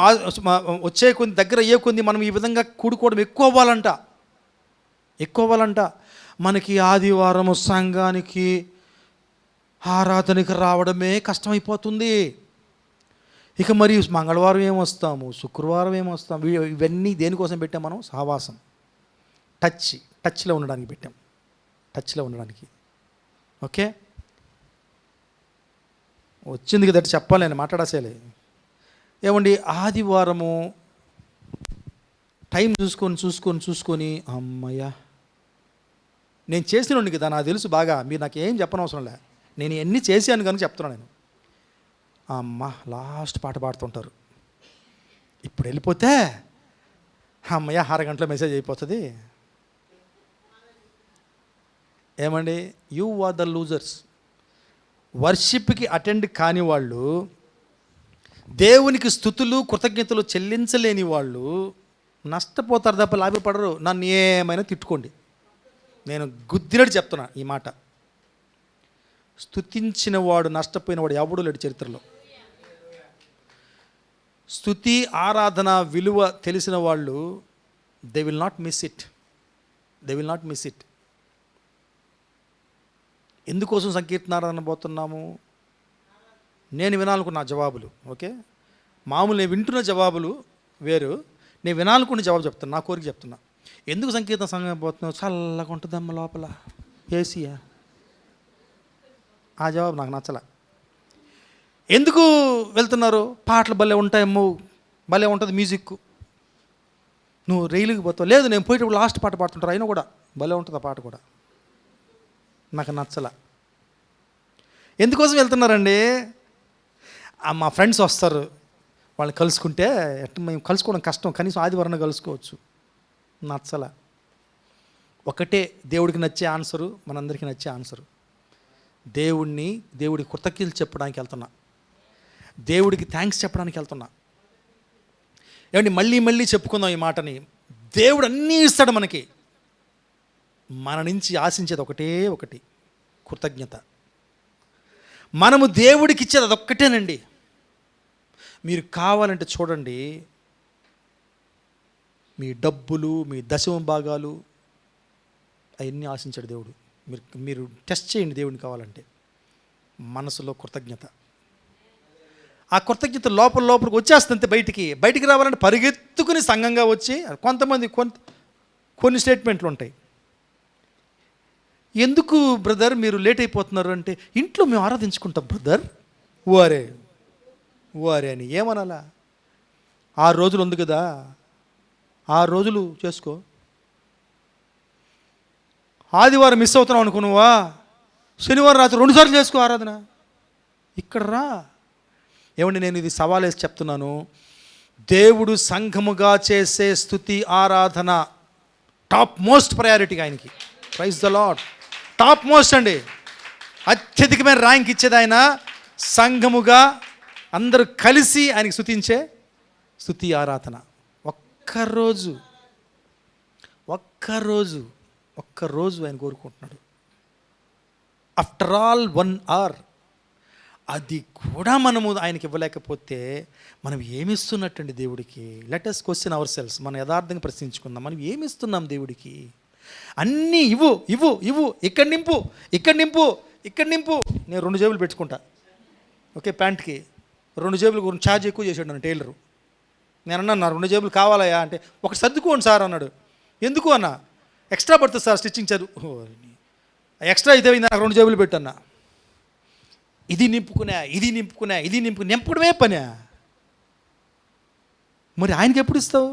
వచ్చే కొద్ది, దగ్గర అయ్యే కొద్ది మనం ఈ విధంగా కూడుకోవడం ఎక్కువ అవ్వాలంట. మనకి ఆదివారము సంఘానికి ఆరాధనకి రావడమే కష్టమైపోతుంది. ఇక మరి మంగళవారం ఏమొస్తాము, శుక్రవారం ఏమొస్తాము, ఇవన్నీ దేనికోసం పెట్టాం మనం? సహవాసం, టచ్లో ఉండడానికి పెట్టాం, టచ్లో ఉండడానికి. ఓకే, వచ్చింది కదా చెప్పాలి, నేను మాట్లాడాసేలే. ఏమండి, ఆదివారము టైం చూసుకొని అమ్మయ్యా నేను చేసినండి కదా, నాకు తెలుసు బాగా, మీరు నాకు ఏం చెప్పనవసరం లే, నేను ఎన్ని చేశాను కనుక చెప్తున్నాను నేను. అమ్మ లాస్ట్ పాట పాడుతుంటారు, ఇప్పుడు వెళ్ళిపోతే అమ్మయ్య 6 గంటల మెసేజ్ అయిపోతుంది. ఏమండి, యు ఆర్ ద లూజర్స్. వర్షిప్కి అటెండ్ కాని వాళ్ళు, దేవునికి స్తుతులు కృతజ్ఞతలు చెల్లించలేని వాళ్ళు నష్టపోతారు తప్ప లాభపడరు. నన్ను ఏమైనా తిట్టుకోండి, నేను గుద్దినట్టు చెప్తున్నా ఈ మాట. స్తుతించిన వాడు నష్టపోయిన వాడు ఎవడూ లేడు చరిత్రలో. స్తుతి ఆరాధన విలువ తెలిసిన వాళ్ళు they will not miss it. ఎందుకోసం సంకీర్తనారాధన పోతున్నాము? నేను వినాలనుకున్న జవాబులు, ఓకే, మామూలు నేను వింటున్న జవాబులు వేరు, నేను వినాలనుకున్న జవాబు చెప్తాను, నా కోరిక చెప్తున్నా. ఎందుకు సంకీర్తన సంఘం పోతున్నావు? చల్లగా ఉంటుందమ్మ లోపల, ఏసీయా? ఆ జవాబు నాకు నచ్చల. ఎందుకు వెళ్తున్నారు? పాటలు భలే ఉంటాయమ్మో, భలే ఉంటుంది మ్యూజిక్, నువ్వు రైలుకి పోతావు. లేదు, నేను పోయేటప్పుడు లాస్ట్ పాట పాడుతుంటారు, అయినా కూడా భలే ఉంటుంది ఆ పాట కూడా, నాకు నచ్చల. ఎందుకోసం వెళ్తున్నారండి? మా ఫ్రెండ్స్ వస్తారు, వాళ్ళని కలుసుకుంటే మేము కలుసుకోవడం కష్టం, కనీసం ఆదివారం కలుసుకోవచ్చు. నచ్చల. ఒకటే దేవుడికి నచ్చే ఆన్సరు, మనందరికీ నచ్చే ఆన్సరు. దేవుడి కృతజ్ఞతలు చెప్పడానికి వెళ్తున్నా, దేవుడికి థ్యాంక్స్ చెప్పడానికి వెళ్తున్నా. ఏమండి, మళ్ళీ చెప్పుకుందాం ఈ మాటని. దేవుడు అన్నీ ఇస్తాడు మనకి, మన నుంచి ఆశించేది ఒకటి, కృతజ్ఞత. మనము దేవుడికి ఇచ్చేది అదొక్కటేనండి. మీరు కావాలంటే చూడండి, మీ డబ్బులు, మీ దశమ భాగాలు అవన్నీ ఆశించాడు దేవుడు. మీరు టెస్ట్ చేయండి దేవుడిని కావాలంటే. మనసులో కృతజ్ఞత, ఆ కృతజ్ఞత లోపలికి వచ్చేస్తుంది. బయటికి రావాలంటే పరిగెత్తుకుని సంఘంగా వచ్చి, కొంతమంది కొన్ని స్టేట్మెంట్లు ఉంటాయి. ఎందుకు బ్రదర్ మీరు లేట్ అయిపోతున్నారు అంటే, ఇంట్లో మేము ఆరాధించుకుంటాం బ్రదర్. వారే అని ఏమనాలా? 6 రోజులు ఉంది కదా, 6 రోజులు చేసుకో. ఆదివారం మిస్ అవుతున్నావు అనుకున్నావా? శనివారం రాత్రి 2 సార్లు చేసుకో ఆరాధన. ఇక్కడ రా. ఏమండి, నేను ఇది సవాలేసి చెప్తున్నాను. దేవుడు సంఘముగా చేసే స్తుతి ఆరాధన టాప్ మోస్ట్ ప్రయారిటీ ఆయనకి. Praise the lord. Top most అండి, అత్యధికమైన ర్యాంక్ ఇచ్చేది ఆయన. సంఘముగా అందరూ కలిసి ఆయనకి స్తుతించే స్తుతి ఆరాధన. ఒక్కరోజు ఆయన కోరుకుంటున్నాడు. After all 1 hour. అది కూడా మనము ఆయనకి ఇవ్వలేకపోతే మనం ఏమిస్తున్నట్టండి దేవుడికి? Let us question our selves. మనం యథార్థంగా ప్రశ్నించుకుందాం, మనం ఏమిస్తున్నాం దేవుడికి? అన్నీ ఇవ్వు, ఇక్కడ నింపు. నేను 2 జేబులు పెట్టుకుంటా, ఓకే, ప్యాంట్కి 2 జేబులు గురించి ఛార్జ్ ఎక్కువ చేసాడు నన్ను టైలరు. నేను అన్నా, నా 2 జేబులు కావాలయా అంటే, ఒకటి సర్దుకోండి సార్ అన్నాడు. ఎందుకు అన్నా? ఎక్స్ట్రా పడుతుంది సార్ స్టిచ్చింగ్ చదువు. ఎక్స్ట్రా అయితే నాకు 2 జేబులు పెట్టన్నా. ఇది నింపుకునే నింపడమే పనే. మరి ఆయనకి ఎప్పుడు ఇస్తావు?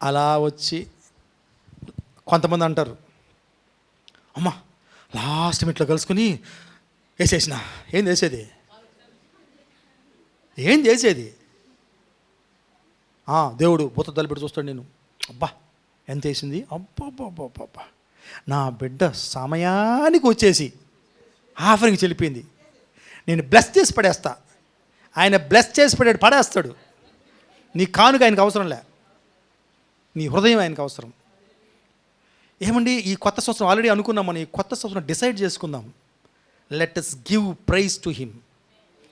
అలా వచ్చి కొంతమంది అంటారు, అమ్మ లాస్ట్ మినిట్లో కలుసుకొని వేసేసిన. ఏం చేసేది, ఏం చేసేది? దేవుడు భూత తలపెట్టి చూస్తాడు. నేను అబ్బా ఎంత వేసింది, అబ్బా నా బిడ్డ సమయానికి వచ్చేసి ఆఫరింగ్ చెల్లిపోయింది, నేను బ్లెస్ చేసి పడేస్తా. ఆయన బ్లెస్ చేసి పడేస్తాడు. నీ కానుక ఆయనకు అవసరం లే, నీ హృదయం ఆయనకు అవసరం. ఏమండి, ఈ కొత్త సంవత్సరం ఆల్రెడీ అనుకున్నాం మనం, ఈ కొత్త సంవత్సరం డిసైడ్ చేసుకుందాం. Let us give praise to him.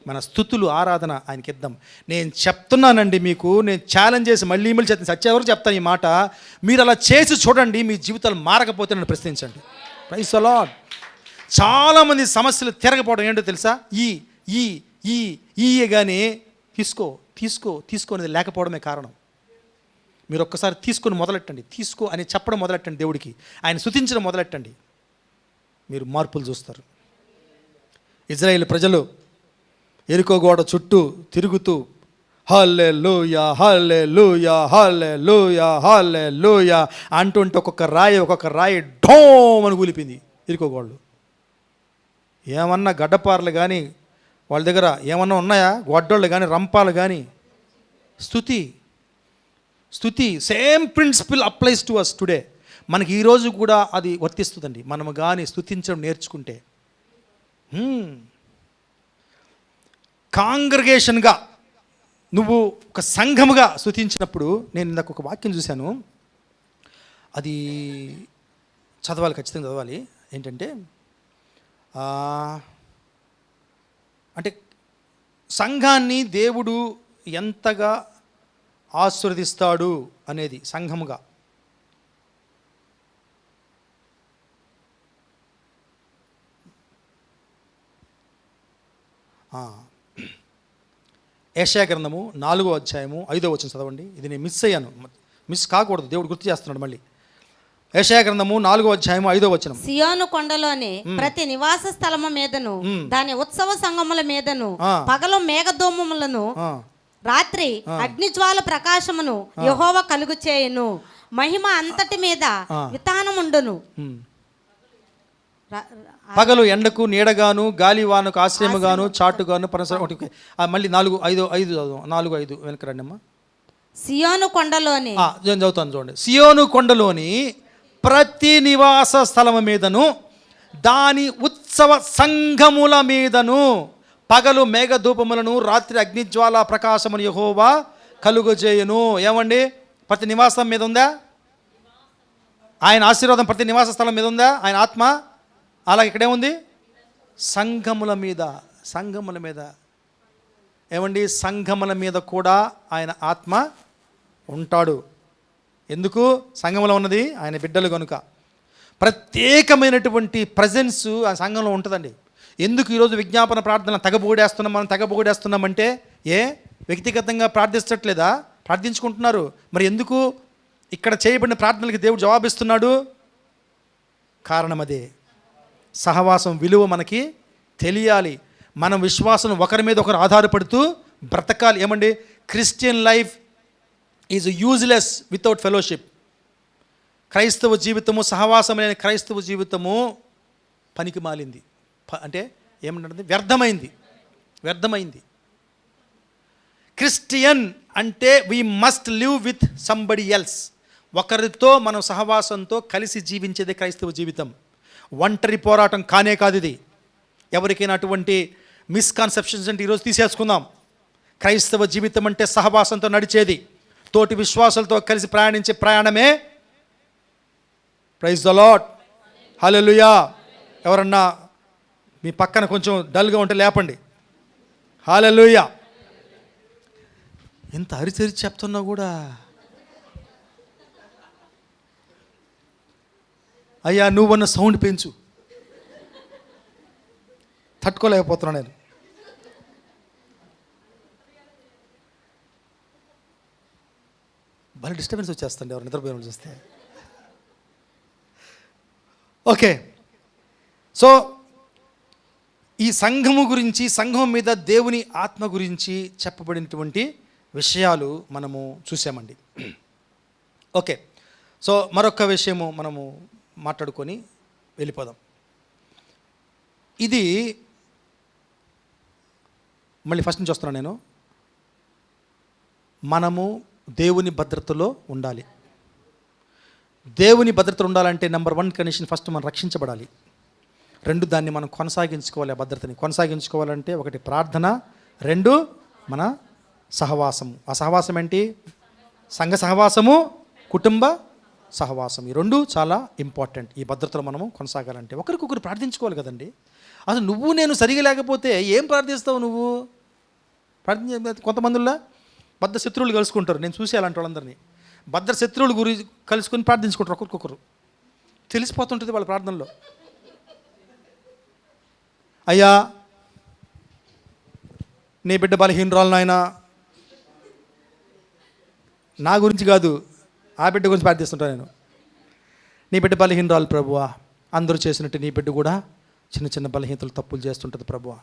మన స్తుతులు ఆరాధన ఆయనకి ఇద్దాం. నేను చెప్తున్నానండి మీకు, నేను ఛాలెంజ్ చేసి మళ్ళీ చెప్తాను, సత్యవరకు చెప్తాను ఈ మాట. మీరు అలా చేసి చూడండి, మీ జీవితాలు మారకపోతే నన్ను ప్రశ్నించండి. Praise the lord. చాలామంది సమస్యలు తిరగపోవడం ఏంటో తెలుసా? కానీ తీసుకో అనేది లేకపోవడమే కారణం. మీరు ఒక్కసారి తీసుకొని మొదలెట్టండి, తీసుకో అని చెప్పడం మొదలెట్టండి, దేవుడికి ఆయన స్తుతించడం మొదలెట్టండి, మీరు మార్పులు చూస్తారు. ఇజ్రాయేల్ ప్రజలు ఎరికో గోడ చుట్టూ తిరుగుతూ హల్లెలూయా హల్లెలూయా హల్లెలూయా హల్లెలూయా అంటుంటే ఒక్కొక్క రాయి ఢోమ్ అని కూలిపోయింది ఎరికో గోడలు. ఏమన్నా గడ్డపారలు కానీ వాళ్ళ దగ్గర ఏమన్నా ఉన్నాయా? గొడ్డోళ్ళు కానీ రంపాలు కానీ. స్తుతి same principle applies to us today. మనకి ఈరోజు కూడా అది వర్తిస్తుందండి. మనము కానీ స్తుతించడం నేర్చుకుంటే, కాంగ్రిగేషన్గా నువ్వు ఒక సంఘముగా స్తుతించినప్పుడు, నేను ఇందాక ఒక వాక్యం చూశాను, అది చదవాలి, ఖచ్చితంగా చదవాలి. ఏంటంటే అంటే సంఘాన్ని దేవుడు ఎంతగా ఆశీర్వదిస్తాడు అనేది సంఘముగా. యెషయా గ్రంథము 4వ అధ్యాయము 5వ వచనం చదవండి. ఇది నేను మిస్ అయ్యాను, మిస్ కాకూడదు, దేవుడు గుర్తు చేస్తున్నాడు మళ్ళీ. యెషయా గ్రంథము 4వ అధ్యాయము 5వ వచనం. సియోను కొండలోని ప్రతి నివాస స్థలము మీదను దాని ఉత్సవ సంగముల మీదను పగలు మేఘదోమములను రాత్రి అగ్నిజ్వాల ప్రకాశమును యెహోవా కలుగు చేయును. మహిమ అంతటి మీద వితానముండును. పగలు ఎండకు నీడగాను, గాలివానకు ఆశ్రయముగాను, చాటుగాను మళ్ళీ 4:5 వెనక రండి అమ్మా. సియోను కొండలోని చదువుతాను చూడండి. సియోను కొండలోని ప్రతి నివాస స్థలము మీదను దాని ఉత్సవ సంఘముల మీదను పగలు మేఘధూపములను రాత్రి అగ్నిజ్వాల ప్రకాశమును యెహోవా కలుగజేయును. ఏమండి, ప్రతి నివాసం మీద ఉందా ఆయన ఆశీర్వాదం? ప్రతి నివాస స్థలం మీద ఉందా ఆయన ఆత్మ? అలాగే ఇక్కడేముంది? సంఘముల మీద. ఏమండి, సంఘముల మీద కూడా ఆయన ఆత్మ ఉంటాడు. ఎందుకు? సంఘంలో ఉన్నది ఆయన బిడ్డలు కనుక. ప్రత్యేకమైనటువంటి ప్రజెన్స్ ఆ సంఘంలో ఉంటుందండి. ఎందుకు ఈరోజు విజ్ఞాపన ప్రార్థన మనం తెగబోగేస్తున్నామంటే, వ్యక్తిగతంగా ప్రార్థించట్లేదా? ప్రార్థించుకుంటున్నారు. మరి ఎందుకు ఇక్కడ చేయబడిన ప్రార్థనలకి దేవుడు జవాబిస్తున్నాడు? కారణం అదే. సహవాసం విలువ మనకి తెలియాలి. మనం విశ్వాసం ఒకరి మీద ఒకరు ఆధారపడుతూ బ్రతకాలి. ఏమండి, Christian life is useless without fellowship. క్రైస్తవ జీవితము, సహవాసం లేని క్రైస్తవ జీవితము పనికి మాలింది. అంటే ఏమంటుంది? వ్యర్థమైంది. క్రిస్టియన్ అంటే we must live with somebody else. ఒకరితో మనం సహవాసంతో కలిసి జీవించేదే క్రైస్తవ జీవితం. ఒంటరి పోరాటం కానే కాదు ఇది. ఎవరికైనా అటువంటి మిస్కాన్సెప్షన్స్ అంటే ఈరోజు తీసేసుకుందాం. క్రైస్తవ జీవితం అంటే సహవాసంతో నడిచేది, తోటి విశ్వాసాలతో కలిసి ప్రయాణించే ప్రయాణమే. ప్రైజ్ ద లార్డ్, హల్లెలూయా. ఎవరన్నా మీ పక్కన కొంచెం డల్గా ఉంటే లేపండి. హల్లెలూయా. ఎంత అరిచరి చెప్తున్నా కూడా, అయ్యా నువ్వన్న సౌండ్ పెంచు, తట్టుకోలేకపోతున్నా నేను. భలే డిస్టర్బెన్స్ వచ్చేస్తుంది ఎవరు నిద్రపోయిన చూస్తే. ఓకే, సో ఈ సంఘము గురించి, సంఘం మీద దేవుని ఆత్మ గురించి చెప్పబడినటువంటి విషయాలు మనము చూసామండి. ఓకే, సో మరొక విషయము మనము మాట్లాడుకొని వెళ్ళిపోదాం. ఇది మళ్ళీ ఫస్ట్ నుంచి వస్తున్నాను నేను. మనము దేవుని భద్రతలో ఉండాలి. దేవుని భద్రత ఉండాలంటే నెంబర్ 1 కండిషన్, ఫస్ట్ మనం రక్షించబడాలి. 2 దాన్ని మనం కొనసాగించుకోవాలి. ఆ భద్రతని కొనసాగించుకోవాలంటే 1 ప్రార్థన, 2 మన సహవాసము. ఆ సహవాసం ఏంటి? సంఘ సహవాసము, కుటుంబ సహవాసం. ఈ 2 చాలా ఇంపార్టెంట్. ఈ భద్రతలో మనము కొనసాగాలంటే ఒకరికొకరు ప్రార్థించుకోవాలి కదండి. అసలు నువ్వు నేను సరిగా లేకపోతే ఏం ప్రార్థిస్తావు నువ్వు? కొంతమందిలో బద్ధ శత్రువులు కలుసుకుంటారు. నేను చూసి అలాంటి వాళ్ళందరినీ బద్ధ శత్రువులు గురించి కలుసుకొని ప్రార్థించుకుంటారు. ఒకరికొకరు తెలిసిపోతుంటుంది వాళ్ళ ప్రార్థనలో. అయ్యా నీ బిడ్డ బలహీనరాలు నాయనా, నా గురించి కాదు ఆ బిడ్డ గురించి ప్రార్థిస్తుంటాను నేను. నీ బిడ్డ బలహీనరాలు ప్రభువా, అందరూ చేసినట్టు నీ బిడ్డ కూడా చిన్న చిన్న బలహీనతలు తప్పులు చేస్తుంటుంది ప్రభువా,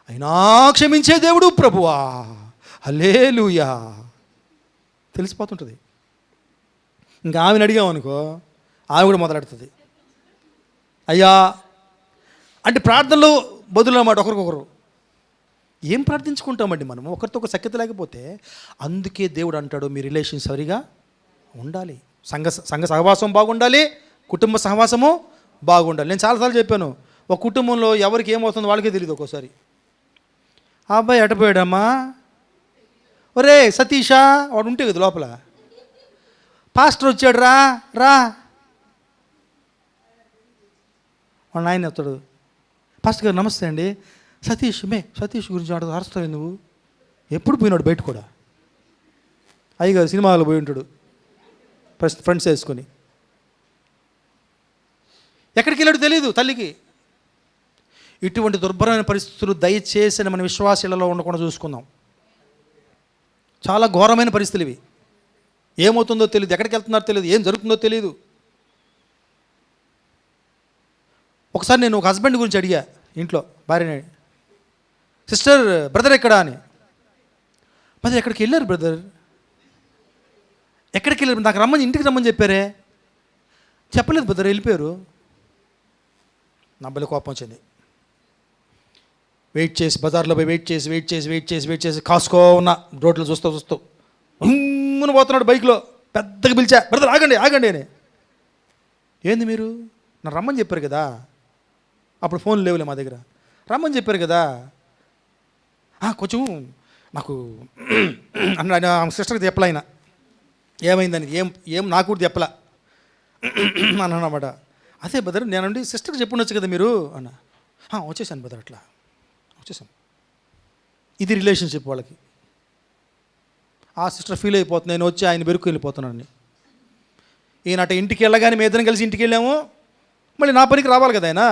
అయినా క్షమించే దేవుడు ప్రభువా, హల్లెలూయా. తెలిసిపోతుంటుంది. ఇంకా ఆమెను అడిగామనుకో, ఆమె కూడా మొదలెడుతుంది అయ్యా అంటే. ప్రార్థనలు బదులు అన్నమాట ఒకరికొకరు. ఏం ప్రార్థించుకుంటామండి మనము ఒకరితో ఒక సఖ్యత లేకపోతే? అందుకే దేవుడు అంటాడు మీ రిలేషన్ సరిగా ఉండాలి. సంఘ సహవాసం బాగుండాలి, కుటుంబ సహవాసము బాగుండాలి. నేను చాలాసార్లు చెప్పాను, ఒక కుటుంబంలో ఎవరికి ఏమవుతుందో వాళ్ళకే తెలియదు. ఒక్కోసారి ఆ అబ్బాయి ఎటపోయాడమ్మా, ఒరే సతీషా, వాడు ఉంటే కదా లోపల, పాస్టర్ వచ్చాడు రా రా, వాడు ఆయన వస్తాడు, పాస్టర్ గారు నమస్తే అండి, సతీష్ గురించి వాడు అరుస్తావు నువ్వు, ఎప్పుడు పోయినాడు బయట కూడా, అయ్యగారు సినిమాలో పోయి ఉంటాడు ఫ్రెండ్స్ వేసుకొని, ఎక్కడికి వెళ్ళాడు తెలియదు తల్లికి. ఇటువంటి దుర్భరమైన పరిస్థితులు దయచేసి మన విశ్వాసాలలో ఉండకుండా చూసుకుందాం. చాలా ఘోరమైన పరిస్థితులు ఇవి. ఏమవుతుందో తెలియదు, ఎక్కడికి వెళ్తున్నారో తెలియదు, ఏం జరుగుతుందో తెలియదు. ఒకసారి నేను ఒక హస్బెండ్ గురించి అడిగా ఇంట్లో భార్యని, సిస్టర్ బ్రదర్ ఎక్కడా అని. బ్రదర్ ఎక్కడికి వెళ్ళారు బ్రదర్, ఎక్కడికి వెళ్ళారు, నాకు రమ్మని ఇంటికి రమ్మని చెప్పారే, చెప్పలేదు బ్రదర్ వెళ్ళిపోయారు. నా బలి కోపం వచ్చింది. వెయిట్ చేసి బజార్లో పోయి వెయిట్ చేసి కాసుకో ఉన్న రోడ్లు చూస్తూ ఉమ్మును పోతున్నాడు బైక్లో. పెద్దగా పిలిచా, బ్రదర్ ఆగండి అని. ఏంది మీరు నా రమ్మని చెప్పారు కదా, అప్పుడు ఫోన్ లేవులే మా దగ్గర, రమ్మని చెప్పారు కదా, కొంచెం నాకు అన్న సిస్టర్కి చెప్పలే ఆయన, ఏమైందని ఏం నాకు కూడా చెప్పలా అన్నమాట. అదే బ్రదర్ నేనండి సిస్టర్కి చెప్పుండొచ్చు కదా మీరు అన్న. వచ్చేసాను బ్రదర్, అట్లా వచ్చేసాను. ఇది రిలేషన్షిప్ వాళ్ళకి. ఆ సిస్టర్ ఫీల్ అయిపోతుంది, నేను వచ్చి ఆయన బెరుకు వెళ్ళిపోతున్నాను. ఈయనట ఇంటికి వెళ్ళగానే మేము ఇద్దరం కలిసి ఇంటికి వెళ్ళాము, మళ్ళీ నా పనికి రావాలి కదా ఆయన,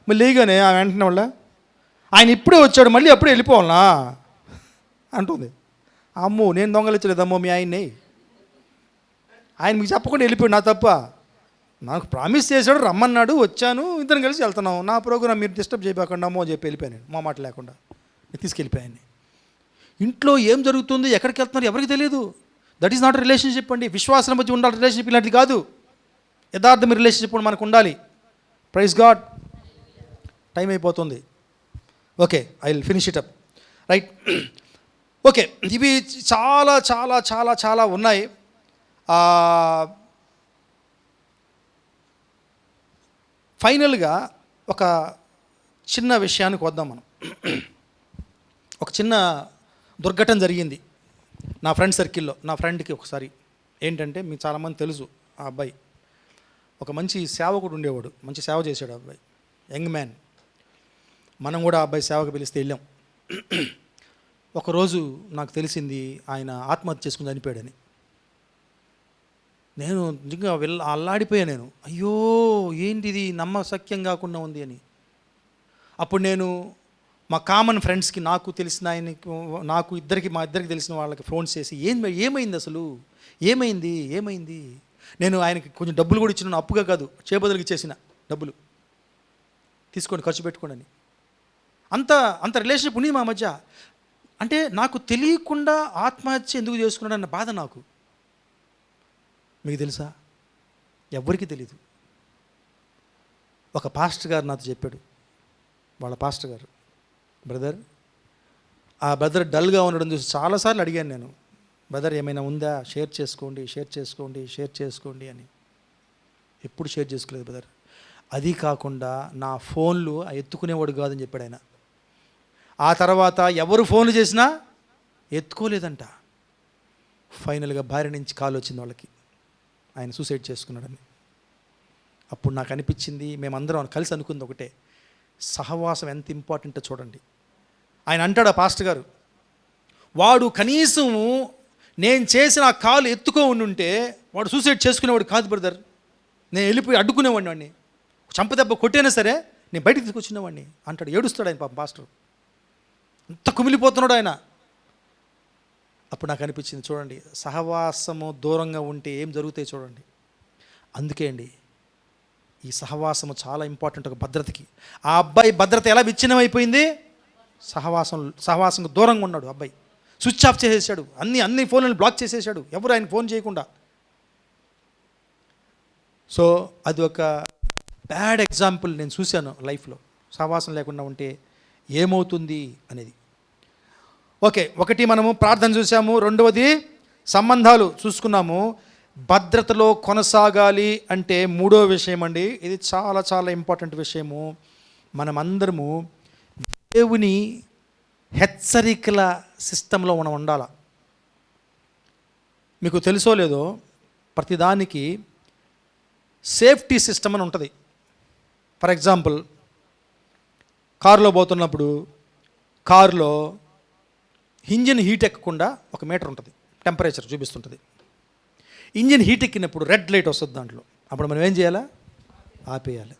మళ్ళీ లేగానే ఆ వెంటనే వాళ్ళ ఆయన ఇప్పుడే వచ్చాడు మళ్ళీ అప్పుడే వెళ్ళిపోవాలనా అంటుంది. అమ్మో నేను దొంగలించలేదమ్మో మీ ఆయన్ని, ఆయన మీకు చెప్పకుండా వెళ్ళిపోయాడు, నా తప్ప. నాకు ప్రామిస్ చేశాడు, రమ్మన్నాడు, వచ్చాను, ఇద్దరం కలిసి వెళ్తున్నాం, నా ప్రోగ్రామ్ మీరు డిస్టర్బ్ చేయకుండా అమ్మో అని చెప్పి వెళ్ళిపోయాను. మా మాట లేకుండా తీసుకెళ్ళిపోయాను. ఇంట్లో ఏం జరుగుతుంది, ఎక్కడికి వెళ్తున్నారు ఎవరికి తెలియదు. దట్ ఈస్ నాట్ రిలేషన్షిప్ అండి. విశ్వాసం మధ్య ఉండాలి రిలేషన్షిప్, ఇలాంటిది కాదు. యథార్థమైన రిలేషన్షిప్ మనకు ఉండాలి. Praise God. టైం అయిపోతుంది. Okay, I will finish it up right. Okay, ఇవి చాలా చాలా చాలా చాలా ఉన్నాయి. ఫైనల్గా ఒక చిన్న విషయానికి వద్దాం మనం. ఒక చిన్న దుర్ఘటన జరిగింది నా ఫ్రెండ్ సర్కిల్లో. నా ఫ్రెండ్కి ఒకసారి ఏంటంటే, మీకు చాలామంది తెలుసు, ఆ అబ్బాయి ఒక మంచి సేవకుడు ఉండేవాడు, మంచి సేవ చేశాడు ఆ అబ్బాయి, యంగ్ మ్యాన్. మనం కూడా ఆ అబ్బాయి సేవకు పిలిస్తే వెళ్ళాం. ఒకరోజు నాకు తెలిసింది ఆయన ఆత్మహత్య చేసుకుని చనిపోయాడని. నేను నిజంగా అల్లాడిపోయా. నేను అయ్యో ఏంటిది నమ్మశక్యం కాకుండా ఉంది అని. అప్పుడు నేను మా కామన్ ఫ్రెండ్స్కి, నాకు తెలిసిన ఆయనకి, మా ఇద్దరికి తెలిసిన వాళ్ళకి ఫోన్ చేసి ఏమైంది అసలు, ఏమైంది. నేను ఆయనకి కొంచెం డబ్బులు కూడా ఇచ్చిన, అప్పుగా కాదు, చేబదులకి ఇచ్చేసిన డబ్బులు తీసుకోండి ఖర్చు పెట్టుకోండి అని. అంత రిలేషన్షిప్ ఉంది మా మధ్య. అంటే నాకు తెలియకుండా ఆత్మహత్య ఎందుకు చేసుకున్నాడు అన్న బాధ నాకు. మీకు తెలుసా? ఎవరికి తెలీదు. ఒక పాస్టర్ గారు నాతో చెప్పాడు, వాళ్ళ పాస్టర్ గారు, బ్రదర్, ఆ బ్రదర్ డల్గా ఉండడం చూసి చాలాసార్లు అడిగాను నేను, బ్రదర్ ఏమైనా ఉందా, షేర్ చేసుకోండి అని. ఎప్పుడు షేర్ చేసుకోలేదు బ్రదర్. అది కాకుండా నా ఫోన్లు ఎత్తుకునేవాడు కాదని చెప్పాడు ఆయన. ఆ తర్వాత ఎవరు ఫోన్లు చేసినా ఎత్తుకోలేదంట. ఫైనల్గా భార్య నుంచి కాల్ వచ్చింది వాళ్ళకి, ఆయన సూసైడ్ చేసుకున్నాడని. అప్పుడు నాకు అనిపించింది, మేమందరం కలిసి అనుకుంది ఒకటే, సహవాసం ఎంత ఇంపార్టెంటో చూడండి. ఆయన అంటాడు, ఆ పాస్టర్ గారు, వాడు కనీసం నేను చేసిన ఆ కాలు ఎత్తుకో ఉండుంటే వాడు సూసైడ్ చేసుకునేవాడు కాదు బ్రదర్. నేను వెళ్ళిపోయి అడ్డుకునేవాడిని, వాడిని చంపదెబ్బ కొట్టైనా సరే నేను బయటికి తీసుకొచ్చినవాడిని అంటాడు. ఏడుస్తాడు ఆయన పాపం పాస్టర్, అంత కుమిలిపోతున్నాడు ఆయన. అప్పుడు నాకు అనిపించింది, చూడండి సహవాసము దూరంగా ఉంటే ఏం జరుగుతాయి చూడండి. అందుకే అండి ఈ సహవాసము చాలా ఇంపార్టెంట్ ఒక భద్రతకి. ఆ అబ్బాయి భద్రత ఎలా విచ్ఛిన్నమైపోయింది? సహవాసంకు దూరంగా ఉన్నాడు అబ్బాయి. స్విచ్ ఆఫ్ చేసేసాడు, అన్ని ఫోన్లను బ్లాక్ చేసేసాడు, ఎవరు ఆయన ఫోన్ చేయకుండా. సో అది ఒక బ్యాడ్ ఎగ్జాంపుల్ నేను చూశాను లైఫ్లో. సహవాసం లేకుండా ఉంటే ఏమవుతుంది అనేది. ఓకే, ఒకటి మనము ప్రార్థన చూసాము, రెండవది సంబంధాలు చూసుకున్నాము. భద్రతలో కొనసాగాలి అంటే మూడో విషయం అండి, ఇది చాలా చాలా ఇంపార్టెంట్ విషయము. మనమందరము దేవుని హెచ్చరికల సిస్టంలో మనం ఉండాలి. మీకు తెలుసో లేదో, ప్రతిదానికి సేఫ్టీ సిస్టమ్ అని ఉంటుంది. ఫర్ ఎగ్జాంపుల్, కారులో పోతున్నప్పుడు కారులో ఇంజిన్ హీట్ ఎక్కకుండా ఒక మీటర్ ఉంటుంది, టెంపరేచర్ చూపిస్తుంటుంది. ఇంజిన్ హీట్ ఎక్కినప్పుడు రెడ్ లైట్ వస్తుంది దాంట్లో. అప్పుడు మనం ఏం చేయాలా? ఆపేయాలి.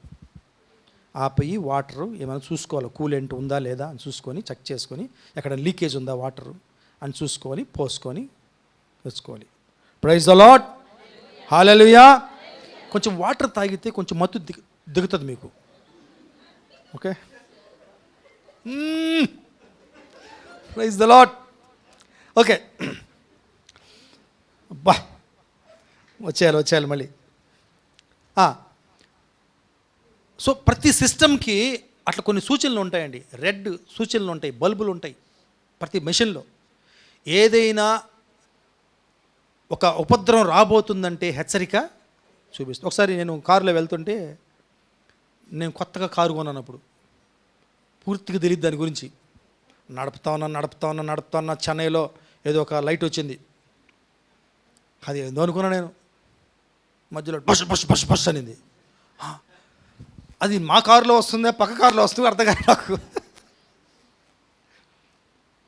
ఆపేయి వాటరు ఏమైనా చూసుకోవాలి, కూలెంట్ ఉందా లేదా అని చూసుకొని, చెక్ చేసుకొని, ఎక్కడ లీకేజ్ ఉందా వాటరు అని చూసుకొని పోసుకొని తెచ్చుకోవాలి. Praise the lord, hallelujah. కొంచెం వాటర్ తాగితే కొంచెం మత్తు దిగుతుంది మీకు. Okay, praise the lord. Okay, అబ్బా వచ్చేయాలి మళ్ళీ. సో ప్రతి సిస్టమ్కి అట్లా కొన్ని సూచనలు ఉంటాయండి, రెడ్ సూచనలు ఉంటాయి, బల్బులు ఉంటాయి ప్రతి మెషిన్లో. ఏదైనా ఒక ఉపద్రవం రాబోతుందంటే హెచ్చరిక చూపిస్తుంది. ఒకసారి నేను కారులో వెళ్తుంటే, నేను కొత్తగా కారు కొన్నానప్పుడు పూర్తిగా తెలియదు దాని గురించి. నడుపుతా ఉన్నా చెన్నైలో ఏదో ఒక లైట్ వచ్చింది, అది ఏందో అనుకున్నా నేను. మధ్యలో బస్ అనింది. అది మా కారులో వస్తుందా పక్క కారులో వస్తుందో అర్థం కాదు నాకు.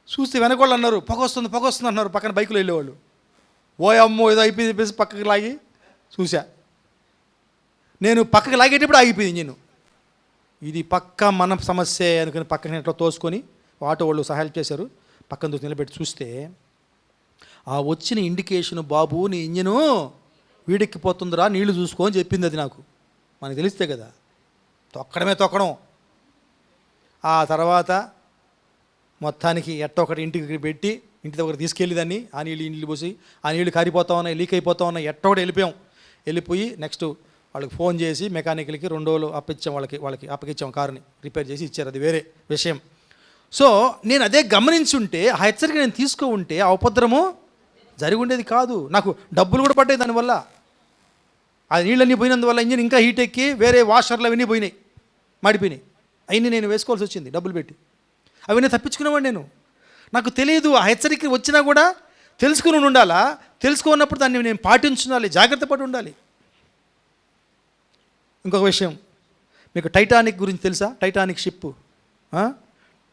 చూస్తే వెనకోళ్ళు అన్నారు పొగ వస్తుంది అన్నారు, పక్కన బైకులో వెళ్ళేవాళ్ళు. ఓ అమ్మో ఏదో అయిపోయింది చెప్పేసి పక్కకి లాగి చూసా. నేను పక్కకి లాగేటప్పుడు ఆగిపోయింది ఇంజిన్. ఇది పక్క మన సమస్య అనుకుని పక్కన ఇట్లా తోసుకొని ఆటో వాళ్ళు సహాయం చేశారు, పక్కన దూసి నిలబెట్టి చూస్తే ఆ వచ్చిన ఇండికేషన్, బాబు నీ ఇంజిను వీడెక్కిపోతుందిరా నీళ్లు చూసుకో అని చెప్పింది. అది నాకు మనకు తెలిస్తే కదా, తొక్కడం. ఆ తర్వాత మొత్తానికి ఎట్టొకటి ఇంటికి పెట్టి ఇంటి దగ్గర తీసుకెళ్ళేదాన్ని. ఆ నీళ్ళు పోసి ఆ నీళ్ళు కారిపోతా ఉన్నాయి, లీక్ అయిపోతా ఉన్నాయి. ఎట్టొకటి వెళ్ళిపోయి నెక్స్ట్ వాళ్ళకి ఫోన్ చేసి మెకానికల్కి 2 రోజులు అప్పించాం, వాళ్ళకి అప్పగిచ్చాం, కారుని రిపేర్ చేసి ఇచ్చారు, అది వేరే విషయం. సో నేను అదే గమనించుంటే, ఆ హెచ్చరిక నేను తీసుకో ఉంటే ఆ ఉపద్రము జరిగి ఉండేది కాదు. నాకు డబ్బులు కూడా పడ్డాయి దానివల్ల. ఆ నీళ్ళన్నీ పోయినందువల్ల ఇంజిన్ ఇంకా హీట్ ఎక్కి వేరే వాషర్లు అవన్నీ పోయినాయి, మాడిపోయినాయి. అవన్నీ నేను వేసుకోవాల్సి వచ్చింది డబ్బులు పెట్టి. అవన్నీ తప్పించుకునేవాడు నేను. నాకు తెలియదు. ఆ హెచ్చరిక వచ్చినా కూడా తెలుసుకుని ఉండాలా. తెలుసుకున్నప్పుడు దాన్ని నేను పాటించాలి, జాగ్రత్త పడి ఉండాలి. ఇంకొక విషయం, మీకు టైటానిక్ గురించి తెలుసా? Titanic ship.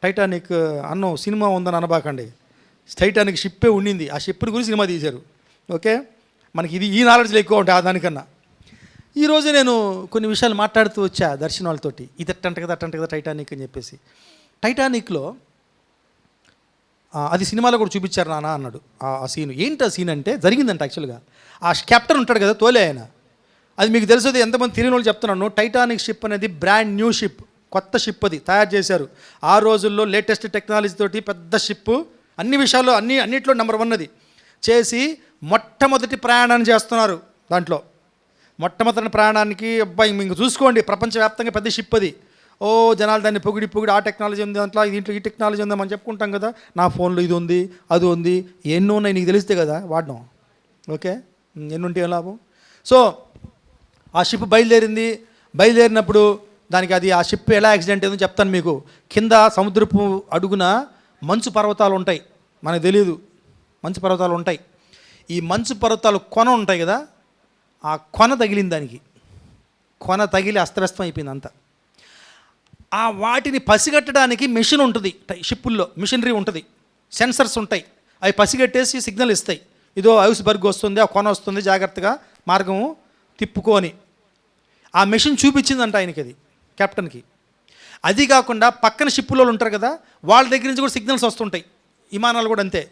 టైటానిక్ అన్నం సినిమా ఉందని అనబాకండి, టైటానిక్ షిప్పే ఉండింది. ఆ షిప్ని గురించి సినిమా తీశారు. ఓకే, మనకి ఈ నాలెడ్జ్లో ఎక్కువ ఉంటాయి దానికన్నా. ఈరోజు నేను కొన్ని విషయాలు మాట్లాడుతూ వచ్చా దర్శనం వాళ్ళతోటి. ఇది అట్టంట కదా టైటానిక్ అని చెప్పేసి. టైటానిక్లో అది సినిమాలో కూడా చూపించారు నాన్న అన్నాడు. ఆ సీన్ ఏంటి? ఆ సీన్ అంటే జరిగిందంట యాక్చువల్గా. ఆ కెప్టెన్ ఉంటాడు కదా, తోలే ఆయన. అది మీకు తెలుసు, ఎంతమంది తెలియని వాళ్ళు చెప్తున్నాను. టైటానిక్ షిప్ అనేది బ్రాండ్ న్యూ షిప్, కొత్త షిప్ అది తయారు చేశారు. ఆ రోజుల్లో లేటెస్ట్ టెక్నాలజీ తోటి పెద్ద షిప్, అన్ని విషయాల్లో అన్నిట్లో నెంబర్ 1 అది చేసి మొట్టమొదటి ప్రయాణాన్ని చేస్తున్నారు దాంట్లో మొట్టమొదటి ప్రయాణానికి అబ్బాయి ఇంక చూసుకోండి, ప్రపంచవ్యాప్తంగా పెద్ద షిప్ అది. ఓ జనాలు దాన్ని పొగిడి ఆ టెక్నాలజీ ఉంది దాంట్లో, దీంట్లో ఈ టెక్నాలజీ ఉందా మనం చెప్పుకుంటాం కదా. నా ఫోన్లో ఇది ఉంది అది ఉంది, ఎన్ని ఉన్నాయి నీకు తెలిస్తే కదా వాడడం. ఓకే, ఎన్ని ఉంటే ఏం లాభం. సో ఆ షిప్ బయలుదేరినప్పుడు దానికి అది ఆ షిప్ ఎలా యాక్సిడెంట్ అయిందో చెప్తాను మీకు. కింద సముద్రపు అడుగున మంచు పర్వతాలు ఉంటాయి, మనకు తెలియదు మంచు పర్వతాలు ఉంటాయి. ఈ మంచు పర్వతాలు కొన ఉంటాయి కదా, ఆ కొన తగిలింది దానికి. కొన తగిలి అస్తవ్యస్తం అయిపోయింది అంతా. ఆ వాటిని పసిగట్టడానికి మెషిన్ ఉంటుంది షిప్పుల్లో, మిషనరీ ఉంటుంది, సెన్సర్స్ ఉంటాయి. అవి పసిగట్టేసి సిగ్నల్ ఇస్తాయి, ఇదో ఐస్బర్గ్ వస్తుంది, ఆ కొన వస్తుంది, జాగ్రత్తగా మార్గం తిప్పుకొని. ఆ మెషిన్ చూపించిందంట ఆయనకి, అది కెప్టెన్కి. అది కాకుండా పక్కన షిప్పులో ఉంటారు కదా, వాళ్ళ దగ్గర నుంచి కూడా సిగ్నల్స్ వస్తుంటాయి. విమానాలు కూడా అంతే,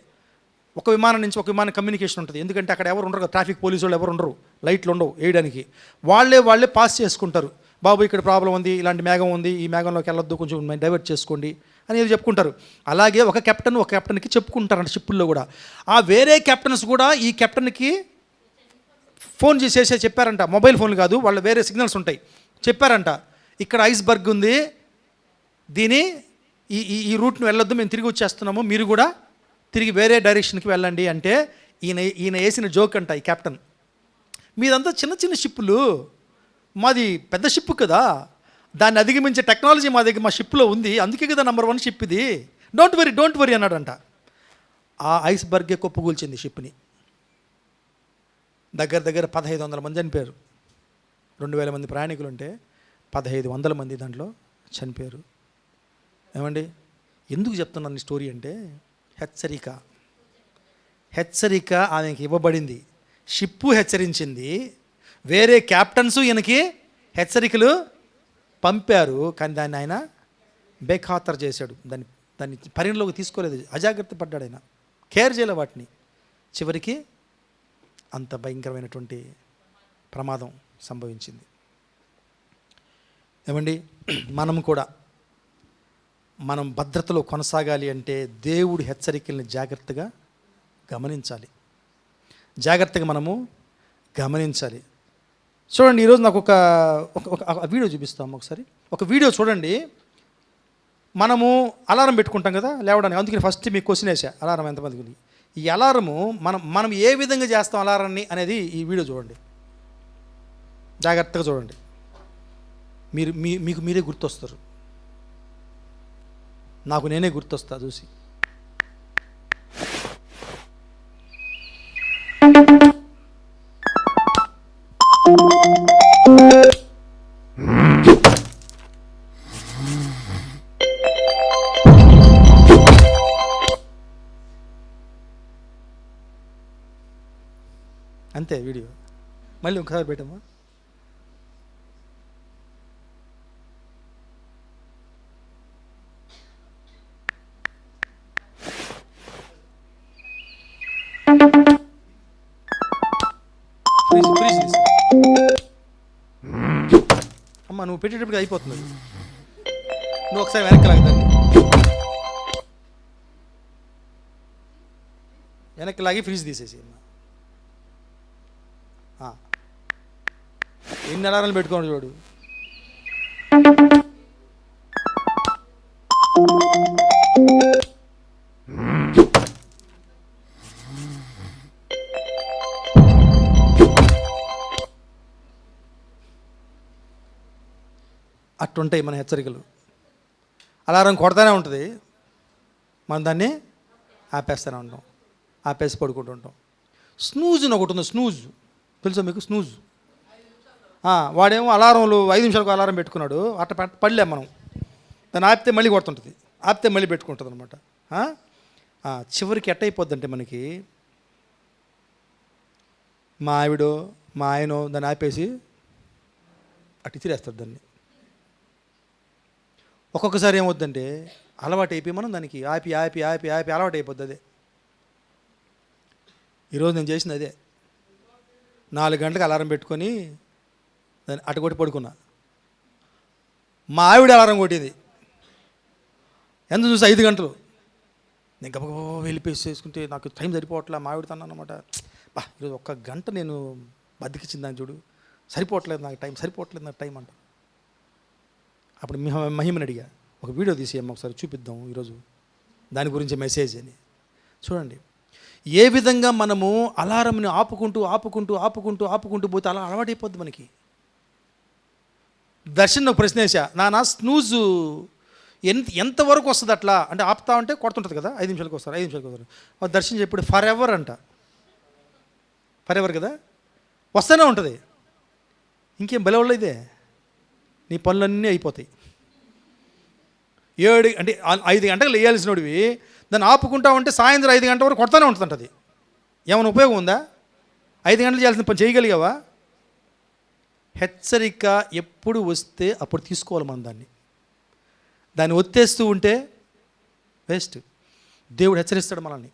ఒక విమానం నుంచి ఒక విమానం కమ్యూనికేషన్ ఉంటుంది. ఎందుకంటే అక్కడ ఎవరు ఉండరు కదా, ట్రాఫిక్ పోలీసు వాళ్ళు ఎవరు ఉండరు, లైట్లు ఉండవు వేయడానికి. వాళ్ళే పాస్ చేసుకుంటారు, బాబు ఇక్కడ ప్రాబ్లం ఉంది, ఇలాంటి మేఘం ఉంది, ఈ మేఘంలోకి వెళ్ళొద్దు, కొంచెం డైవర్ట్ చేసుకోండి అనేది చెప్పుకుంటారు. అలాగే ఒక కెప్టెన్కి చెప్పుకుంటారంట షిప్పుల్లో కూడా. ఆ వేరే కెప్టెన్స్ కూడా ఈ కెప్టెన్కి ఫోన్ చేసేసే చెప్పారంట, మొబైల్ ఫోన్లు కాదు, వాళ్ళ వేరే సిగ్నల్స్ ఉంటాయి, చెప్పారంట ఇక్కడ ఐస్బర్గ్ ఉంది, దీని ఈ రూట్ను వెళ్ళొద్దు, మేము తిరిగి వచ్చేస్తున్నాము, మీరు కూడా తిరిగి వేరే డైరెక్షన్కి వెళ్ళండి అంటే ఈయన వేసిన జోక్ అంట ఈ కెప్టెన్. మీదంతా చిన్న షిప్పులు, మాది పెద్ద షిప్ కదా, దాన్ని అధిగమించే టెక్నాలజీ మా షిప్లో ఉంది, అందుకే కదా నెంబర్ 1 షిప్ ఇది, డోంట్ వరీ అన్నాడంట. ఆ ఐస్బర్గే కుప్పగూల్చింది షిప్ని. దగ్గర 1500 మంది చనిపోయారు. 2000 మంది ప్రయాణికులు ఉంటే 1500 మంది దాంట్లో చనిపోయారు. ఏమండి, ఎందుకు చెప్తున్నాను ఈ స్టోరీ అంటే, హెచ్చరిక ఆమెకి ఇవ్వబడింది. షిప్పు హెచ్చరించింది, వేరే క్యాప్టెన్స్ ఈయనకి హెచ్చరికలు పంపారు, కానీ దాన్ని ఆయన బేఖాతరు చేశాడు, దాన్ని పరిగణలోకి తీసుకోలేదు, అజాగ్రత్త పడ్డాడు ఆయన, కేర్ చేయలే వాటిని. చివరికి అంత భయంకరమైనటువంటి ప్రమాదం సంభవించింది. ఏమండి, మనం భద్రతలో కొనసాగాలి అంటే దేవుడి హెచ్చరికల్ని జాగ్రత్తగా మనము గమనించాలి. చూడండి, ఈరోజు నాకు ఒక వీడియో చూపిస్తాము ఒకసారి. ఒక వీడియో చూడండి. మనము అలారం పెట్టుకుంటాం కదా లేవడానికి, అందుకని ఫస్ట్ మీకు క్వశ్చన్ వేసా, అలారం ఎంతమందికి. ఈ అలారము మనం ఏ విధంగా చేస్తాం అలారాన్ని అనేది ఈ వీడియో చూడండి, జాగ్రత్తగా చూడండి. మీకు మీరే గుర్తొస్తారు, నాకు నేనే గుర్తొస్తా చూసి. అంతే వీడియో. మళ్ళీ ఒకసారి పెట్టమ్మా. అమ్మ నువ్వు పెట్టేటప్పుడు అయిపోతుంది, నువ్వు ఒకసారి వెనక్కి లాగి ఫ్రీజ్ తీసేసి. ఎన్ని అలారాలు పెట్టుకోండి చూడు. అట్టుంటాయి మన హెచ్చరికలు. అలారం కొడతానే ఉంటుంది, మనం దాన్ని ఆపేస్తూనే ఉంటాం, ఆపేసి పడుకుంటూ ఉంటాం. స్నూజ్ అని ఒకటి ఉంది, స్నూజ్ తెలుసా మీకు? స్నూజ్. వాడేమో అలారంలు 5 నిమిషాలకు అలారం పెట్టుకున్నాడు, అట్ట పడలేం మనం, దాన్ని ఆపితే మళ్ళీ కొడుతుంటుంది, ఆపితే మళ్ళీ పెట్టుకుంటుంది అనమాట. చివరికి ఎట్టయిపోద్దంటే మనకి, మా ఆవిడో మా ఆయనో దాన్ని ఆపేసి అటు ఇచ్చిరేస్తాడు దాన్ని. ఒక్కొక్కసారి ఏమవుద్దంటే అలవాటు అయిపోయి మనం దానికి ఆపి అలవాటు అయిపోద్ది. అదే ఈరోజు నేను చేసింది అదే. 4 గంటలకు అలారం పెట్టుకొని దాన్ని అటు కొట్టి పడుకున్నా. మా ఆవిడ అలారం కొట్టింది, ఎంత చూసి 5 గంటలు. నేను గబగబా వెళ్ళిపోయి చేసుకుంటే నాకు టైం సరిపోవట్లే, మా ఆవిడ తను అనమాట. ఈరోజు 1 గంట నేను బతికిచ్చింది దాన్ని చూడు, సరిపోవట్లేదు నాకు టైం అంట. అప్పుడు మహిమని అడిగా, ఒక వీడియో తీసేయమ్మ ఒకసారి చూపిద్దాం ఈరోజు దాని గురించి మెసేజ్ అని. చూడండి ఏ విధంగా మనము అలారంని ఆపుకుంటూ పోతే అలా అలవాటైపోద్ది మనకి. దర్శన్ ఒక ప్రశ్న వేసా, నా స్నూజు ఎంతవరకు వస్తుంది అట్లా అంటే ఆపుతా ఉంటే కొడుతుంటుంది కదా, 5 నిమిషాలకు వస్తారు. దర్శన్ చెప్పాడు ఫర్ ఎవర్ అంట. ఫర్ ఎవర్ కదా, వస్తూనే ఉంటుంది. ఇంకేం బలవాళ్ళు ఇదే, నీ పనులన్నీ అయిపోతాయి. 7 అంటే 5 గంటలు వేయాల్సినవి దాన్ని ఆపుకుంటా ఉంటే సాయంత్రం 5 గంటల వరకు కొడతానే ఉంటుంది. అది ఏమైనా ఉపయోగం ఉందా? 5 గంటలు చేయాల్సిన పని చేయగలిగావా? హెచ్చరిక ఎప్పుడు వస్తే అప్పుడు తీసుకోవాలి మనం దాన్ని ఒత్తేస్తూ ఉంటే వేస్ట్. దేవుడు హెచ్చరిస్తాడు మనల్ని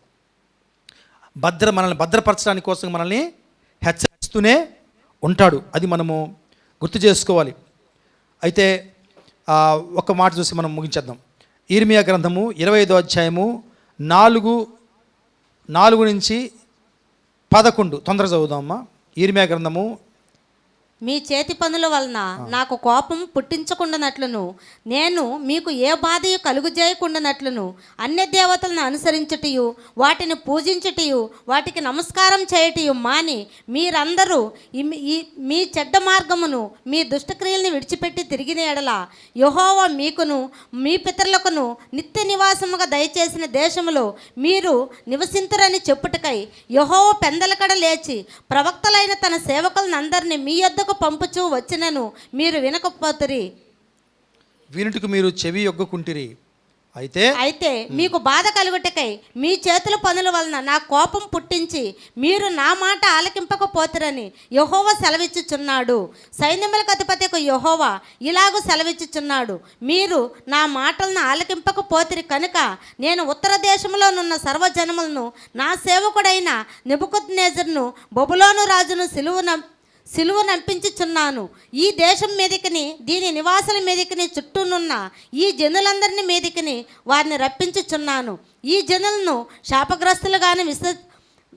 భద్రపరచడానికి కోసం మనల్ని హెచ్చరిస్తూనే ఉంటాడు. అది మనము గుర్తు చేసుకోవాలి. అయితే ఒక మాట చూసి మనం ముగించేద్దాం. ఇర్మియా గ్రంథము 25వ అధ్యాయము 4 నుంచి 11 తొందరగా చదువుదామమ్మా. ఇర్మియా గ్రంథము, మీ చేతి పనుల వలన నాకు కోపం పుట్టించకుండానట్లును, నేను మీకు ఏ బాధయు కలుగుజేయకుండానట్లును అన్య దేవతలను అనుసరించుటయు వాటిని పూజించుటయు వాటికి నమస్కారం చేయటయు మాని మీరందరూ మీ చెడ్డ మార్గమును మీ దుష్టక్రియల్ని విడిచిపెట్టి తిరిగిన ఎడల యెహోవా మీకును మీ పితరులకును నిత్య నివాసముగా దయచేసిన దేశములో మీరు నివసింతురని చెప్పుటకై యెహోవా పెందలకడ లేచి ప్రవక్తలైన తన సేవకులందరినీ మీ యొద్దకు పంపుచూ వచ్చినను మీరు వినకపోతిరి. వినుటకు మీరు చెవి యొగ్గకుంటిరి. అయితే మీకు బాధ కలుగుటకై మీ చేతుల పనుల వలన నా కోపం పుట్టించి మీరు నా మాట ఆలకింపకపోతురని యెహోవా సెలవిచ్చుచున్నాడు. సైన్యములకు అధిపతికి యెహోవా ఇలాగూ సెలవిచ్చుచున్నాడు, మీరు నా మాటలను ఆలకింపకపోతిరి కనుక నేను ఉత్తర దేశంలోనున్న సర్వజనములను నా సేవకుడైన నెబుకద్నెజరును బబులోను రాజును సిలువ నంపించుచున్నాను. ఈ దేశం మీదకిని దీని నివాసుల మీదకిని చుట్టూనున్న ఈ జనులందరినీ మీదకిని వారిని రప్పించుచున్నాను. ఈ జనులను శాపగ్రస్తులుగాను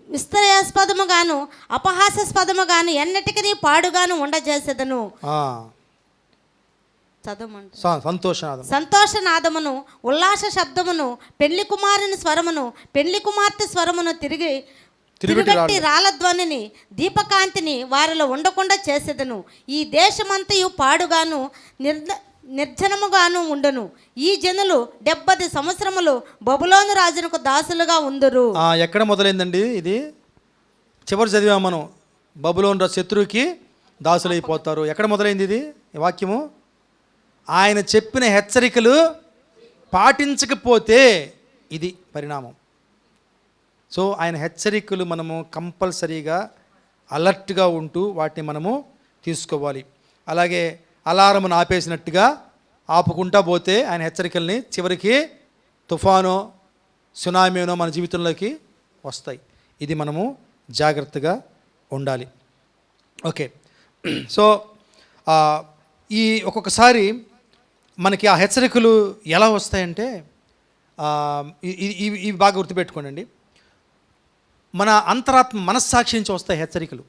విస్తరాస్పదముగాను అపహాస్యాస్పదముగాను ఎన్నటికీ పాడుగాను ఉండజేసేదను. సంతోషనాదమును ఉల్లాస శబ్దమును పెళ్లి కుమారుని స్వరమును పెళ్లి కుమార్తె స్వరమును తిరుగట్టి రాళ్ళధ్వనిని దీపకాంతిని వారిలో ఉండకుండా చేసేదను. ఈ దేశమంతయు పాడుగాను నిర్జనముగాను ఉండును. ఈ జనులు 70 సంవత్సరములు బబులోను రాజునకు దాసులుగా ఉందురు. ఎక్కడ మొదలైందండి ఇది? చివరి చదివాం మనం, బబులోను శత్రువుకి దాసులైపోతారు. ఎక్కడ మొదలైంది ఇది ఈ వాక్యము? ఆయన చెప్పిన హెచ్చరికలు పాటించకపోతే ఇది పరిణామం. సో ఆయన హెచ్చరికలు మనము కంపల్సరీగా అలర్ట్గా ఉంటూ వాటిని మనము తీసుకోవాలి. అలాగే అలారమును ఆపేసినట్టుగా ఆపుకుంటా పోతే ఆయన హెచ్చరికల్ని చివరికి తుఫానో సునామీనో మన జీవితంలోకి వస్తాయి. ఇది మనము జాగ్రత్తగా ఉండాలి. ఓకే, సో ఈ ఒక్కొక్కసారి మనకి ఆ హెచ్చరికలు ఎలా వస్తాయంటే ఇవి బాగా గుర్తుపెట్టుకోండి. మన అంతరాత్మ మనస్సాక్షి నుంచి వస్తాయి హెచ్చరికలు.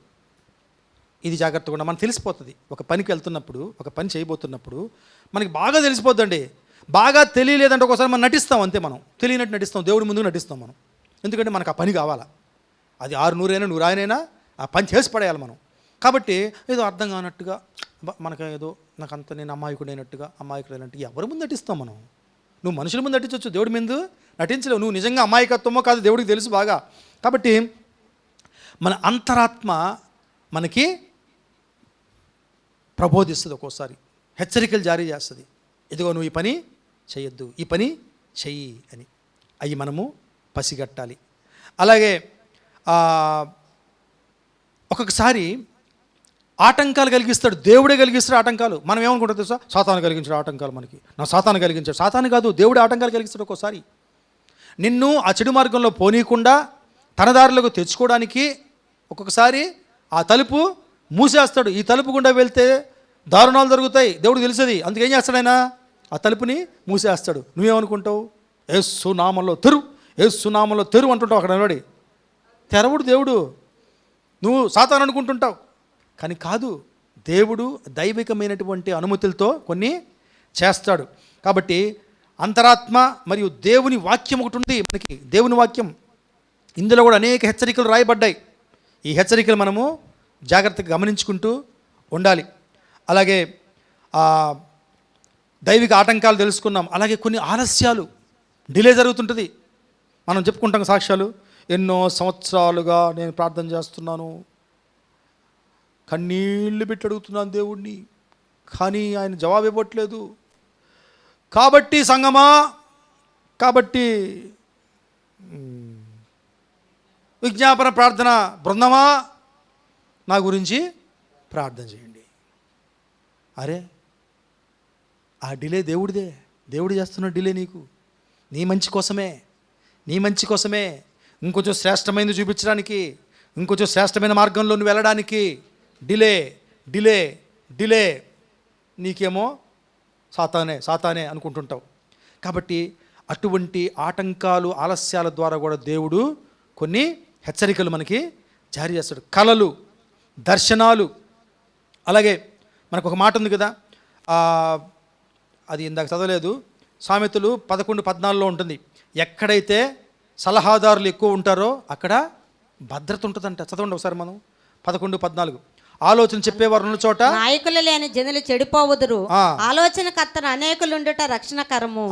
ఇది జాగ్రత్తగా ఉండాలి. మనకు తెలిసిపోతుంది. ఒక పనికి వెళ్తున్నప్పుడు, ఒక పని చేయబోతున్నప్పుడు మనకి బాగా తెలిసిపోద్దండి. బాగా తెలియలేదంటే ఒకసారి మనం నటిస్తాం, అంతే. మనం తెలియనట్టు నటిస్తాం, దేవుడి ముందు నటిస్తాం మనం. ఎందుకంటే మనకు ఆ పని కావాలా. అది 600 అయినా ఆ పని చేసి పడేయాలి మనం. కాబట్టి ఏదో అర్థం కానట్టుగా మనకు ఏదో నేను అమాయకుడైనట్టుగా ఎవరి ముందు నటిస్తాం మనం? నువ్వు మనుషుల ముందు నటించవచ్చు, దేవుడి ముందు నటించలేవు. నువ్వు నిజంగా అమాయకత్వమో కాదు దేవుడికి తెలుసు బాగా. కాబట్టి మన అంతరాత్మ మనకి ప్రబోధిస్తుంది, ఒక్కోసారి హెచ్చరికలు జారీ చేస్తుంది. ఇదిగో నువ్వు ఈ పని చేయొద్దు, ఈ పని చెయ్యి అని. అవి మనము పసిగట్టాలి. అలాగే ఒక్కొక్కసారి ఆటంకాలు కలిగిస్తాడు, దేవుడే కలిగిస్తాడు ఆటంకాలు. మనం ఏమనుకుంటాం తెలుసా? సాతాను కలిగించాడు ఆటంకాలు, మనకి సాతాను కలిగించాడు. సాతాను కాదు, దేవుడే ఆటంకాలు కలిగిస్తాడు. ఒక్కోసారి నిన్ను ఆ చెడు మార్గంలో పోనీయకుండా తన దారిలోకి తెచ్చుకోవడానికి ఒక్కొక్కసారి ఆ తలుపు మూసేస్తాడు. ఈ తలుపు గుండా వెళ్తే దారుణాలు జరుగుతాయి, దేవుడికి తెలిసేది. అందుకేం చేస్తాడు ఆయన? ఆ తలుపుని మూసేస్తాడు. నువ్వేమనుకుంటావు? యేసు నామంలో తెరు అంటుంటావు. అక్కడ నిలబడి తెరవుడు దేవుడు. నువ్వు సాతాను అనుకుంటుంటావు. కానీ కాదు, దేవుడు దైవికమైనటువంటి అనుమతులతో కొన్ని చేస్తాడు. కాబట్టి అంతరాత్మ మరియు దేవుని వాక్యం ఒకటి ఉంది మనకి, దేవుని వాక్యం. ఇందులో కూడా అనేక హెచ్చరికలు రాయబడ్డాయి. ఈ హెచ్చరికలు మనము జాగ్రత్తగా గమనించుకుంటూ ఉండాలి. అలాగే దైవిక ఆటంకాలు తెలుసుకున్నాం. అలాగే కొన్ని ఆలస్యాలు, డిలే జరుగుతుంటుంది. మనం చెప్పుకుంటాం సాక్ష్యాలు, ఎన్నో సంవత్సరాలుగా నేను ప్రార్థన చేస్తున్నాను, కన్నీళ్ళు పెట్టి అడుగుతున్నాను దేవుణ్ణి, కానీ ఆయన జవాబు ఇవ్వట్లేదు. కాబట్టి సంగమా, కాబట్టి విజ్ఞాపన ప్రార్థన బృందమా, నా గురించి ప్రార్థన చేయండి. అరే, ఆ డిలే దేవుడిదే. దేవుడు చేస్తున్న డిలే నీకు, నీ మంచి కోసమే, నీ మంచి కోసమే. ఇంకొంచెం శ్రేష్టమైనది చూపించడానికి, ఇంకొంచెం శ్రేష్టమైన మార్గంలో నువ్వు వెళ్ళడానికి డిలే డిలే డిలే. నీకేమో సాతానే సాతానే అనుకుంటుంటావు. కాబట్టి అటువంటి ఆటంకాలు, ఆలస్యాల ద్వారా కూడా దేవుడు కొన్ని హెచ్చరికలు మనకి జారీ చేస్తాడు. కలలు, దర్శనాలు. అలాగే మనకు ఒక మాట ఉంది కదా, అది ఇందాక చదవలేదు, సామెతలు 11:14 ఉంటుంది, ఎక్కడైతే సలహాదారులు ఎక్కువ ఉంటారో అక్కడ భద్రత ఉంటుందంట. చదవండి ఒకసారి మనం 11:14. ఆలోచన చెప్పేవారు ఉన్న చోట నాయకులు లేని జనులు చెడిపోవుదురు, ఆలోచనకర్తను అనేకులుండుట రక్షణకరము.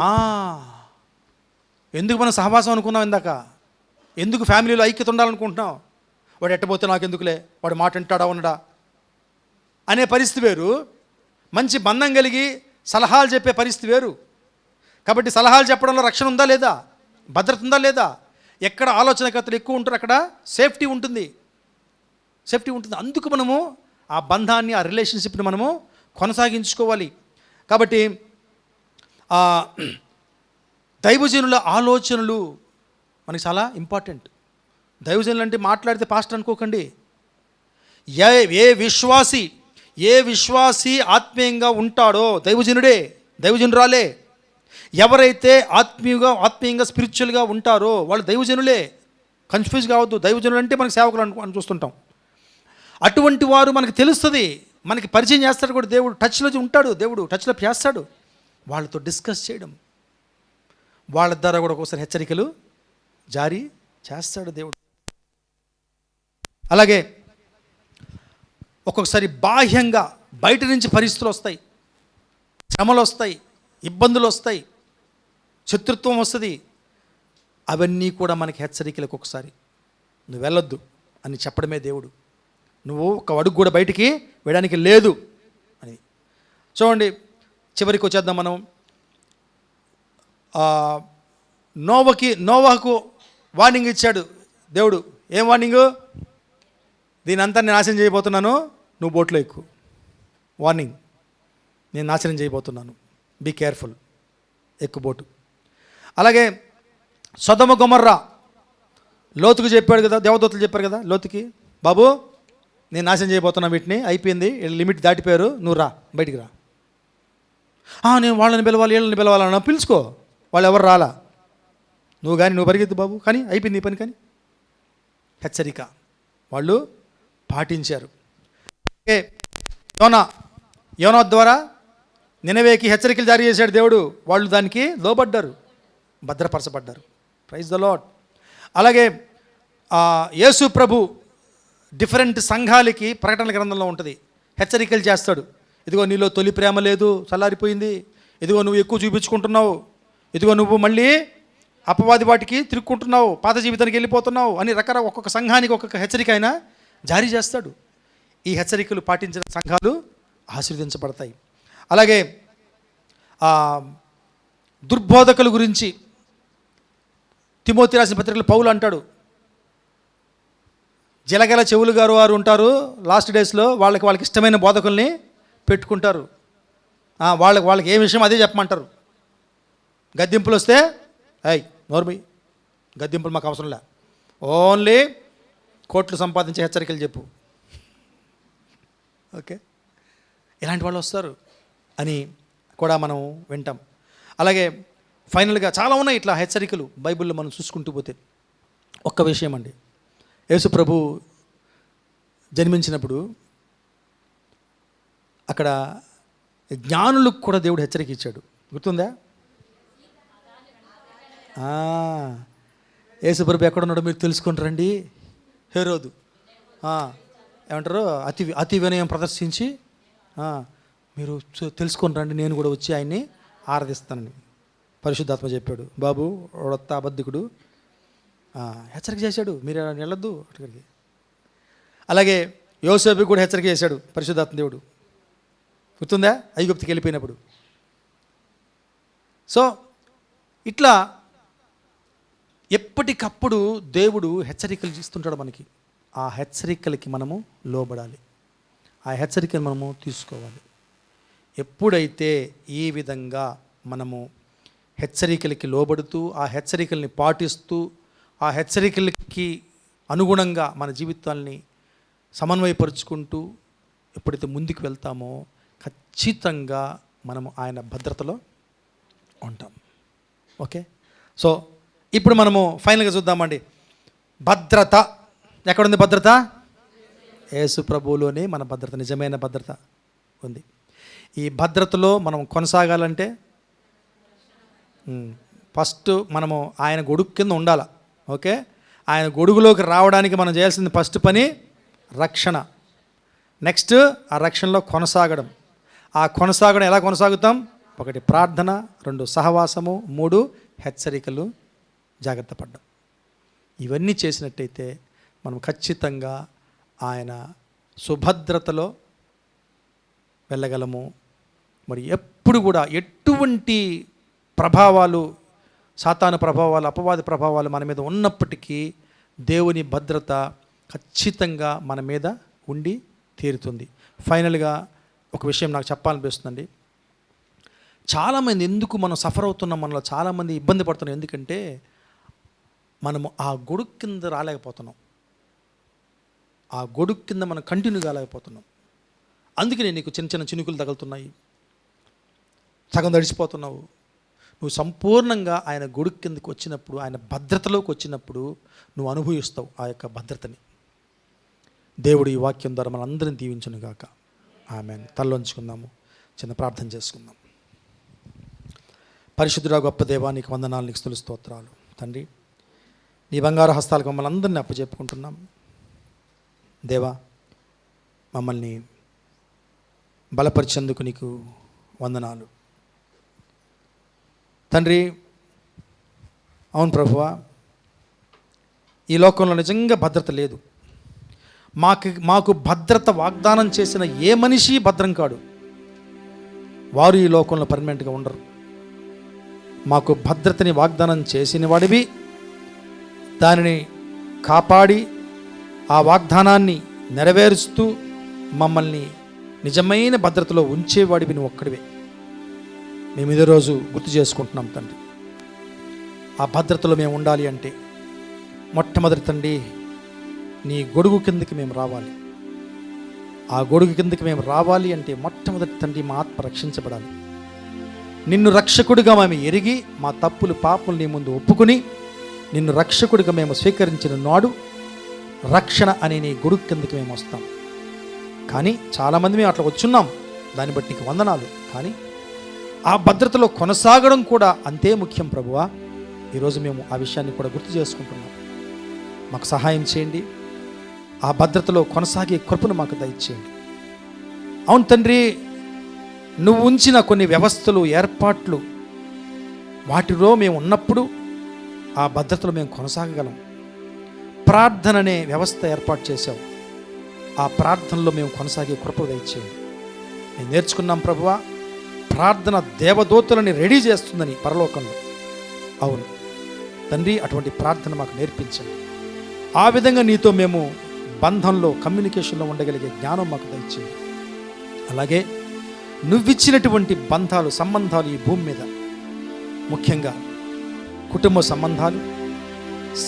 ఎందుకు మనం సహవాసం అనుకున్నాం ఇందాక? ఎందుకు ఫ్యామిలీలో ఐక్యత ఉండాలనుకుంటున్నాం? వాడు ఎట్టబోతే నాకెందుకులే, వాడు మాట వింటాడా ఉండడా అనే పరిస్థితి వేరు, మంచి బంధం కలిగి సలహాలు చెప్పే పరిస్థితి వేరు. కాబట్టి సలహాలు చెప్పడంలో రక్షణ ఉందా లేదా, భద్రత ఉందా లేదా? ఎక్కడ ఆలోచనకర్తలు ఎక్కువ ఉంటారో అక్కడ సేఫ్టీ ఉంటుంది, సేఫ్టీ ఉంటుంది. అందుకు మనము ఆ బంధాన్ని, ఆ రిలేషన్షిప్ని మనము కొనసాగించుకోవాలి. కాబట్టి దైవజనుల ఆలోచనలు మనకి చాలా ఇంపార్టెంట్. దైవజనులు అంటే మాట్లాడితే పాస్టర్ అనుకోకండి. ఏ విశ్వాసి ఆత్మీయంగా ఉంటాడో దైవజనుడే, దైవజనురాలే. ఎవరైతే ఆత్మీయంగా స్పిరిచువల్గా ఉంటారో వాళ్ళు దైవజనులే. కన్ఫ్యూజ్ కావద్దు. దైవజనులు అంటే మనకి సేవకులు అని చూస్తుంటాం. అటువంటి వారు మనకు తెలుస్తుంది, మనకి పరిచయం చేస్తాడు కూడా దేవుడు. టచ్లో ఉంటాడు దేవుడు, టచ్లో చేస్తాడు. వాళ్ళతో డిస్కస్ చేయడం, వాళ్ళ ద్వారా కూడా ఒకసారి హెచ్చరికలు జారీ చేస్తాడు దేవుడు. అలాగే ఒక్కొక్కసారి బాహ్యంగా బయట నుంచి పరిస్థితులు వస్తాయి, శ్రమలు వస్తాయి, ఇబ్బందులు వస్తాయి, శత్రుత్వం వస్తుంది. అవన్నీ కూడా మనకి హెచ్చరికలకు ఒకసారి నువ్వు వెళ్ళొద్దు అని చెప్పడమే దేవుడు. నువ్వు ఒక అడుగు కూడా బయటికి వేయడానికి లేదు అని. చూడండి, చివరికి వచ్చేద్దాం మనం. నోవాహుకు వార్నింగ్ ఇచ్చాడు దేవుడు. ఏం వార్నింగు? దీని అంతా నేను నాశనం చేయబోతున్నాను, నువ్వు బోట్లో ఎక్కువ. వార్నింగ్, నేను నాశనం చేయబోతున్నాను, బీ కేర్ఫుల్, ఎక్కువ బోటు. అలాగే సొదొమ గొమొర్రా లోతుకు చెప్పాడు కదా, దేవదూతలు చెప్పారు కదా లోతుకి, బాబు నేను నాశనం చేయబోతున్నా వీటిని, అయిపోయింది, లిమిట్ దాటిపోయారు, నువ్వు రా, బయటికి రా. నేను వాళ్ళని పిలవాలి, వీళ్ళని పిలవాలన్నా పిలుచుకో, వాళ్ళు ఎవరు రాలా, నువ్వు పరిగెత్తు బాబు, కానీ అయిపోయింది ఈ పని. కానీ హెచ్చరిక వాళ్ళు పాటించారు. యోనా ద్వారా నినవేకి హెచ్చరికలు జారీ చేశాడు దేవుడు. వాళ్ళు దానికి లోబడ్డారు, భద్రపరచబడ్డారు. Praise the Lord. అలాగే యేసు ప్రభు డిఫరెంట్ సంఘాలకి ప్రకటనల గ్రంథంలో ఉంటుంది, హెచ్చరికలు చేస్తాడు. ఇదిగో నీలో తొలి ప్రేమ లేదు, చల్లారిపోయింది. ఇదిగో నువ్వు ఎక్కువ చూపించుకుంటున్నావు. ఇదిగో నువ్వు మళ్ళీ అపవాది వాటికి తిరుక్కుంటున్నావు, పాత జీవితానికి వెళ్ళిపోతున్నావు అని ఒక్కొక్క సంఘానికి ఒక్కొక్క హెచ్చరిక ఆయన జారీ చేస్తాడు. ఈ హెచ్చరికలు పాటించిన సంఘాలు ఆశీర్వదించబడతాయి. అలాగే దుర్బోధకుల గురించి తిమోతి రాసిన పత్రికలో పౌలు అంటాడు, జలగల చెవులు గారు వారు ఉంటారు లాస్ట్ డేస్లో, వాళ్ళకి ఇష్టమైన బోధకుల్ని పెట్టుకుంటారు. వాళ్ళకి ఏ విషయం అదే చెప్పమంటారు. గద్దింపులు వస్తే నోర్మి, గద్దింపులు మాకు అవసరం లే, ఓన్లీ కోట్లు సంపాదించే హెచ్చరికలు చెప్పు. ఓకే, ఇలాంటి వాళ్ళు వస్తారు అని కూడా మనం వింటాం. అలాగే ఫైనల్గా చాలా ఉన్నాయి ఇట్లా హెచ్చరికలు బైబిల్లో మనం చూసుకుంటూ పోతే. ఒక్క విషయం అండి, యేసు ప్రభు జన్మించినప్పుడు అక్కడ జ్ఞానులకు కూడా దేవుడు హెచ్చరిక ఇచ్చాడు, గుర్తుందా? యేసుప్రభు ఎక్కడున్నాడో మీరు తెలుసుకొని రండి. హేరోదు ఏమంటారు, అతి వినయం ప్రదర్శించి మీరు తెలుసుకొని రండి, నేను కూడా వచ్చి ఆయన్ని ఆరాధిస్తానని పరిశుద్ధాత్మ చెప్పాడు. బాబు వాడొత్త అబద్ధికుడు హెచ్చరిక చేశాడు, మీరు వెళ్ళొద్దు అక్కడికి. అలాగే యోసేపుకి కూడా హెచ్చరిక చేశాడు పరిశుద్ధాత్మ దేవుడు, గుర్తుందా? ఐగుప్తుకి వెళ్ళిపోయినప్పుడు. సో ఇట్లా ఎప్పటికప్పుడు దేవుడు హెచ్చరికలు ఇస్తుంటాడు మనకి. ఆ హెచ్చరికలకి మనము లోబడాలి, ఆ హెచ్చరికలు మనము తీసుకోవాలి. ఎప్పుడైతే ఈ విధంగా మనము హెచ్చరికలకి లోబడుతూ, ఆ హెచ్చరికల్ని పాటిస్తూ, ఆ హెచ్చరికలకి అనుగుణంగా మన జీవితాల్ని సమన్వయపరుచుకుంటూ ఎప్పుడైతే ముందుకు వెళ్తామో ఖచ్చితంగా మనము ఆయన భద్రతలో ఉంటాం. ఓకే, సో ఇప్పుడు మనము ఫైనల్గా చూద్దామండి. భద్రత ఎక్కడుంది? భద్రత యేసు ప్రభువులోనే మన భద్రత, నిజమైన భద్రత ఉంది. ఈ భద్రతలో మనం కొనసాగాలంటే ఫస్ట్ మనము ఆయన గొడుగు కింద ఉండాలి. ఓకే, ఆయన గొడుగులోకి రావడానికి మనం చేయాల్సింది ఫస్ట్ పని రక్షణ. నెక్స్ట్ ఆ రక్షణలో కొనసాగడం. ఆ కొనసాగడం ఎలా కొనసాగుతాం? 1 ప్రార్థన, 2 సహవాసము, 3 హెచ్చరికలు, జాగ్రత్త పడ్డం. ఇవన్నీ చేసినట్టయితే మనం ఖచ్చితంగా ఆయన సుభద్రతలో వెళ్ళగలము. మరి ఎప్పుడు కూడా ఎటువంటి ప్రభావాలు, సాతాను ప్రభావాలు, అపవాది ప్రభావాలు మన మీద ఉన్నప్పటికీ దేవుని భద్రత ఖచ్చితంగా మన మీద ఉండి తీరుతుంది. ఫైనల్గా ఒక విషయం నాకు చెప్పాలనిపిస్తుందండి. చాలామంది ఎందుకు మనం సఫర్ అవుతున్నాం, మనలో చాలామంది ఇబ్బంది పడుతున్నాం, ఎందుకంటే మనము ఆ గొడుగు కింద రాలేకపోతున్నాం, ఆ గొడుగు కింద మనం కంటిన్యూ కాలేకపోతున్నాం. అందుకనే నీకు చిన్న చిన్న చినుకులు తగులుతున్నాయి, సగం తడిసిపోతున్నావు. నువ్వు సంపూర్ణంగా ఆయన గొడుగు కిందకు వచ్చినప్పుడు, ఆయన భద్రతలోకి వచ్చినప్పుడు నువ్వు అనుభవిస్తావు ఆ యొక్క భద్రతని. దేవుడు ఈ వాక్యం ద్వారా మన అందరిని దీవించును గాక. ఆమేన్. తలొంచుకుందాము, చిన్న ప్రార్థన చేసుకుందాం. పరిశుద్ధుడా గొప్ప దేవా, నీకు వందనాలు, నీకు స్తుతులు స్తోత్రాలు తండ్రి. నీ బంగారు హస్తాలకు మమ్మల్ని అందరినీ అప్పచెప్పుకుంటున్నాం దేవా. మమ్మల్ని బలపరిచేందుకు నీకు వందనాలు తండ్రి. అవును ప్రభువా, ఈ లోకంలో నిజంగా భద్రత లేదు. మాకు భద్రత వాగ్దానం చేసిన ఏ మనిషి భద్రం కాడు. వారు ఈ లోకంలో పర్మనెంట్గా ఉండరు. మాకు భద్రతని వాగ్దానం చేసిన వాడివి, దానిని కాపాడి ఆ వాగ్దానాన్ని నెరవేరుస్తూ మమ్మల్ని నిజమైన భద్రతలో ఉంచేవాడివి నువ్వు ఒక్కడివే. మేము ఇదే రోజు గుర్తు చేసుకుంటున్నాం తండ్రి. ఆ భద్రతలో మేము ఉండాలి అంటే మొట్టమొదటి తండ్రి నీ గొడుగు కిందకి మేము రావాలి. ఆ గొడుగు కిందకి మేము రావాలి అంటే మొట్టమొదటి తండ్రి మా ఆత్మ రక్షించబడాలి. నిన్ను రక్షకుడిగా మేము ఎరిగి మా తప్పులు పాపలు నీ ముందు ఒప్పుకుని నిన్ను రక్షకుడిగా మేము స్వీకరించిన నాడు రక్షణ అనే నీ గొడుగు కిందకి మేము వస్తాం. కానీ చాలామంది మేము అట్లా వచ్చున్నాం, దాన్ని బట్టి నీకు వందనాలు. కానీ ఆ భద్రతలో కొనసాగడం కూడా అంతే ముఖ్యం ప్రభువా. ఈరోజు మేము ఆ విషయాన్ని కూడా గుర్తు చేసుకుంటున్నాం. మాకు సహాయం చేయండి, ఆ భద్రతలో కొనసాగే కృపను మాకు దయచేయండి. అవును తండ్రి, నువ్వు ఉంచిన కొన్ని వ్యవస్థలు, ఏర్పాట్లు, వాటిలో మేము ఉన్నప్పుడు ఆ భద్రతలో మేము కొనసాగగలం. ప్రార్థన అనే వ్యవస్థ ఏర్పాటు చేశావు, ఆ ప్రార్థనలో మేము కొనసాగే కృప దయచేయండి. మేము నేర్చుకున్నాం ప్రభువా, ప్రార్థన దేవదూతలని రెడీ చేస్తుందని పరలోకంలో. అవును తండ్రి, అటువంటి ప్రార్థన మాకు నేర్పించండి. ఆ విధంగా నీతో మేము బంధంలో, కమ్యూనికేషన్లో ఉండగలిగే జ్ఞానం మాకు దయచేయండి. అలాగే నువ్విచ్చినటువంటి బంధాలు, సంబంధాలు ఈ భూమి మీద, ముఖ్యంగా కుటుంబ సంబంధాలు,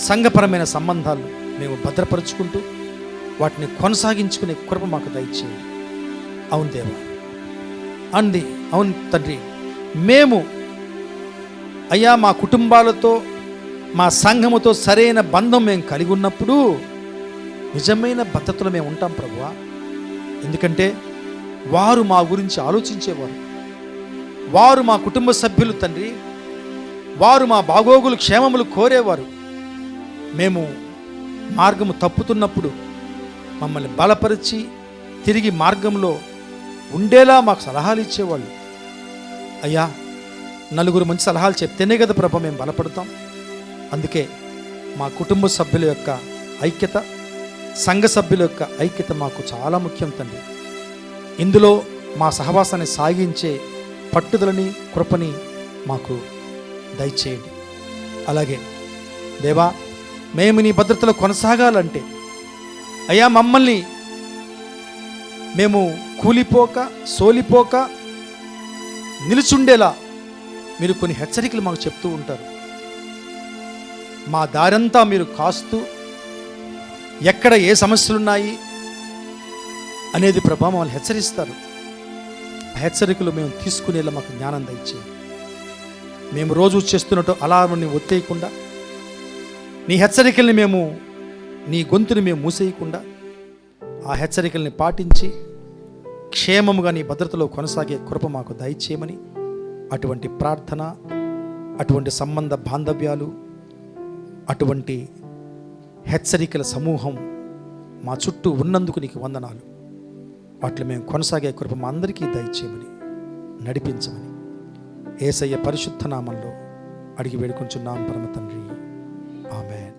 సంఘపరమైన సంబంధాలు మేము భద్రపరుచుకుంటూ వాటిని కొనసాగించుకునే కృప మాకు దయచేయండి. అవును దేవా, అవును తండ్రి, మేము అయ్యా మా కుటుంబాలతో, మా సంఘముతో సరైన బంధం మేము కలిగి ఉన్నప్పుడు నిజమైన భద్రతలో మేము ఉంటాం ప్రభువా. ఎందుకంటే వారు మా గురించి ఆలోచించేవారు. వారు మా కుటుంబ సభ్యులు తండ్రి, వారు మా బాగోగులు క్షేమములు కోరేవారు. మేము మార్గము తప్పుతున్నప్పుడు మమ్మల్ని బలపరిచి తిరిగి మార్గంలో ఉండేలా మాకు సలహాలు ఇచ్చేవాళ్ళు. అయ్యా, నలుగురు మంచి సలహాలు చెప్తేనే కదా ప్రభు మేము బలపడతాం. అందుకే మా కుటుంబ సభ్యుల యొక్క ఐక్యత, సంఘ సభ్యుల యొక్క ఐక్యత మాకు చాలా ముఖ్యం తండ్రి. ఇందులో మా సహవాసాన్ని సాగించే పట్టుదలని, కృపని మాకు దయచేయండి. అలాగే దేవా, మేము నీ భద్రతలో కొనసాగాలంటే అయ్యా, మమ్మల్ని మేము కూలిపోక సోలిపోక నిలుచుండేలా మీరు కొన్ని హెచ్చరికలు మాకు చెప్తూ ఉంటారు. మా దారంతా మీరు కాస్తూ ఎక్కడ ఏ సమస్యలున్నాయి అనేది ప్రభా మమ్మల్ని హెచ్చరిస్తారు. హెచ్చరికలు మేము తీసుకునేలా మాకు జ్ఞానం దయచేయండి. మేము రోజు చేస్తున్నట్టు అలారంని ఒత్తేయకుండా, నీ హెచ్చరికల్ని మేము, నీ గొంతుని మేము మూసేయకుండా ఆ హెచ్చరికల్ని పాటించి క్షేమముగా నీ భద్రతలో కొనసాగే కృప మాకు దయచేయమని, అటువంటి ప్రార్థన, అటువంటి సంబంధ బాంధవ్యాలు, అటువంటి హెచ్చరికల సమూహం మా చుట్టూ ఉన్నందుకు నీకు వందనాలు. వాటిలో మేము కొనసాగే కృప మా అందరికీ దయచేయమని, నడిపించమని యేసయ్య పరిశుద్ధ నామంలో అడిగి వేడుకొంచున్నాం పరమ తండ్రి. ఆమేన్.